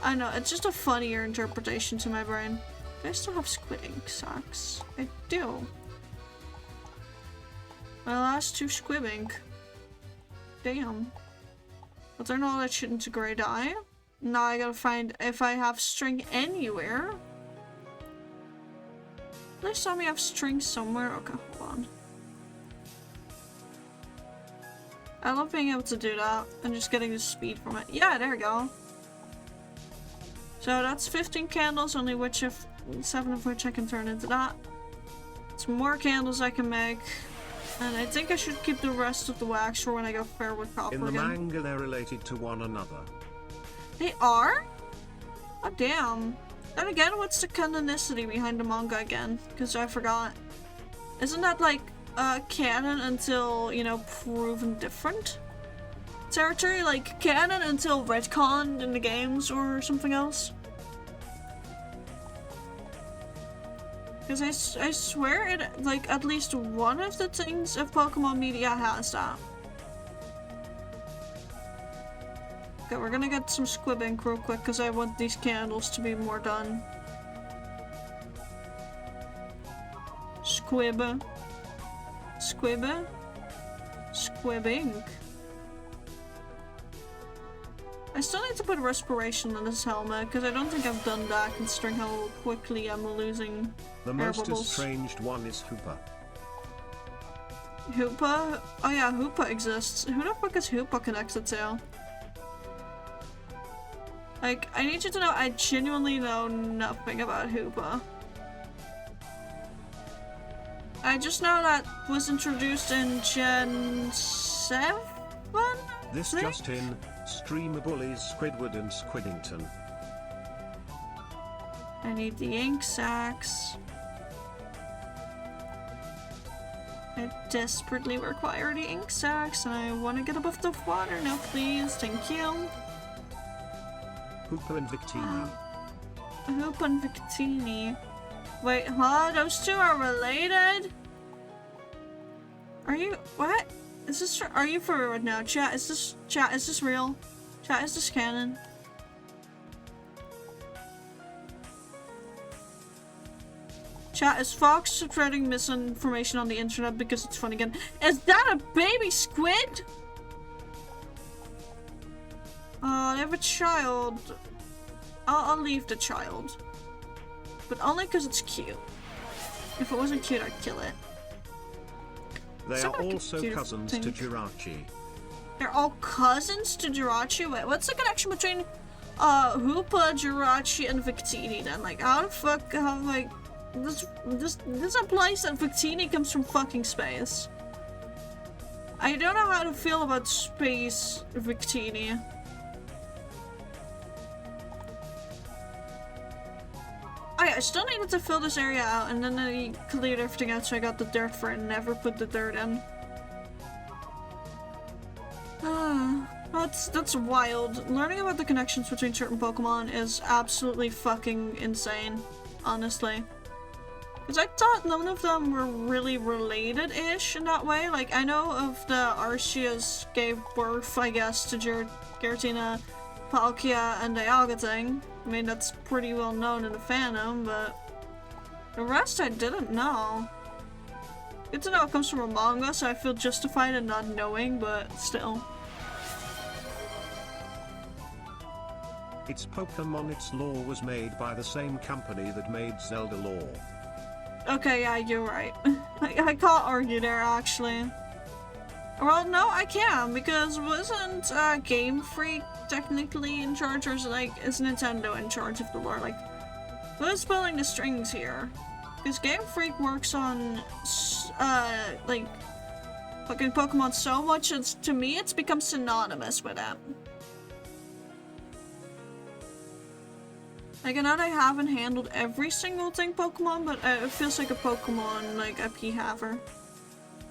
I know, it's just a funnier interpretation to my brain. Do I still have squid ink socks? I do. My last 2 squib ink. Damn. But they're not that shit into gray dye. Now I gotta find if I have string anywhere. They saw me have string somewhere. Okay, hold on. I love being able to do that and just getting the speed from it. Yeah, there we go. So that's 15 candles, only 7 of which I can turn into that. Some more candles I can make. And I think I should keep the rest of the wax for when I go fair with copper In the again. manga, they're related to one another. They are? Oh damn. Then again, what's the canonicity behind the manga again? Because I forgot. Isn't that like canon until, you know, proven different territory? Like canon until retconned in the games or something else? Because I swear it, like, at least one of the things of Pokemon media has that. Okay, we're gonna get some squib ink real quick because I want these candles to be more done. Squib. Squib. Squib ink. I still need to put respiration on this helmet because I don't think I've done that considering how quickly I'm losing The air most bubbles. estranged one is Hoopa. Hoopa? Oh yeah, Hoopa exists. Who the fuck is Hoopa connected to? Like, I need you to know I genuinely know nothing about Hoopa. I just know that was introduced in Gen 7? This See? just in, streamer bullies Squidward and Squiddington. I need the ink sacs. I desperately require the ink sacs, and I want to get above the water now, please. Thank you. Hooper and Victini. Hoop and Victini. Wait, huh? Those two are related? Are you- what? Is this- are you for real right now? Chat, is this real? Chat, is this canon? Chat, is Fox spreading misinformation on the internet because it's fun again? Is that a baby squid? They have a child. I'll leave the child. But only because it's cute. If it wasn't cute, I'd kill it. They So are like a also cute cousins thing. to Jirachi. They're all cousins to Jirachi? Wait, what's the connection between Hoopa, Jirachi, and Victini then? Like, how the fuck, how, like, this implies that Victini comes from fucking space. I don't know how to feel about space Victini. Oh yeah, I still needed to fill this area out, and then I cleared everything out so I got the dirt for it and never put the dirt in. That's wild. Learning about the connections between certain Pokemon is absolutely fucking insane, honestly. Because I thought none of them were really related-ish in that way. Like, I know of the Arceus gave birth, I guess, to Giratina, Palkia, and Dialga thing. I mean, that's pretty well known in the fandom, but the rest I didn't know. Good to know it comes from a manga, so I feel justified in not knowing, but still. Its Pokemon, its lore was made by the same company that made Zelda lore. Okay, yeah, you're right. I can't argue there, actually. Well, no, I can, because wasn't Game Freak technically in charge, or is Nintendo in charge of the lore? Like, who's pulling the strings here? Because Game Freak works on, like, fucking Pokemon so much, to me, it's become synonymous with it. Like, I know they haven't handled every single thing Pokemon, but it feels like a Pokemon, like, IP haver.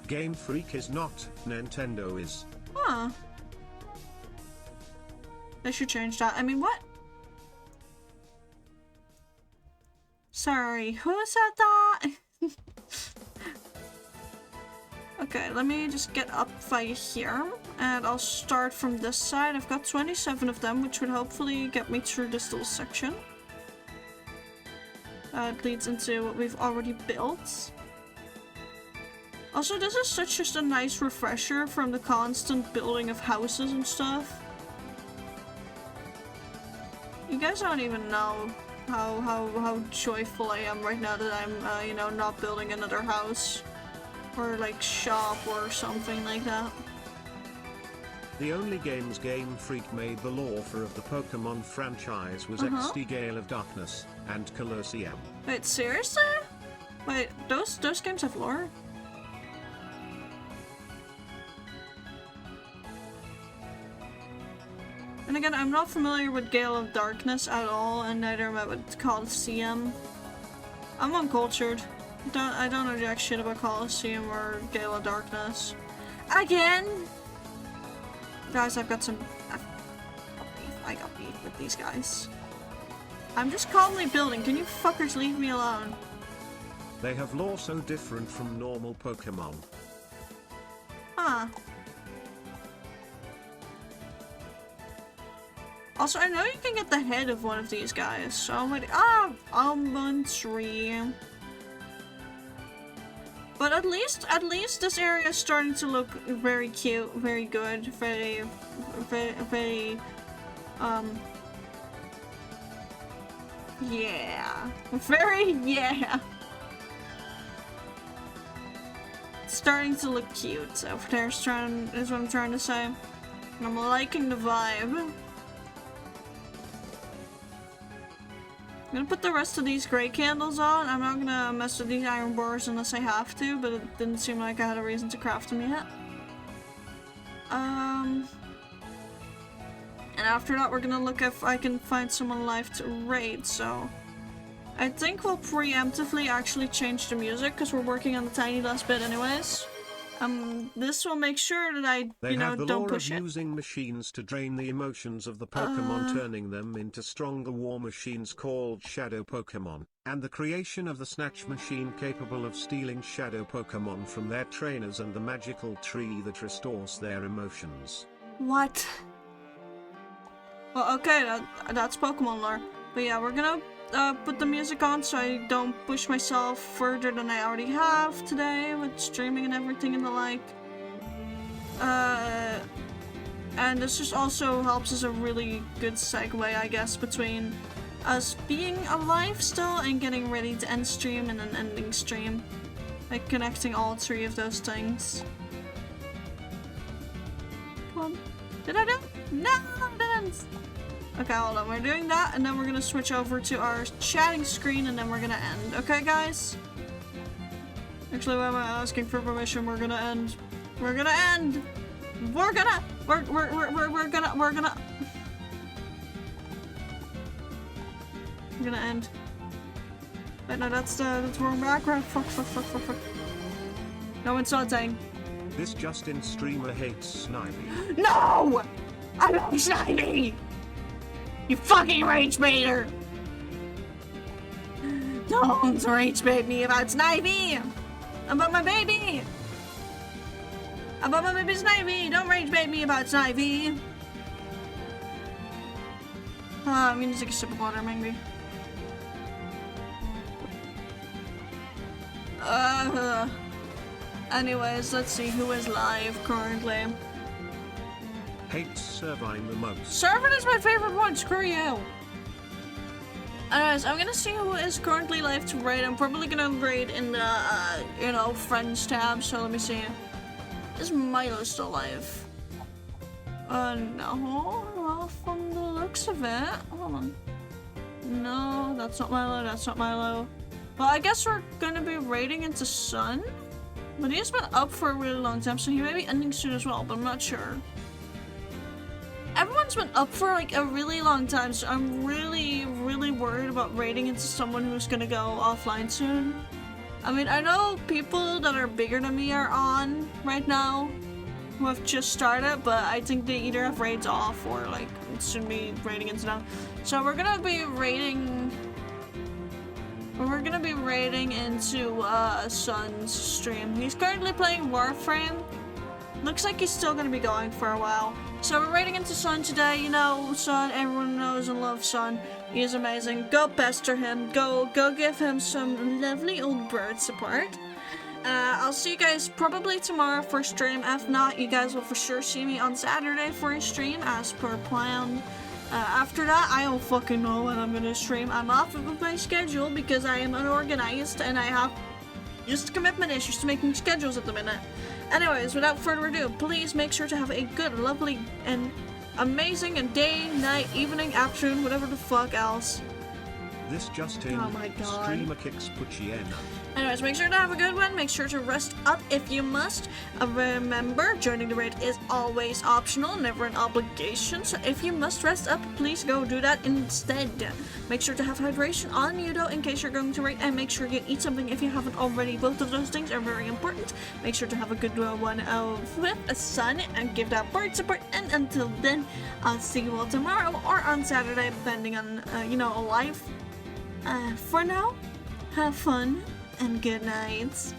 Game Freak is not, Nintendo is. Huh. They should change that. I mean, what? Sorry, who said that? Okay, let me just get up by here, and I'll start from this side. I've got 27 of them, which would hopefully get me through this little section. It leads into what we've already built. Also, this is just a nice refresher from the constant building of houses and stuff. You guys don't even know how joyful I am right now that I'm, you know, not building another house. Or, like, shop or something like that. The only games Game Freak made the lore for of the Pokemon franchise was XD Gale of Darkness and Colosseum. Wait, seriously? Wait, those games have lore? And again, I'm not familiar with Gale of Darkness at all, and neither am I with Colosseum. I'm uncultured. I don't know jack shit about Colosseum or Gale of Darkness. Again! Guys, I've got some... I got beef with these guys. I'm just calmly building. Can you fuckers leave me alone? They have lore so different from normal Pokemon. Huh. Also, I know you can get the head of one of these guys, so I'm waiting. Ah! Almond tree. But at least this area is starting to look very cute, very good, very, yeah. Yeah. It's starting to look cute, so is what I'm trying to say. And I'm liking the vibe. I'm gonna put the rest of these gray candles on. I'm not gonna mess with these iron bars unless I have to, but it didn't seem like I had a reason to craft them yet. And after that, we're gonna look if I can find someone alive to raid, so... I think we'll preemptively actually change the music, because we're working on the tiny last bit anyways. This will make sure that I, They you know, have the don't lore push of it. using machines to drain the emotions of the Pokemon, turning them into stronger war machines called Shadow Pokemon, and the creation of the Snatch machine capable of stealing Shadow Pokemon from their trainers and the magical tree that restores their emotions. What? Well, okay, that's Pokemon lore. But yeah, we're gonna put the music on so I don't push myself further than I already have today with streaming and everything and the like. And this just also helps as a really good segue, I guess, between us being alive still and getting ready to end stream and then ending stream. Like connecting all three of those things. Come on. Did I do it? No, I didn't! Okay, hold on. We're doing that, and then we're gonna switch over to our chatting screen, and then we're gonna end. Okay, guys? Actually, why am I asking for permission? We're gonna end. We're gonna end! We're gonna end. Wait, no, that's wrong background. Fuck. No insulting. This Justin streamer hates Snivy. No! I love Snivy! You fucking rage baiter! Don't rage bait me about Snivy! About my baby! About my baby Snivy! Don't rage bait me about Snivy! I'm gonna take a sip of water, maybe. Anyways, let's see who is live currently. Hates Servine the most. Servine is my favorite one, screw you! Anyways, I'm gonna see who is currently live to raid. I'm probably gonna raid in the, you know, friends tab, so let me see. Is Milo still live? No. Well, from the looks of it, hold on. No, that's not Milo, that's not Milo. Well, I guess we're gonna be raiding into Sun? But he's been up for a really long time, so he may be ending soon as well, but I'm not sure. Everyone's been up for like a really long time, so I'm really worried about raiding into someone who's gonna go offline soon. I mean, I know people that are bigger than me are on right now, who have just started, but I think they either have raids off or like soon be raiding into them. So we're gonna be raiding into Sun's stream. He's currently playing Warframe. Looks like he's still gonna be going for a while. So we're raiding into Sun today. You know, Sun, everyone knows and loves Sun. He is amazing. Go pester him. Go give him some lovely old bird support. I'll see you guys probably tomorrow for stream. If not, you guys will for sure see me on Saturday for a stream as per planned. After that, I don't fucking know when I'm gonna stream. I'm off of my schedule because I am unorganized and I have just commitment issues to making schedules at the minute. Anyways, without further ado, please make sure to have a good, lovely, and amazing and day, night, evening, afternoon, whatever the fuck else. This Justin Oh my God. streamer kicks Puchiena. Anyways, make sure to have a good one. Make sure to rest up if you must. Remember, joining the raid is always optional, never an obligation. So if you must rest up, please go do that instead. Make sure to have hydration on you though, in case you're going to raid, and make sure you eat something if you haven't already. Both of those things are very important. Make sure to have a good one with a Sun and give that bird support. And until then, I'll see you all tomorrow or on Saturday, depending on you know, live. For now, have fun and good night.